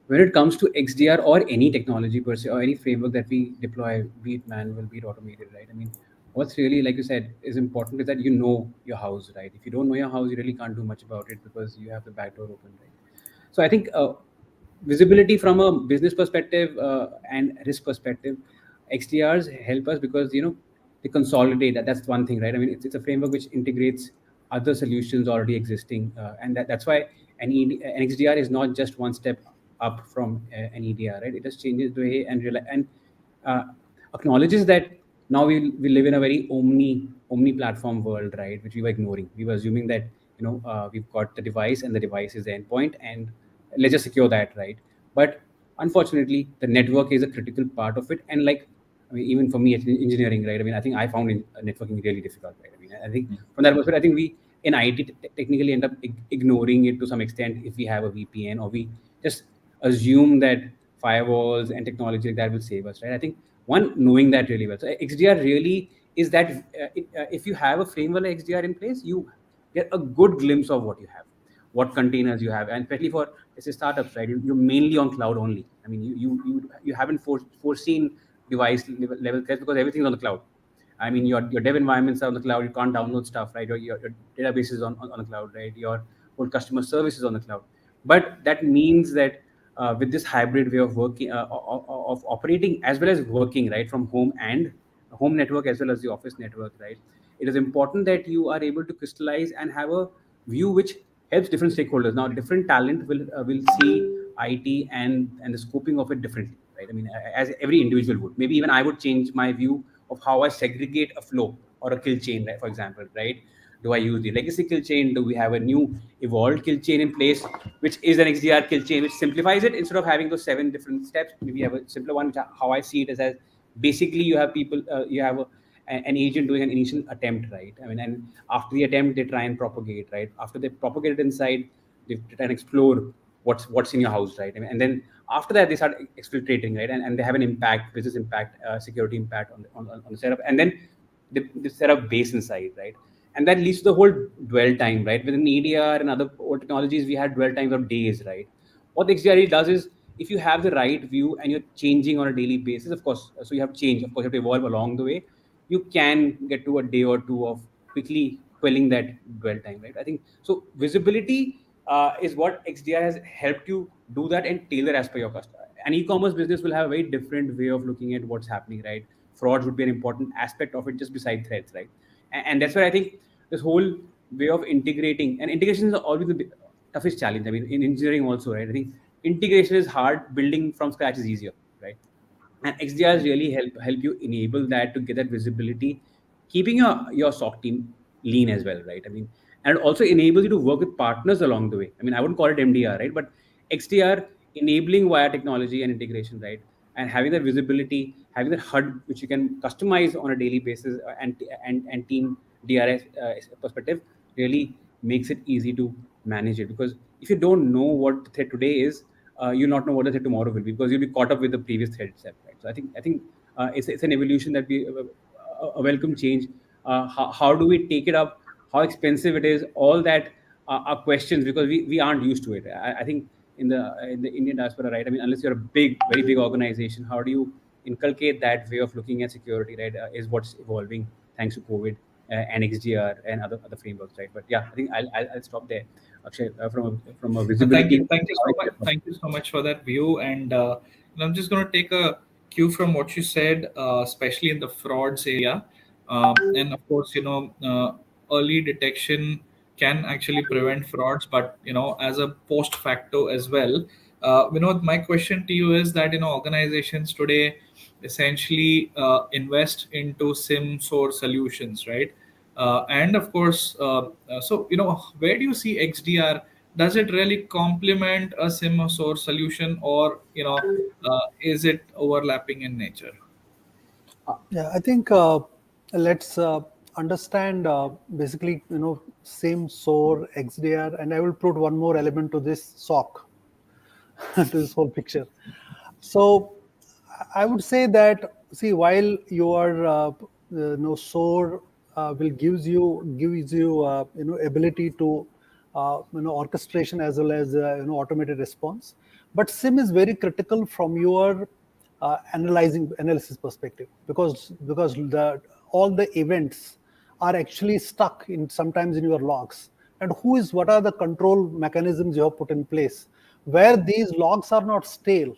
when it comes to XDR or any technology per se, or any framework that we deploy, be it manual, be it automated, right? I mean, what's really, like you said, is important is that you know your house, right? If you don't know your house, you really can't do much about it because you have the back door open, right? So I think visibility from a business perspective and risk perspective, XDRs help us because they consolidate that. That's one thing, right? I mean, it's a framework which integrates other solutions already existing, and that's why an XDR is not just one step up from an EDR, right? It just changes the way and uh, acknowledges that now we live in a very omni platform world, right? Which we were ignoring. We were assuming that we've got the device and the device is the endpoint, and let's just secure that, right? But unfortunately, the network is a critical part of it. And like, I mean, even for me, it's engineering, right? I mean, I think I found networking really difficult, right? I mean, I think from that perspective, I think we in IT technically end up ignoring it to some extent if we have a VPN, or we just assume that firewalls and technology like that will save us, right? I think one, knowing that really well. So XDR really is that if you have a framework like XDR in place, you get a good glimpse of what you have, what containers you have, and especially for let's say startups, right? You're mainly on cloud only. I mean, you haven't foreseen device level threats because everything's on the cloud. I mean, your dev environments are on the cloud. You can't download stuff, right? Your database is on the cloud, right? Your whole customer service is on the cloud. But that means that with this hybrid way of working, of operating as well as working, right, from home and home network as well as the office network, right? It is important that you are able to crystallize and have a view which helps different stakeholders. Now, different talent will see IT and the scoping of it differently, right? I mean, as every individual would. Maybe even I would change my view of how I segregate a flow or a kill chain, right, for example, right? Do I use the legacy kill chain? Do we have a new evolved kill chain in place, which is an XDR kill chain, which simplifies it instead of having those 7 different steps? Maybe you have a simpler one, which how I see it is as basically you have people, you have an agent doing an initial attempt, right? I mean, and after the attempt, they try and propagate, right? After they propagate it inside, they try and explore what's in your house, right? I mean, and then after that, they start exfiltrating, right? And they have an impact, business impact, security impact on the setup, and then they set up base inside, right? And that leads to the whole dwell time, right? Within EDR and other old technologies, we had dwell times of days, right? What the XDR really does is, if you have the right view and you're changing on a daily basis, of course, so you have change, of course, you have to evolve along the way. You can get to a day or two of quickly quelling that dwell time, right? I think so. Visibility is what XDR has helped you do that and tailor as per your customer. An e-commerce business will have a very different way of looking at what's happening, right? Frauds would be an important aspect of it, just beside threats, right? And that's where I think this whole way of integrating, and integration is always the toughest challenge. I mean, in engineering also, right? I think integration is hard, building from scratch is easier, right? And XDRs really help you enable that, to get that visibility, keeping your SOC team lean as well, right? I mean, and it also enables you to work with partners along the way. I mean, I wouldn't call it MDR, right? But XDR enabling via technology and integration, right? And having that visibility, having that HUD which you can customize on a daily basis, and team DRS perspective, really makes it easy to manage it. Because if you don't know what the threat today is, you'll not know what the threat tomorrow will be, because you'll be caught up with the previous threat itself, right? So I think it's an evolution that we a welcome change. How do we take it up? How expensive it is? All that are questions, because we aren't used to it. I think in the Indian diaspora, right? I mean, unless you're a very big organization, how do you inculcate that way of looking at security, right? Is what's evolving thanks to COVID and XDR and other frameworks, right? But yeah, I think I'll stop there. Akshay, from a visibility. Thank you so much for that view. And I'm just going to take a cue from what you said, especially in the frauds area. And of course, early detection can actually prevent frauds, but as a post facto as well, Vinod, my question to you is that organizations today essentially invest into SIM source solutions, right? And of course, so where do you see XDR? Does it really complement a SIM source solution, or is it overlapping in nature? Yeah, I think let's understand basically, SIM, SOAR, XDR, and I will put one more element to this SOC, to this whole picture. So I would say that, see, while your SOAR will gives you ability to orchestration as well as automated response, but SIM is very critical from your analysis perspective, because all the events are actually stuck in sometimes in your logs, and what are the control mechanisms you have put in place where these logs are not stale.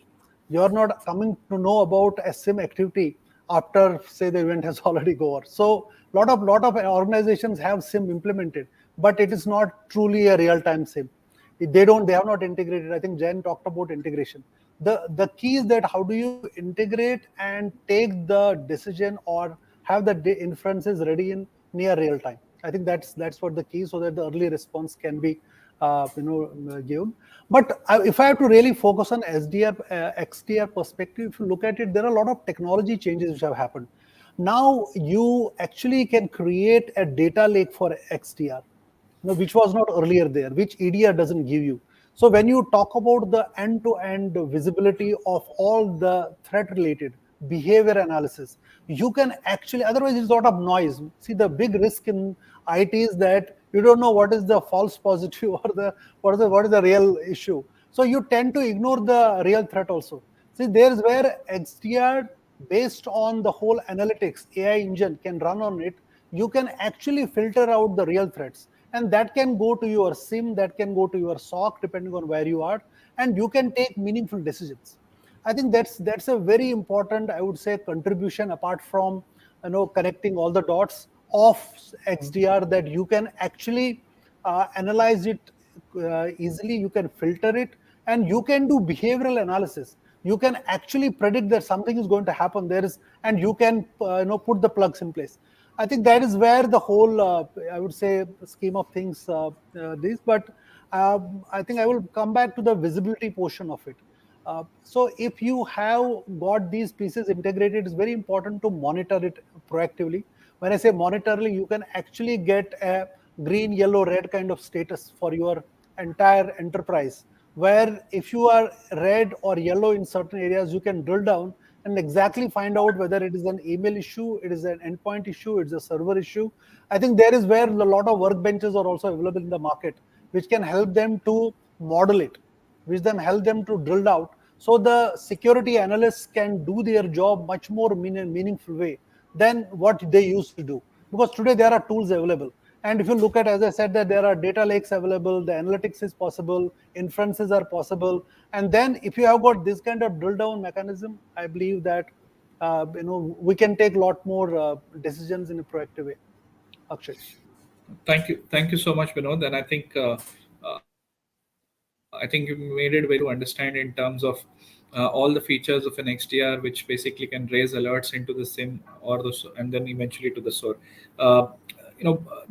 You're not coming to know about a SIM activity after, say, the event has already gone over. So lot of organizations have SIM implemented, but it is not truly a real-time SIM. They have not integrated. I think Jen talked about integration. The key is that how do you integrate and take the decision or have the inferences ready in near real time. I think that's what the key, so that the early response can be given. But if I have to really focus on SDR, XDR perspective, if you look at it, there are a lot of technology changes which have happened. Now you actually can create a data lake for XDR, which was not earlier there, which EDR doesn't give you. So when you talk about the end-to-end visibility of all the threat-related behavior analysis, you can actually, otherwise it's a lot of noise. See, the big risk in IT is that you don't know what is the false positive or what is the real issue. So you tend to ignore the real threat also. See, there's where XDR, based on the whole analytics, AI engine can run on it. You can actually filter out the real threats, and that can go to your SIM, that can go to your SOC, depending on where you are, and you can take meaningful decisions. I think that's a very important, I would say, contribution, apart from connecting all the dots of XDR, that you can actually analyze it easily, you can filter it, and you can do behavioral analysis. You can actually predict that something is going to happen. And you can put the plugs in place. I think that is where the whole, I would say, scheme of things is. But I think I will come back to the visibility portion of it. So if you have got these pieces integrated, it's very important to monitor it proactively. When I say monitorly, you can actually get a green, yellow, red kind of status for your entire enterprise, where if you are red or yellow in certain areas, you can drill down and exactly find out whether it is an email issue, it is an endpoint issue, it's a server issue. I think there is where a lot of workbenches are also available in the market, which can help them to model it, which then help them to drill out. So the security analysts can do their job much more meaningful way than what they used to do. Because today there are tools available. And if you look at, as I said, that there are data lakes available, the analytics is possible, inferences are possible. And then if you have got this kind of drill down mechanism, I believe that we can take a lot more decisions in a proactive way. Akshay. Thank you so much, Vinod. And I think you made it very to understand in terms of all the features of an XDR, which basically can raise alerts into the SIM or and then eventually to the SOAR.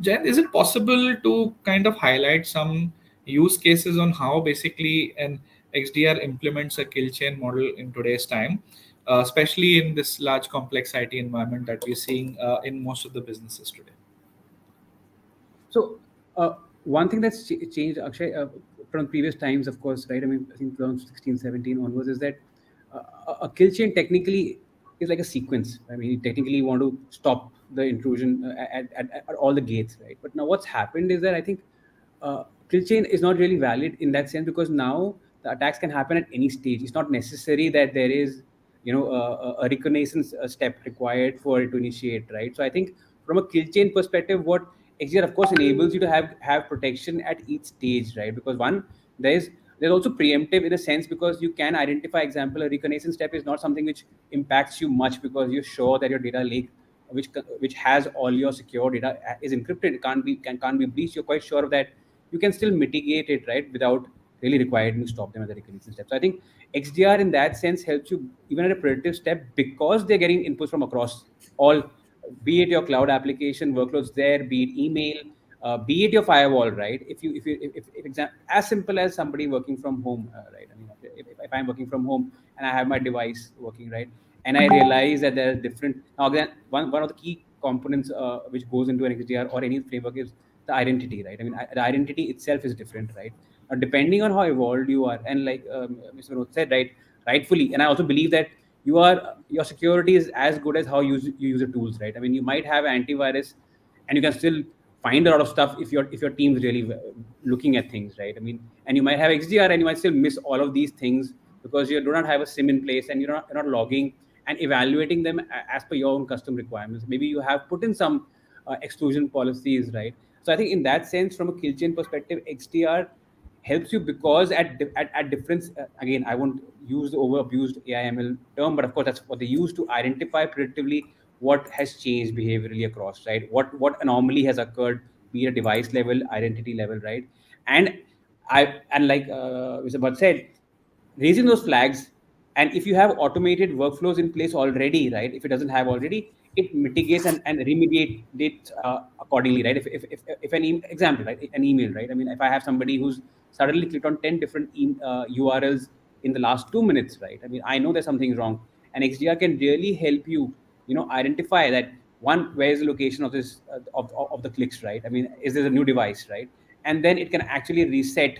Jen, is it possible to kind of highlight some use cases on how basically an XDR implements a kill chain model in today's time, especially in this large complex IT environment that we're seeing in most of the businesses today? So one thing that's changed, Akshay, from previous times, of course, right? I mean, I think around 16, 17 onwards, is that a kill chain technically is like a sequence. I mean, you technically want to stop the intrusion at all the gates, right? But now what's happened is that I think kill chain is not really valid in that sense, because now the attacks can happen at any stage. It's not necessary that there is a reconnaissance step required for it to initiate, right? So I think from a kill chain perspective, what XDR of course enables you to have protection at each stage, right? Because one, there's also preemptive in a sense, because you can identify, example, a reconnaissance step is not something which impacts you much, because you're sure that your data lake, which has all your secure data, is encrypted, can't be breached. You're quite sure of that. You can still mitigate it, right, without really required to stop them at the recognition step. So I think XDR in that sense helps you even at a predictive step because they're getting inputs from across all, be it your cloud application workloads there, be it email, be it your firewall, right? If as simple as somebody working from home, right? I mean, if I'm working from home and I have my device working, right, and I realize that there are different. Now, again, one of the key components which goes into an XDR or any framework is the identity, right? I mean, the identity itself is different, right? Now, depending on how evolved you are, and like Mr. Vinod said, right, rightfully, and I also believe that your security is as good as how you use the tools, right? I mean, you might have antivirus, and you can still find a lot of stuff if your team's really looking at things, right? I mean, and you might have XDR, and you might still miss all of these things because you do not have a SIM in place, and you're not logging and evaluating them as per your own custom requirements. Maybe you have put in some exclusion policies, right? So I think in that sense, from a kill chain perspective, XDR helps you because at different again, I won't use the over abused AIML term, but of course that's what they use to identify predictively what has changed behaviorally across, right? What anomaly has occurred, be it a device level, identity level, right? And like Mr. Bhatt said, raising those flags, and if you have automated workflows in place already, right, if it doesn't have already, it mitigates and remediate it accordingly, right? If an example, right, an email, right, I mean, if I have somebody who's suddenly clicked on 10 different URLs in the last 2 minutes, right, I mean, I know there's something wrong, and XDR can really help you, identify that one, where is the location of this of the clicks, right? I mean, is there a new device, right? And then it can actually reset,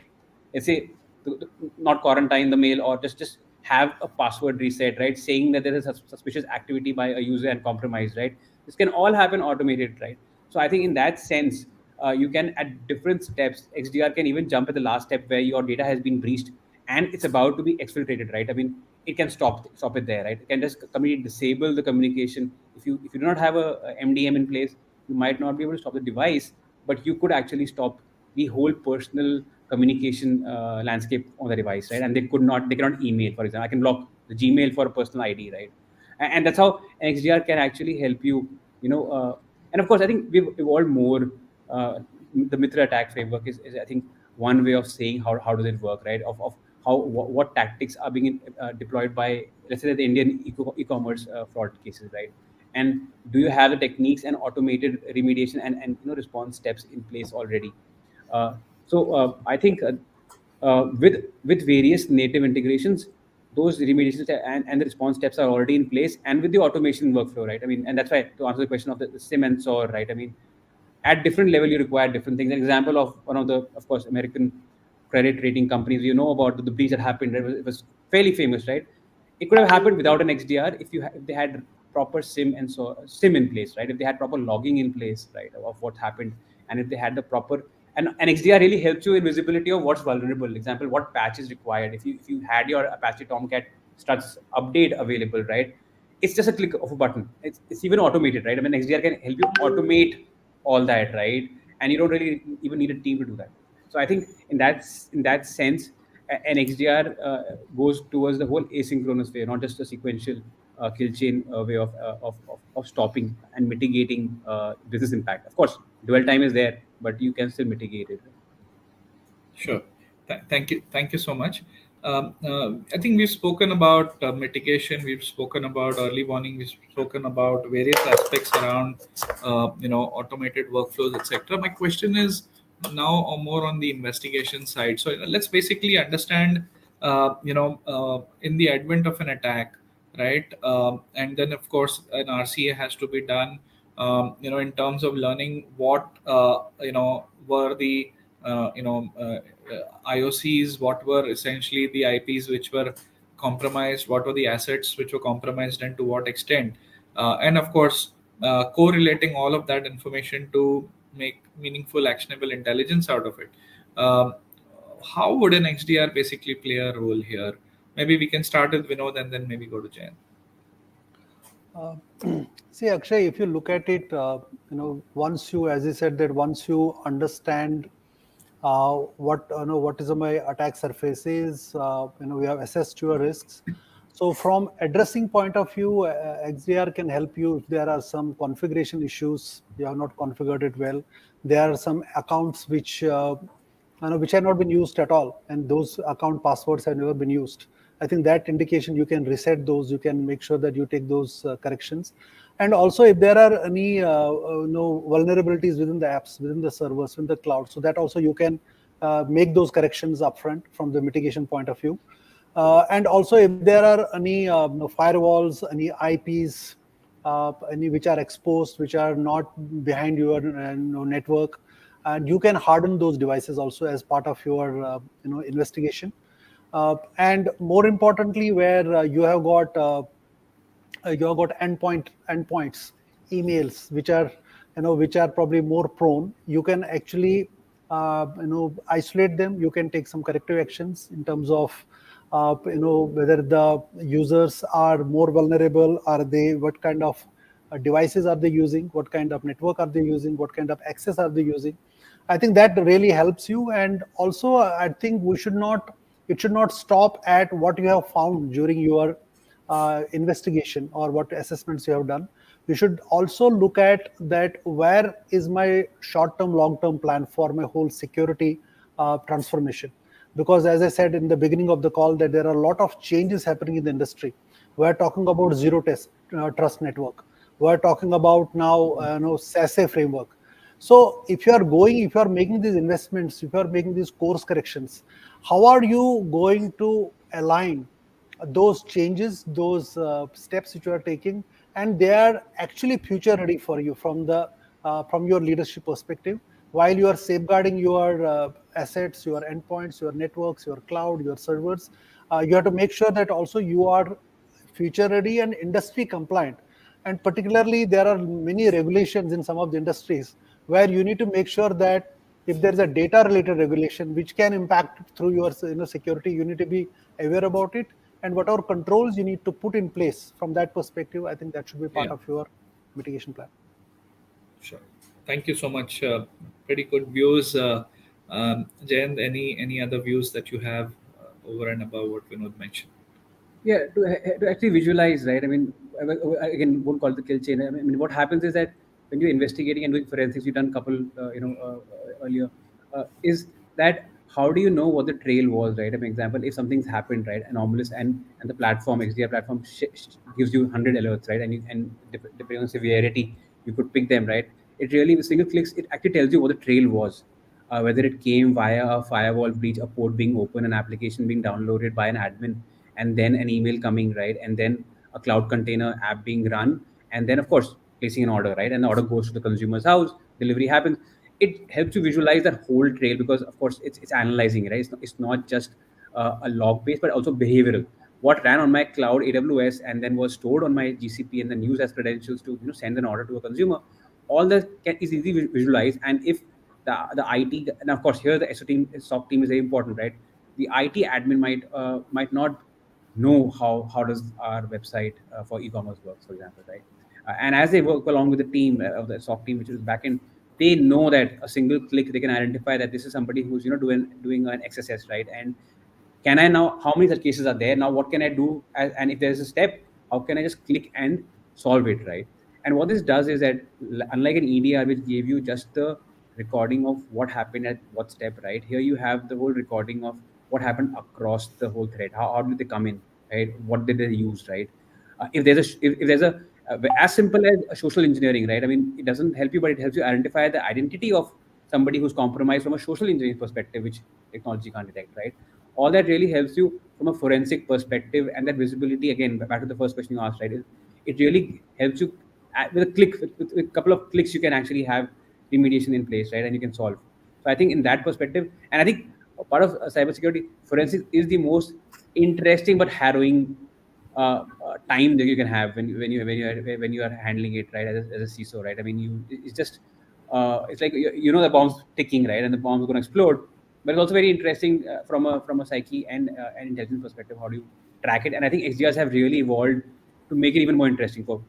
let's say, not quarantine the mail, or just have a password reset, right, saying that there is a suspicious activity by a user and compromise, right? This can all happen automated, right? So I think in that sense, you can, at different steps, XDR can even jump at the last step where your data has been breached and it's about to be exfiltrated, right? I mean, it can stop it there, right? It can just completely disable the communication. If you do not have a MDM in place, you might not be able to stop the device, but you could actually stop the whole personal communication landscape on the device, right? And they cannot email, for example. I can block the Gmail for a personal ID, right? And that's how XDR can actually help you, and of course, I think we've evolved more. The Mitra attack framework is I think, one way of saying how does it work, right? Of how what tactics are being deployed by, let's say, the Indian e-commerce fraud cases, right? And do you have the techniques and automated remediation and response steps in place already? I think with various native integrations, those remediations and the response steps are already in place, and with the automation workflow, right? I mean, and that's why, to answer the question of the SIM and SOAR, right? I mean, at different level, you require different things. An example of one of the, of course, American credit rating companies, about the breach that happened. It was fairly famous, right? It could have happened without an XDR if they had proper SIM and SIM in place, right? If they had proper logging in place, right, of what happened, and if they had the proper and XDR really helps you in visibility of what's vulnerable. Example, what patch is required. If you had your Apache Tomcat struts update available, right? It's just a click of a button. It's even automated, right? I mean, XDR can help you automate all that, right? And you don't really even need a team to do that. So I think in that sense, an XDR goes towards the whole asynchronous way, not just a sequential kill chain way of stopping and mitigating business impact. Of course, dwell time is there, but you can still mitigate it. Sure. Thank you so much. I think we've spoken about mitigation. We've spoken about early warning. We've spoken about various aspects around, automated workflows, etc. My question is now more on the investigation side. So let's basically understand, in the advent of an attack, right? And then of course an RCA has to be done. In terms of learning what were the IOCs, what were essentially the IPs which were compromised, what were the assets which were compromised, and to what extent, and of course correlating all of that information to make meaningful, actionable intelligence out of it. How would an XDR basically play a role here? Maybe we can start with Vinod and then maybe go to Jayan. See, Akshay, if you look at it, once you, as you said, that once you understand what is my attack surfaces, we have assessed your risks. So from addressing point of view, XDR can help you if there are some configuration issues, you have not configured it well. There are some accounts which which have not been used at all, and those account passwords have never been used. I think that indication you can reset those. You can make sure that you take those corrections, and also if there are any vulnerabilities within the apps, within the servers, within the cloud, so that also you can make those corrections upfront from the mitigation point of view. And also if there are any firewalls, any IPs, any which are exposed, which are not behind your network, and you can harden those devices also as part of your investigation. And more importantly, where you have got endpoints, emails, which are probably more prone. You can actually isolate them. You can take some corrective actions in terms of whether the users are more vulnerable, what kind of devices are they using, what kind of network are they using, what kind of access are they using. I think that really helps you. And also I think it should not stop at what you have found during your investigation or what assessments you have done. You should also look at that, where is my short-term, long-term plan for my whole security transformation. Because as I said in the beginning of the call, that there are a lot of changes happening in the industry. We're talking about trust network. We're talking about now SASE framework. So if you are making these investments, if you are making these course corrections, how are you going to align those changes, those steps which you are taking, and they are actually future ready for you from your leadership perspective, while you are safeguarding your assets, your endpoints, your networks, your cloud, your servers. You have to make sure that also you are future ready and industry compliant. And particularly there are many regulations in some of the industries where you need to make sure that if there is a data related regulation which can impact through your security, you need to be aware about it, and whatever controls you need to put in place from that perspective. I think that should be part Yeah. of your mitigation plan. Sure. Thank you so much. Pretty good views. Jayant, any other views that you have over and above what Vinod mentioned? Yeah, to actually visualize, right? I mean, again, won't call it the kill chain. I mean, what happens is that when you're investigating and doing forensics, you've done a couple, earlier, is that how do you know what the trail was, right? I mean, example, if something's happened, right, anomalous, and the platform, XDR platform, gives you 100 alerts, right, and depending on severity, you could pick them, right? It really, with single clicks, it actually tells you what the trail was. Whether it came via a firewall breach, a port being open, an application being downloaded by an admin, and then an email coming, right, and then a cloud container app being run, and then of course placing an order, right, and the order goes to the consumer's house, delivery happens. It helps you visualize that whole trail, because of course it's analyzing, right? It's not just a log based, but also behavioral. What ran on my cloud AWS and then was stored on my GCP and then used as credentials to send an order to a consumer, all that is easily visualized. And if the IT, and of course here the SOC team is very important, right? The IT admin might not know how does our website for e-commerce works, for example, right? And as they work along with the team of the SOC team, which is backend, they know that a single click they can identify that this is somebody who's doing an XSS, right? And can I now, how many such cases are there now? What can I do? And if there's a step, how can I just click and solve it, right? And what this does is that, unlike an EDR, which gave you just the recording of what happened at what step, right? Here you have the whole recording of what happened across the whole thread. How did they come in, right? What did they use, right? If there's a as simple as a social engineering, right? I mean, it doesn't help you, but it helps you identify the identity of somebody who's compromised from a social engineering perspective, which technology can't detect, right? All that really helps you from a forensic perspective, and that visibility, again, back to the first question you asked, right? It really helps you with a click, with a couple of clicks, you can actually have remediation in place, right? And you can solve. So I think in that perspective, and I think part of cybersecurity forensics is the most interesting but harrowing time that you can have when you are handling it, right, as a CISO, right? I mean, it's just it's like the bomb's ticking, right, and the bomb's going to explode. But it's also very interesting from a psyche and an intelligence perspective. How do you track it? And I think XDRs have really evolved to make it even more interesting for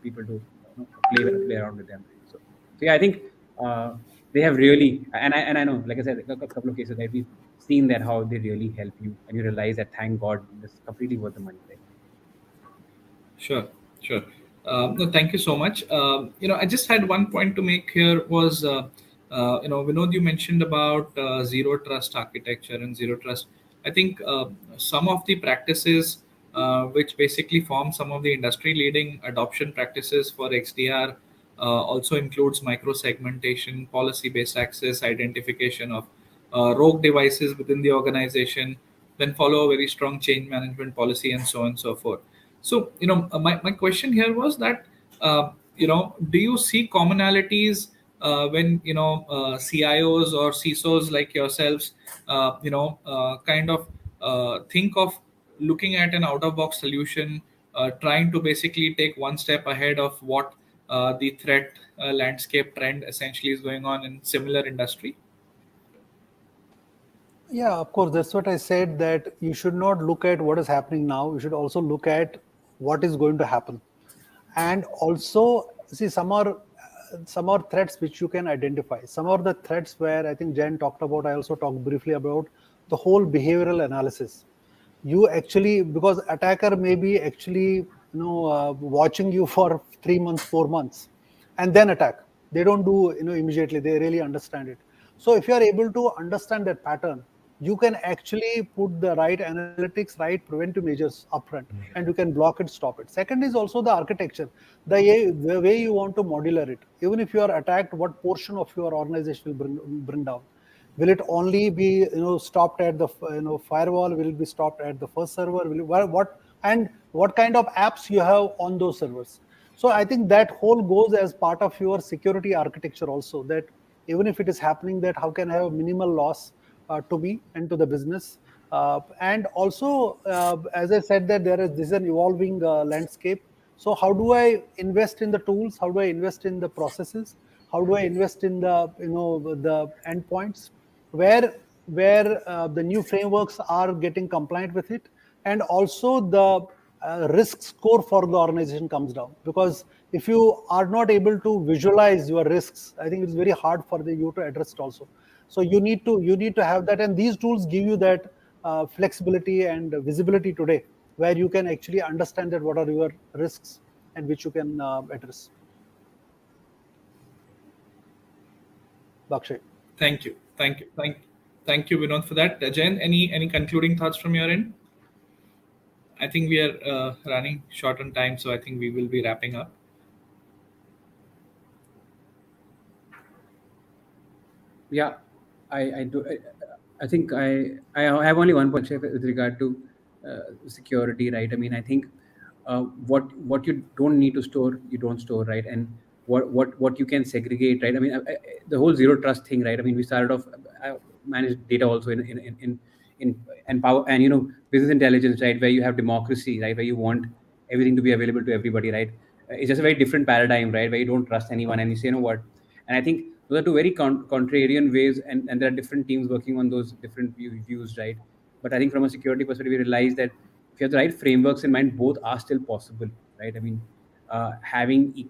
people to play around with them. So yeah, I think they have really, and I know, like I said, a couple of cases that we've seen that how they really help you, and you realize that thank God this is completely worth the money, right? Sure. No, thank you so much. I just had one point to make here was Vinod, you mentioned about zero trust architecture and zero trust. I think some of the practices which basically form some of the industry leading adoption practices for XDR also includes micro segmentation, policy based access, identification of rogue devices within the organization, then follow a very strong change management policy, and so on and so forth. So, my question here was that, do you see commonalities when, CIOs or CISOs like yourselves, kind of think of looking at an out of box solution, trying to basically take one step ahead of what the threat landscape trend essentially is going on in similar industry? Yeah, of course. That's what I said, that you should not look at what is happening now. You should also look at what is going to happen. And also, see, some are threats which you can identify. Some are the threats where I think Jen talked about, I also talked briefly about the whole behavioral analysis. You actually, because attacker may be actually watching you for 3 months, 4 months, and then attack. They don't do immediately. They really understand it. So if you are able to understand that pattern, you can actually put the right analytics, right preventive measures upfront, and you can block it, stop it. Second is also the architecture, the way you want to modular it. Even if you are attacked, what portion of your organization will bring down? Will it only be stopped at the firewall? Will it be stopped at the first server? What kind of apps you have on those servers? So I think that whole goes as part of your security architecture also, that even if it is happening, that how can I have minimal loss to me and to the business. And also, as I said, that this is an evolving landscape. So how do I invest in the tools? How do I invest in the processes? How do I invest in the endpoints where the new frameworks are getting compliant with it, and also the risk score for the organization comes down. Because if you are not able to visualize your risks, I think it's very hard for you to address it also. So you need to have that, and these tools give you that flexibility and visibility today, where you can actually understand that what are your risks and which you can address. Bakshay. Thank you, Vinod, for that. Jen, any concluding thoughts from your end? I think we are running short on time, so I think we will be wrapping up. Yeah, I do. I think I have only one point with regard to security, right? I mean, I think what you don't need to store, you don't store, right? And what you can segregate, right? I mean, the whole zero trust thing, right? I mean, we started off managed data also in power and business intelligence, right? Where you have democracy, right? Where you want everything to be available to everybody, right? It's just a very different paradigm, right? Where you don't trust anyone and you say, what? And I think those are two very contrarian ways, and there are different teams working on those different views, right? But I think from a security perspective, we realize that if you have the right frameworks in mind, both are still possible, right? I mean, having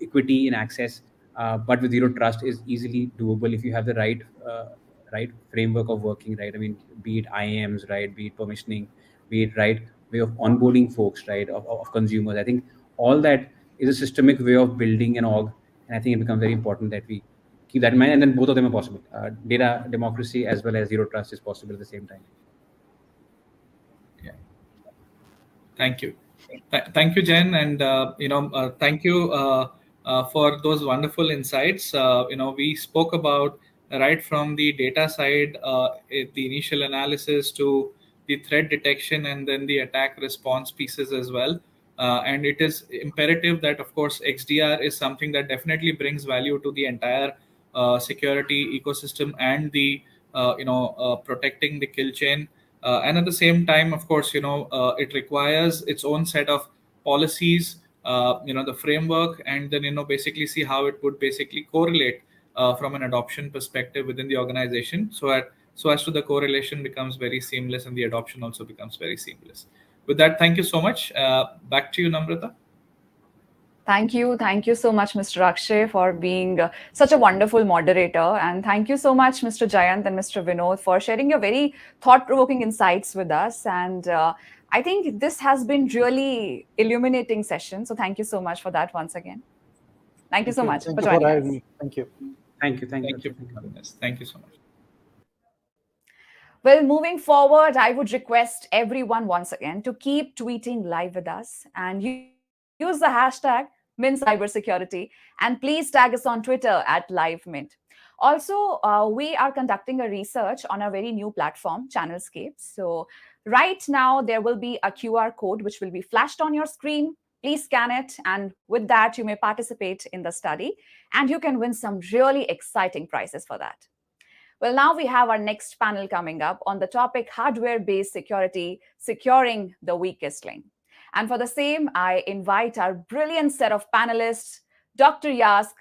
equity in access, but with zero trust is easily doable if you have the right framework of working, right? I mean, be it IAMs, right? Be it permissioning, be it right way of onboarding folks, right? Of consumers. I think all that is a systemic way of building an org, and I think it becomes very important that we keep that in mind. And then both of them are possible. Data democracy as well as zero trust is possible at the same time. Yeah. Thank you. Thank you, Jen, and thank you for those wonderful insights. We spoke about right from the data side, the initial analysis to the threat detection, and then the attack response pieces as well. And it is imperative that, of course, XDR is something that definitely brings value to the entire security ecosystem and the protecting the kill chain. And at the same time, of course, it requires its own set of policies, the framework, and then basically see how it would basically correlate from an adoption perspective within the organization, so as to the correlation becomes very seamless and the adoption also becomes very seamless. With that, thank you so much. Back to you, Namrata. Thank you so much, Mr. Akshay, for being such a wonderful moderator, and thank you so much, Mr. Jayant and Mr. Vinod, for sharing your very thought-provoking insights with us. And I think this has been really illuminating session. So thank you so much for that once again. Thank you so much Thank for you joining for having us. me. Thank you. Thank you. Thank you for having us. Thank you so much. Well, moving forward, I would request everyone once again to keep tweeting live with us and use the hashtag MintCybersecurity, and please tag us on Twitter at LiveMint. Also, we are conducting a research on a very new platform, Channelscape. So, right now, there will be a QR code which will be flashed on your screen. Please scan it, and with that, you may participate in the study, and you can win some really exciting prizes for that. Well, now we have our next panel coming up on the topic hardware-based security, securing the weakest link. And for the same, I invite our brilliant set of panelists, Dr. Yask,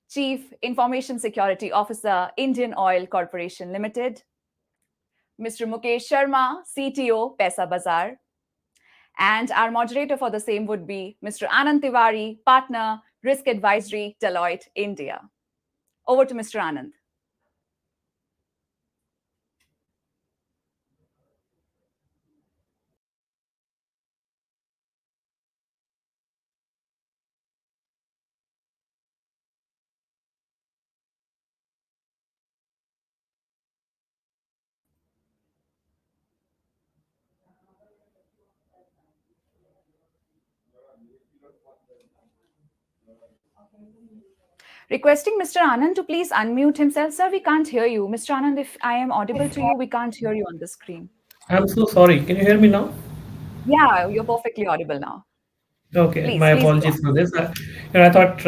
Chief Information Security Officer, Indian Oil Corporation Limited, Mr. Mukesh Sharma, CTO, Pesa Bazaar, and our moderator for the same would be Mr. Anand Tiwari, Partner, Risk Advisory, Deloitte, India. Over to Mr. Anand. Requesting Mr. Anand to please unmute himself. Sir, we can't hear you. Mr. Anand, if I am audible to you, we can't hear you on the screen. I'm so sorry. Can you hear me now? Yeah, you're perfectly audible now. Okay, Please, my please go on. apologies for this. I thought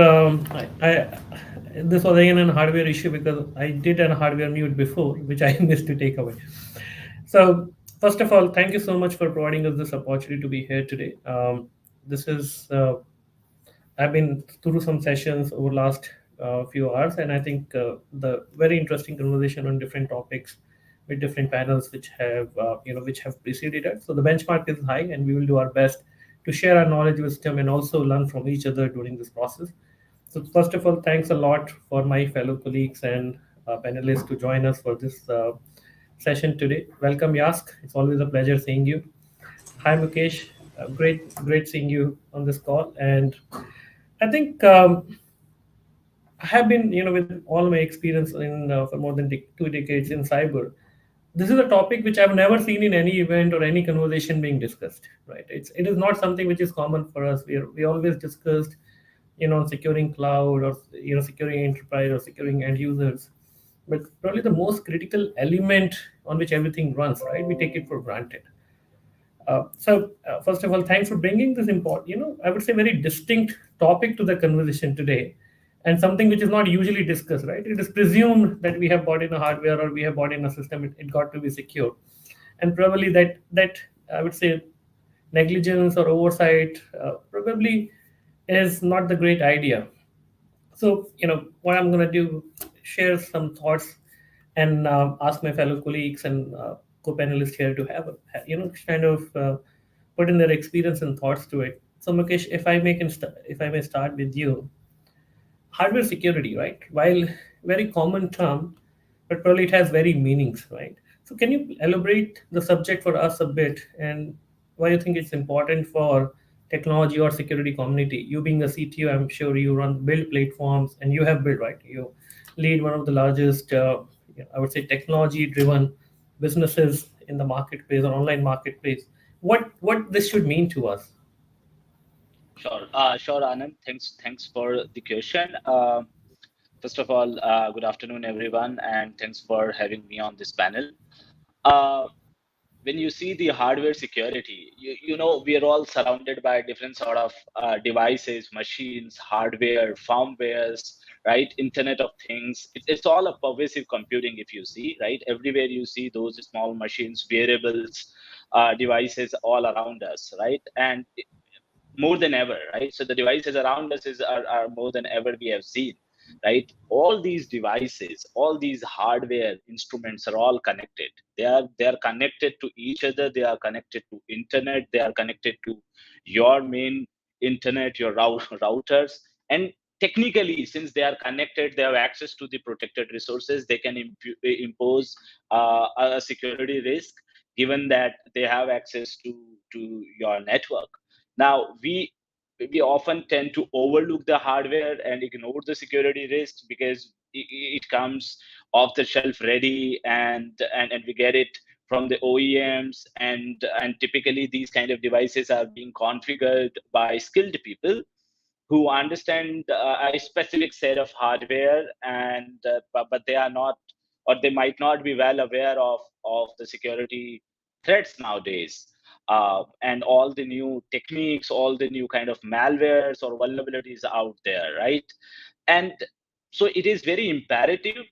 this was again a hardware issue because I did a hardware mute before, which I missed to take away. So, first of all, thank you so much for providing us this opportunity to be here today. This is I've been through some sessions over last few hours, and I think the very interesting conversation on different topics with different panels which have which have preceded it. So the benchmark is high, and we will do our best to share our knowledge, wisdom, and also learn from each other during this process. So first of all, thanks a lot for my fellow colleagues and panelists to join us for this session today. Welcome, Yask. It's always a pleasure seeing you. Hi, Mukesh. Great seeing you on this call. And I think I have been, with all my experience in for more than 2 decades in cyber, this is a topic which I've never seen in any event or any conversation being discussed. Right? It is not something which is common for us. We always discussed, securing cloud or securing enterprise or securing end users, but probably the most critical element on which everything runs. Right? We take it for granted. So, first of all, thanks for bringing this important, I would say very distinct topic to the conversation today, and something which is not usually discussed, right? It is presumed that we have bought in a hardware or we have bought in a system, it got to be secure. And probably that I would say negligence or oversight probably is not the great idea. So, what I'm going to do, share some thoughts and ask my fellow colleagues and co-panelists here to have, kind of put in their experience and thoughts to it. So, Mukesh, if I may start with you, hardware security, right? While very common term, but probably it has very meanings, right? So, can you elaborate the subject for us a bit and why you think it's important for technology or security community? You being a CTO, I'm sure you run build platforms and you have built, right? You lead one of the largest, I would say, technology-driven businesses in the marketplace or online marketplace. What this should mean to us? Sure, Anand. Thanks for the question. First of all, good afternoon, everyone, and thanks for having me on this panel. When you see the hardware security, we are all surrounded by different sort of devices, machines, hardware, firmwares, right? Internet of Things. It's all a pervasive computing, if you see, right? Everywhere you see those small machines, wearables, devices all around us, right? And more than ever, right? So the devices around us are more than ever we have seen, right? All these devices, all these hardware instruments are all connected. They are connected to each other. They are connected to internet. They are connected to your main internet, your routers, and technically, since they are connected, they have access to the protected resources. They can impose a security risk, given that they have access to your network. Now, we often tend to overlook the hardware and ignore the security risks because it comes off the shelf ready, and we get it from the OEMs, and typically these kind of devices are being configured by skilled people who understand a specific set of hardware, and but they are not, or they might not be well aware of the security threats nowadays, and all the new techniques, all the new kind of malwares or vulnerabilities out there, right? And so it is very imperative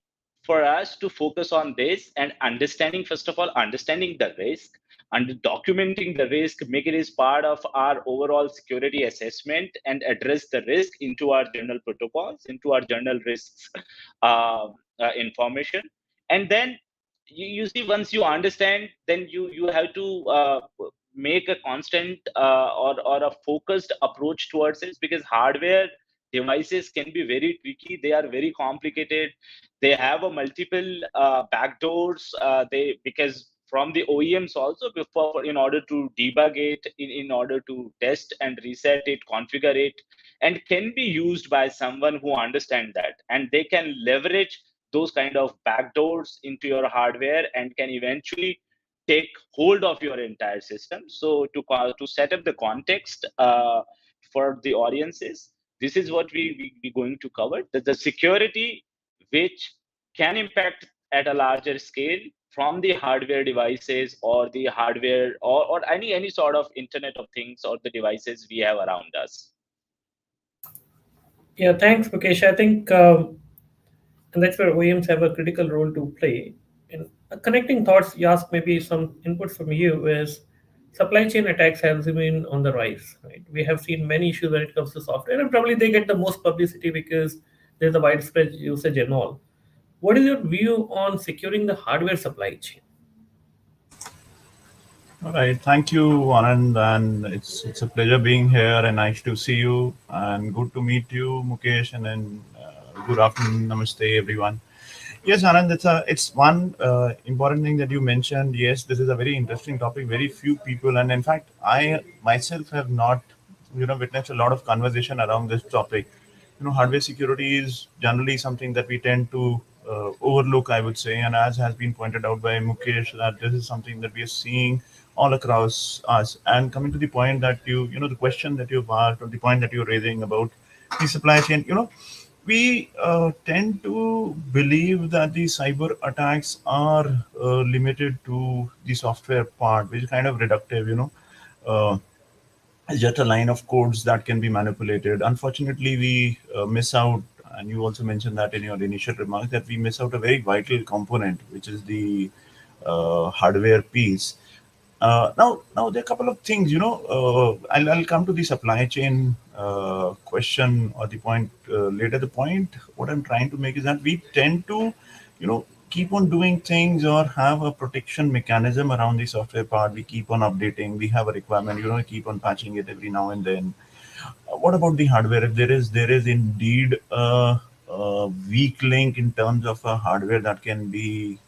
for us to focus on this and understanding, first of all, understanding the risk and documenting the risk, make it as part of our overall security assessment, and address the risk into our general protocols, into our general risks information. And then you see, once you understand, then you have to make a constant or a focused approach towards it, because hardware devices can be very tricky. They are very complicated. They have a multiple backdoors. They, because from the OEMs also, before, in order to debug it, in order to test and reset it, configure it, and can be used by someone who understand that, and they can leverage those kind of backdoors into your hardware and can eventually take hold of your entire system. So to set up the context for the audiences, this is what we going to cover. The security which can impact at a larger scale from the hardware devices, or the hardware, or any sort of Internet of Things, or the devices we have around us. Yeah, thanks, Mukesh. I think, and that's where OEMs have a critical role to play. In connecting thoughts, you ask maybe some input from you is supply chain attacks have been on the rise. Right? We have seen many issues when it comes to software, and probably they get the most publicity because there's a widespread usage and all. What is your view on securing the hardware supply chain? All right, thank you, Anand, and it's a pleasure being here, and nice to see you, and good to meet you, Mukesh, and then good afternoon, namaste, everyone. Yes, Anand, it's one important thing that you mentioned. Yes, this is a very interesting topic. Very few people, and in fact, I myself have not, witnessed a lot of conversation around this topic. Hardware security is generally something that we tend to overlook, I would say, and as has been pointed out by Mukesh, that this is something that we are seeing all across us. And coming to the point that the question that you've asked, or the point that you're raising about the supply chain, we tend to believe that the cyber attacks are limited to the software part, which is kind of reductive. Uh, it's just a line of codes that can be manipulated. Unfortunately, we miss out, and you also mentioned that in your initial remarks, that we miss out a very vital component, which is the hardware piece. Now there are a couple of things. I'll come to the supply chain question, or the point later. The point what I'm trying to make is that we tend to, keep on doing things or have a protection mechanism around the software part. We keep on updating. We have a requirement. Keep on patching it every now and then. What about the hardware? If there is indeed a weak link in terms of a hardware that can be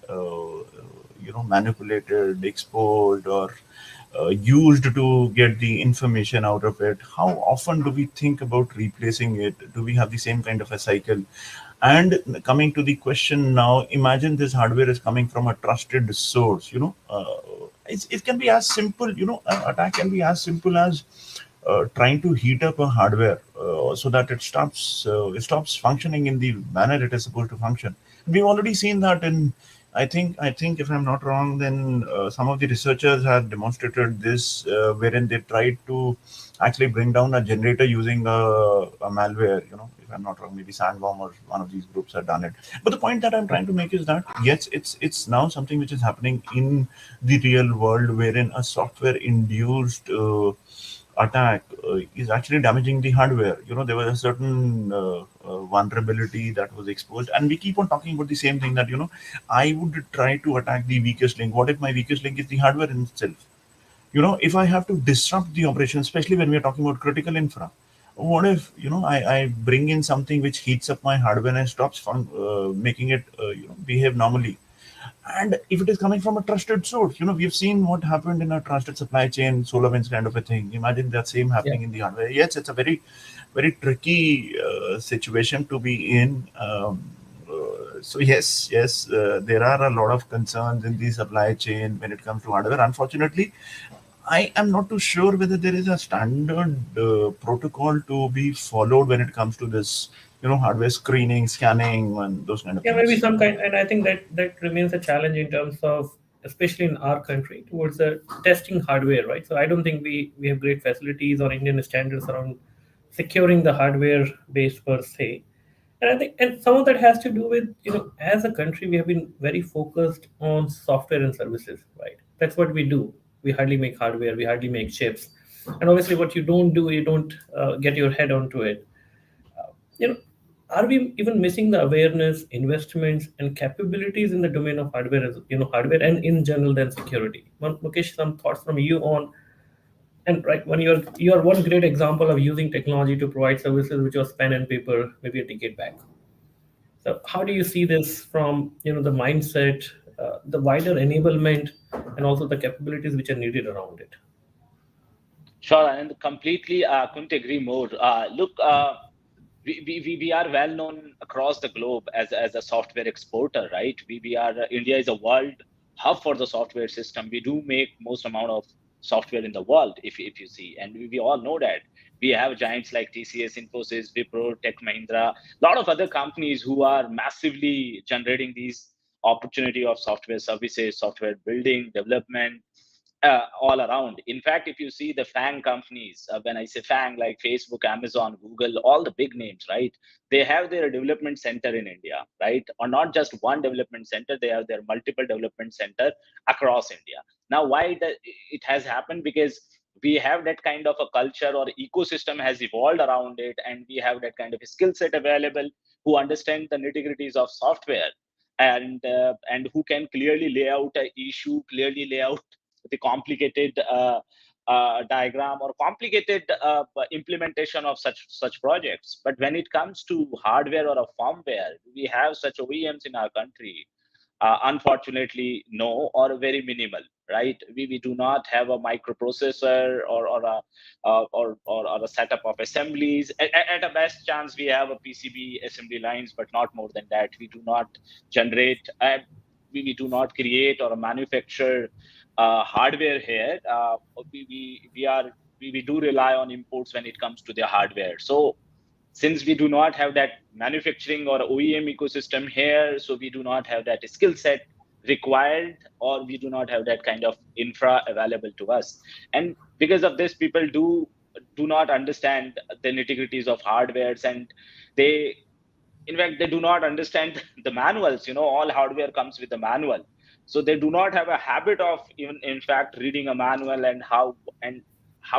manipulated, exposed, or used to get the information out of it, how often do we think about replacing it? Do we have the same kind of a cycle? And coming to the question now, imagine this hardware is coming from a trusted source. It can be as simple. An attack can be as simple as trying to heat up a hardware so that it stops functioning in the manner it is supposed to function. We've already seen that in, I think if I'm not wrong, then some of the researchers have demonstrated this, wherein they tried to actually bring down a generator using a malware. If I'm not wrong, maybe Sandworm or one of these groups have done it. But the point that I'm trying to make is that yes, it's now something which is happening in the real world, wherein a software-induced attack is actually damaging the hardware. There was a certain vulnerability that was exposed, and we keep on talking about the same thing, that I would try to attack the weakest link. What if my weakest link is the hardware in itself? If I have to disrupt the operation, especially when we are talking about critical infra, what if I bring in something which heats up my hardware and stops making it behave normally? And if it is coming from a trusted source, we've seen what happened in a trusted supply chain, SolarWinds kind of a thing. Imagine that same happening in the hardware. Yes, it's a very, very tricky situation to be in. So yes, there are a lot of concerns in the supply chain when it comes to hardware. Unfortunately, I am not too sure whether there is a standard protocol to be followed when it comes to this, hardware screening, scanning, and those kind of Yeah, maybe things. some kind, and I think that remains a challenge in terms of, especially in our country, towards the testing hardware, right? So I don't think we have great facilities or Indian standards around securing the hardware base per se. And I think, and some of that has to do with, as a country, we have been very focused on software and services, right? That's what we do. We hardly make hardware, we hardly make chips, and obviously, what you don't do, you don't get your head onto it. You know, are we even missing the awareness, investments, and capabilities in the domain of hardware, hardware and in general, then security? Mukesh, some thoughts from you on, and right, when you're one great example of using technology to provide services which was pen and paper maybe a decade back. So how do you see this from the mindset, the wider enablement, and also the capabilities which are needed around it? Sure, and completely couldn't agree more. Look, we are well known across the globe as a software exporter, right? We are India is a world hub for the software system. We do make most amount of software in the world, if you see, and we all know that. We have giants like TCS, Infosys, Wipro, Tech Mahindra, a lot of other companies who are massively generating these opportunity of software services, software building, development, all around. In fact, if you see the FANG companies, when I say FANG, like Facebook, Amazon, Google, all the big names, right? They have their development center in India, right? Or not just one development center, they have their multiple development center across India. Now, why it has happened? Because we have that kind of a culture or ecosystem has evolved around it, and we have that kind of a skill set available who understand the nitty-gritties of software, and who can clearly lay out an issue, clearly lay out the complicated diagram or complicated implementation of such projects. But when it comes to hardware or a firmware, we have such OEMs in our country. Unfortunately, no, or very minimal, right? We do not have a microprocessor or a setup of assemblies. At a best chance, we have a PCB assembly lines, but not more than that. We do not generate. We do not create or manufacture hardware here. We do rely on imports when it comes to the hardware. So since we do not have that manufacturing or OEM ecosystem here, so we do not have that skill set required, or we do not have that kind of infra available to us. And because of this, people do not understand the nitty-gritties of hardwares, and they, in fact, they do not understand the manuals. All hardware comes with a manual, so they do not have a habit of even, in fact, reading a manual and how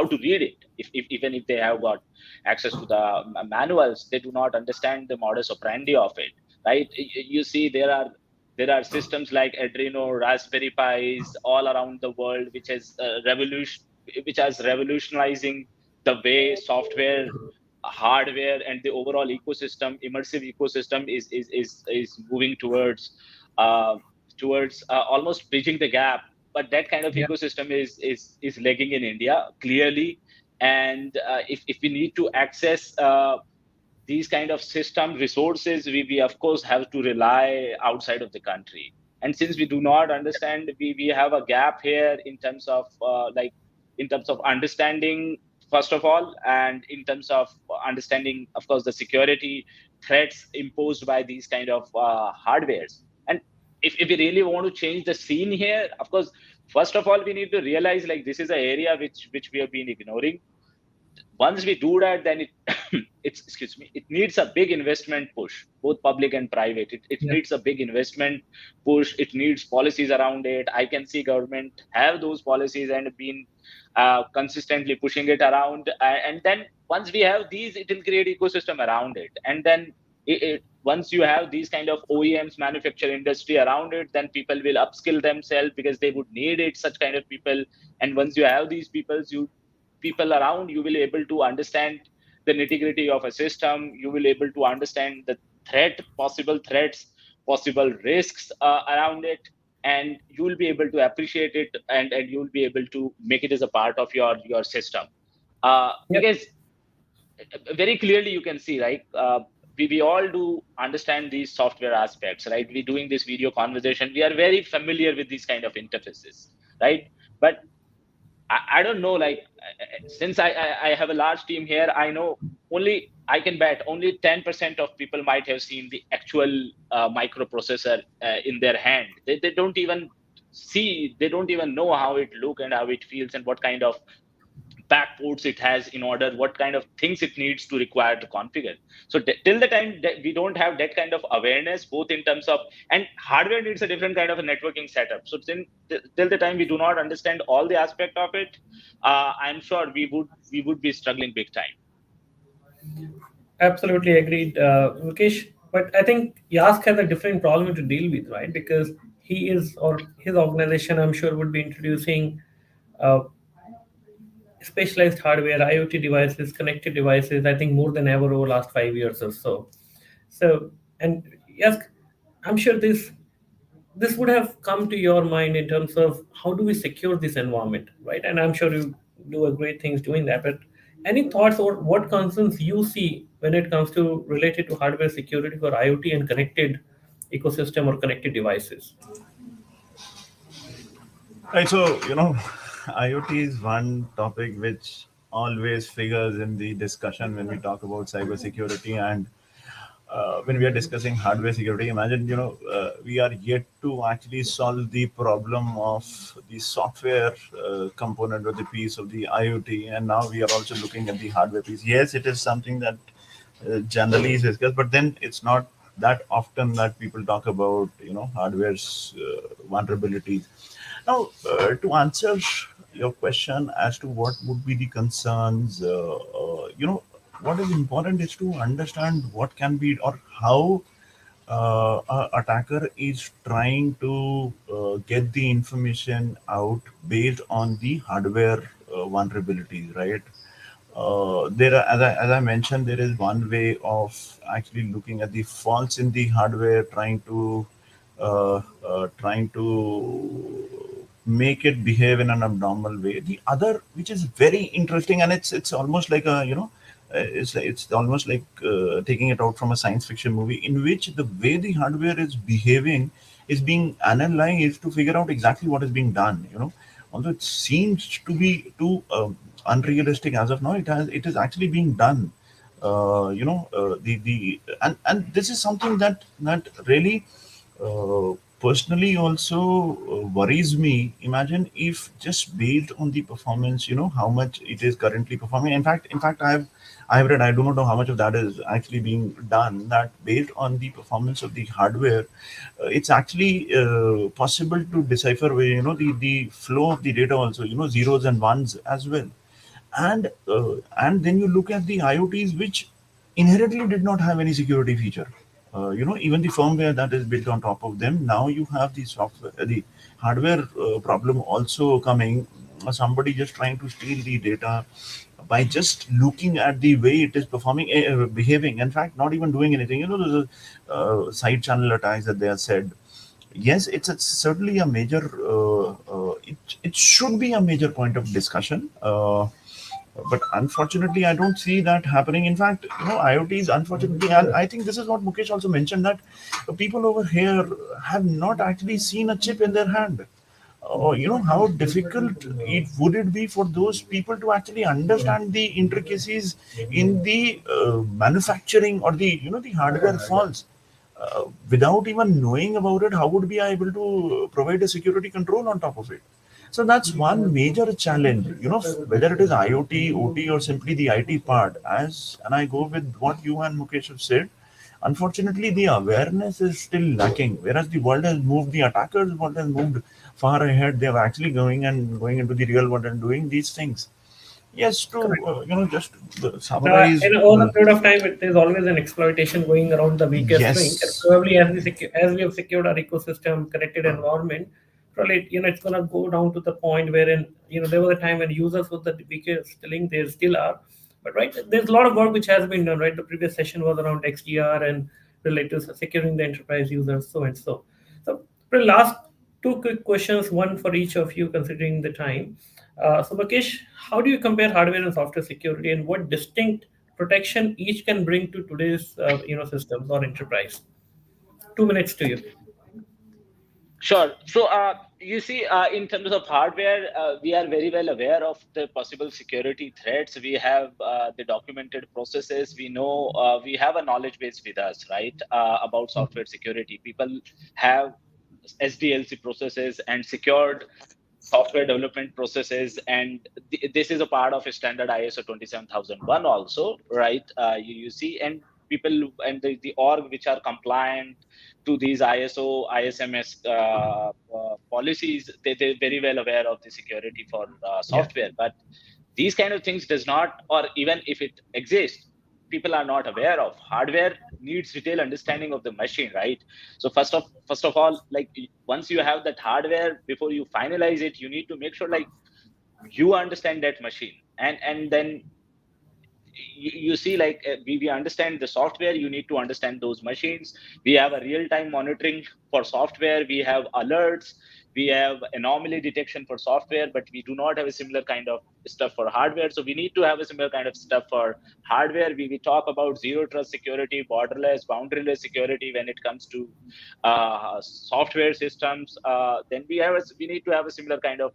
to read it. Even if they have got access to the manuals, they do not understand the modus operandi of it, right? You see, there are systems like Arduino, Raspberry Pis all around the world, which has revolutionizing the way software, hardware, and the overall ecosystem, immersive ecosystem, is moving towards almost bridging the gap. But that kind of Yeah. ecosystem is lagging in India clearly. And if we need to access these kind of system resources, we of course have to rely outside of the country. And since we do not understand, we have a gap here in terms of in terms of understanding, first of all, and in terms of understanding, of course, the security threats imposed by these kind of hardwares. And if we really want to change the scene here, of course, first of all, we need to realize, like, this is an area which we have been ignoring. Once we do that, then it needs a big investment push, both public and private. It Yeah. needs a big investment push. It needs policies around it. I can see government have those policies and been consistently pushing it around. And then once we have these, it will create ecosystem around it. And then once you have these kind of OEMs, manufacture industry around it, then people will upskill themselves because they would need it, such kind of people. And once you have these people around, you will able to understand the nitty-gritty of a system. You will able to understand the possible threats, possible risks around it, and you will be able to appreciate it, and you will be able to make it as a part of your system. Because very clearly you can see, right? we all do understand these software aspects, right? We're doing this video conversation. We are very familiar with these kind of interfaces, right? But I don't know, like, since I have a large team here, I know I can bet only 10% of people might have seen the actual microprocessor in their hand. They don't even see, they don't even know how it look and how it feels and what kind of backports it has in order, what kind of things it needs to require to configure. So till the time that we don't have that kind of awareness, both in terms of, and hardware needs a different kind of a networking setup. So till the time we do not understand all the aspect of it, I'm sure we would be struggling big time. Absolutely agreed, Mukesh. But I think Yask has a different problem to deal with, right? Because he is, or his organization, I'm sure, would be introducing uh, specialized hardware, IoT devices, connected devices, I think more than ever over last 5 years or so. So, and yes, I'm sure this would have come to your mind in terms of how do we secure this environment, right? And I'm sure you do a great things doing that. But any thoughts or what concerns you see when it comes to related to hardware security for IoT and connected ecosystem or connected devices? Right. So, IoT is one topic which always figures in the discussion when we talk about cybersecurity and when we are discussing hardware security. Imagine, we are yet to actually solve the problem of the software component or the piece of the IoT, and now we are also looking at the hardware piece. Yes, it is something that generally is discussed, but then it's not that often that people talk about, hardware's vulnerabilities. Now, to answer your question as to what would be the concerns, what is important is to understand what can be or how a attacker is trying to get the information out based on the hardware vulnerabilities, right? There are, as I mentioned, there is one way of actually looking at the faults in the hardware, trying to make it behave in an abnormal way. The other, which is very interesting, and it's almost like it's almost like taking it out from a science fiction movie, in which the way the hardware is behaving is being analyzed to figure out exactly what is being done. Although it seems to be too unrealistic as of now, it is actually being done. The and this is something that really personally also worries me. Imagine if just based on the performance, how much it is currently performing. In fact, I've read, I do not know how much of that is actually being done, that based on the performance of the hardware, it's actually possible to decipher, the flow of the data also, zeros and ones as well. And then you look at the IoTs, which inherently did not have any security feature. Even the firmware that is built on top of them. Now you have the software, the hardware problem also coming. Somebody just trying to steal the data by just looking at the way it is performing, behaving. In fact, not even doing anything. There's a side channel attacks that they have said. Yes, it's certainly a major. It should be a major point of discussion. But unfortunately, I don't see that happening. In fact, IoT is unfortunately, and I think this is what Mukesh also mentioned, that people over here have not actually seen a chip in their hand. How difficult it be for those people to actually understand the intricacies in the manufacturing or the hardware faults. Without even knowing about it, how would we be able to provide a security control on top of it? So that's one major challenge, whether it is IoT, OT, or simply the IT part. And I go with what you and Mukesh have said. Unfortunately, the awareness is still lacking. Whereas the world has moved, the attackers' world has moved far ahead. They are actually going into the real world and doing these things. Yes, to just summarize. In over the period of time, there's always an exploitation going around the weakest link, and Yes. probably as we have secured our ecosystem, connected environment, probably it's gonna go down to the point wherein there was a time when users were the weakest link. There still are, but right, there's a lot of work which has been done. Right, the previous session was around XDR and related to securing the enterprise users, so and so. So, the last two quick questions, one for each of you, considering the time. So, Mukesh, how do you compare hardware and software security, and what distinct protection each can bring to today's systems or enterprise? 2 minutes to you. Sure. So, you see, in terms of hardware, we are very well aware of the possible security threats. We have the documented processes. We know we have a knowledge base with us, right, about software security. People have SDLC processes and secured software development processes, and this is a part of a standard ISO 27001 also, right? You see, and people and the org which are compliant to these ISO, ISMS policies, they're very well aware of the security for software. But these kind of things does not, or even if it exists, people are not aware of. Hardware needs detailed understanding of the machine, right? So first of all, like once you have that hardware, before you finalize it, you need to make sure like you understand that machine, and then you see, like we understand the software, you need to understand those machines. We have a real-time monitoring for software, we have alerts, we have anomaly detection for software, but we do not have a similar kind of stuff for hardware. So we need to have a similar kind of stuff for hardware. We talk about zero trust security, borderless, boundaryless security when it comes to software systems. Then we need to have a similar kind of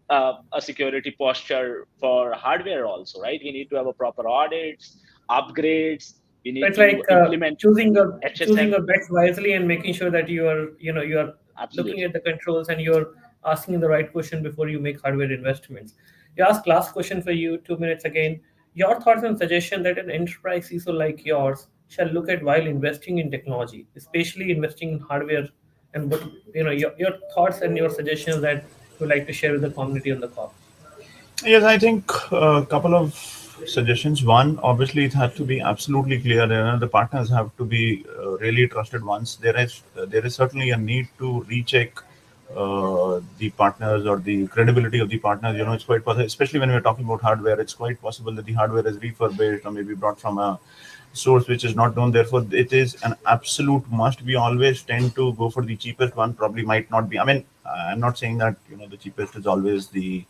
a security posture for hardware also, right? We need to have a proper audits, upgrades. We need It's to like implement choosing your HSM. bets wisely and making sure that you are looking at the controls and you're asking the right question before you make hardware investments. You ask last question for you, 2 minutes again. Your thoughts and suggestion that an enterprise CISO like yours shall look at while investing in technology, especially investing in hardware, and what your thoughts and your suggestions that you like to share with the community on the call. Yes, I think a couple of suggestions. One, obviously, it has to be absolutely clear. The partners have to be really trusted ones. There is certainly a need to recheck the partners or the credibility of the partners. It's quite possible, especially when we're talking about hardware. It's quite possible that the hardware is refurbished or maybe brought from a source which is not known. Therefore, it is an absolute must. We always tend to go for the cheapest one. Probably might not be. I mean, I'm not saying that the cheapest is always the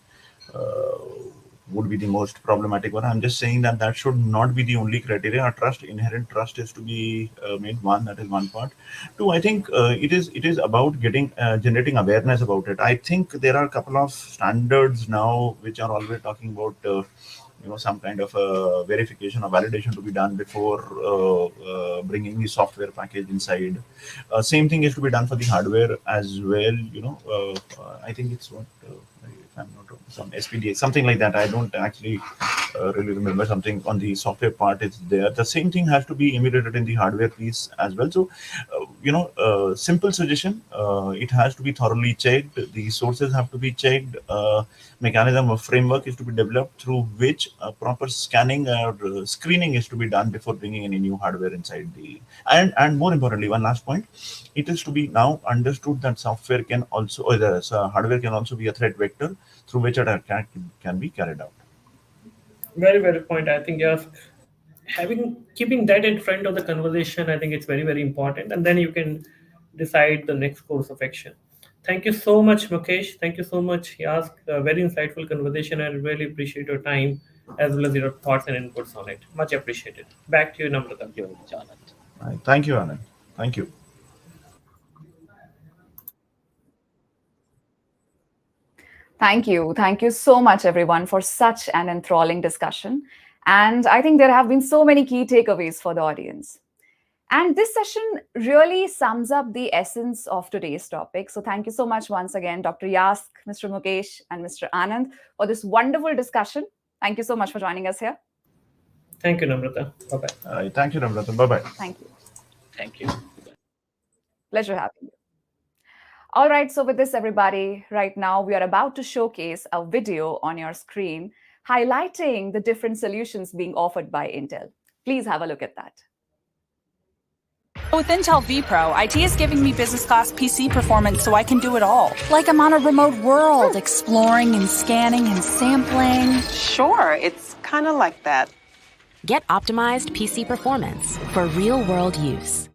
would be the most problematic one. I'm just saying that should not be the only criteria. Inherent trust is to be made. One, that is one part. Two, I think it is about generating awareness about it. I think there are a couple of standards now which are always talking about some kind of verification or validation to be done before bringing the software package inside. Same thing is to be done for the hardware as well. I think it's what. If I'm not wrong, some SPDA, something like that. I don't actually really remember. Something on the software part is there. The same thing has to be emulated in the hardware piece as well. So, simple suggestion. It has to be thoroughly checked. The sources have to be checked. Mechanism or framework is to be developed through which proper scanning or screening is to be done before bringing any new hardware inside the. And more importantly, one last point. It is to be now understood that software can also, or hardware can also be a threat vector through which an attack can be carried out. Very valid point. I think keeping that in front of the conversation, I think it's very, very important, and then you can decide the next course of action. Thank you so much, Mukesh. Thank you so much. He asked a very insightful conversation. I really appreciate your time as well as your thoughts and inputs on it. Much appreciated. Back to you, Namrata. Thank you very much, Anand. Right. Thank you, Anand. Thank you. Thank you. Thank you so much, everyone, for such an enthralling discussion. And I think there have been so many key takeaways for the audience. And this session really sums up the essence of today's topic. So thank you so much once again, Dr. Yask, Mr. Mukesh, and Mr. Anand for this wonderful discussion. Thank you so much for joining us here. Thank you, Namrata. Bye-bye. Thank you, Namrata. Bye-bye. Thank you. Thank you. Pleasure having you. All right, so with this, everybody, right now we are about to showcase a video on your screen highlighting the different solutions being offered by Intel. Please have a look at that. With Intel vPro, IT is giving me business class PC performance so I can do it all. Like I'm on a remote world, exploring and scanning and sampling. Sure, it's kind of like that. Get optimized PC performance for real-world use.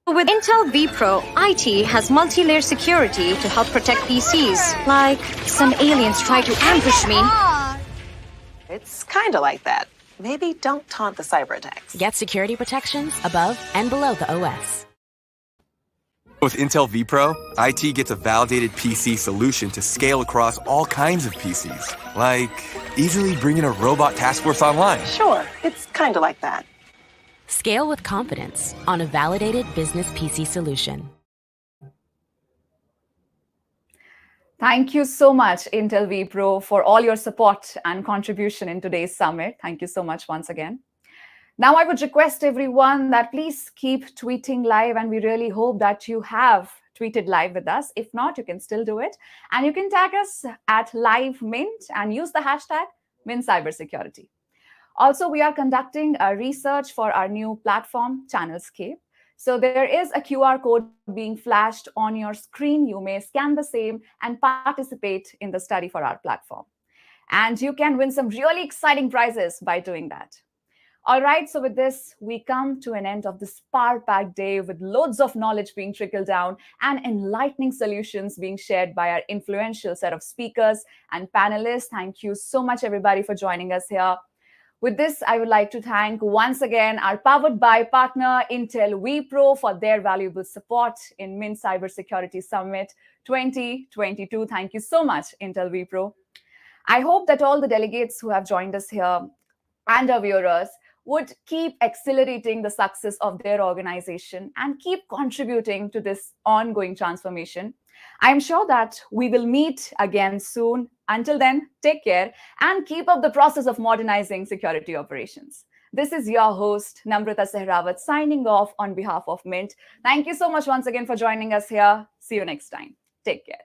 With Intel vPro, IT has multi-layer security to help protect PCs. Like some aliens try to ambush me. It's kind of like that. maybe don't taunt the cyber attacks. Get security protections above and below the OS. With Intel vPro, IT gets a validated PC solution to scale across all kinds of PCs, like easily bringing a robot task force online. Sure, it's kind of like that. Scale with confidence on a validated business PC solution. Thank you so much, Intel vPro, for all your support and contribution in today's summit. Thank you so much once again. Now, I would request everyone that please keep tweeting live, and we really hope that you have tweeted live with us. If not, you can still do it. And you can tag us at Live Mint and use the hashtag MintCybersecurity. Also, we are conducting a research for our new platform, Channelscape. So there is a QR code being flashed on your screen. You may scan the same and participate in the study for our platform. And you can win some really exciting prizes by doing that. All right, so with this, we come to an end of this power-packed day with loads of knowledge being trickled down and enlightening solutions being shared by our influential set of speakers and panelists. Thank you so much, everybody, for joining us here. With this, I would like to thank once again our powered by partner, Intel vPro, for their valuable support in Mint Cybersecurity Summit 2022. Thank you so much, Intel vPro. I hope that all the delegates who have joined us here and our viewers would keep accelerating the success of their organization and keep contributing to this ongoing transformation. I'm sure that we will meet again soon. Until then, take care and keep up the process of modernizing security operations. This is your host, Namrata Sehrawat, signing off on behalf of Mint. Thank you so much once again for joining us here. See you next time. Take care.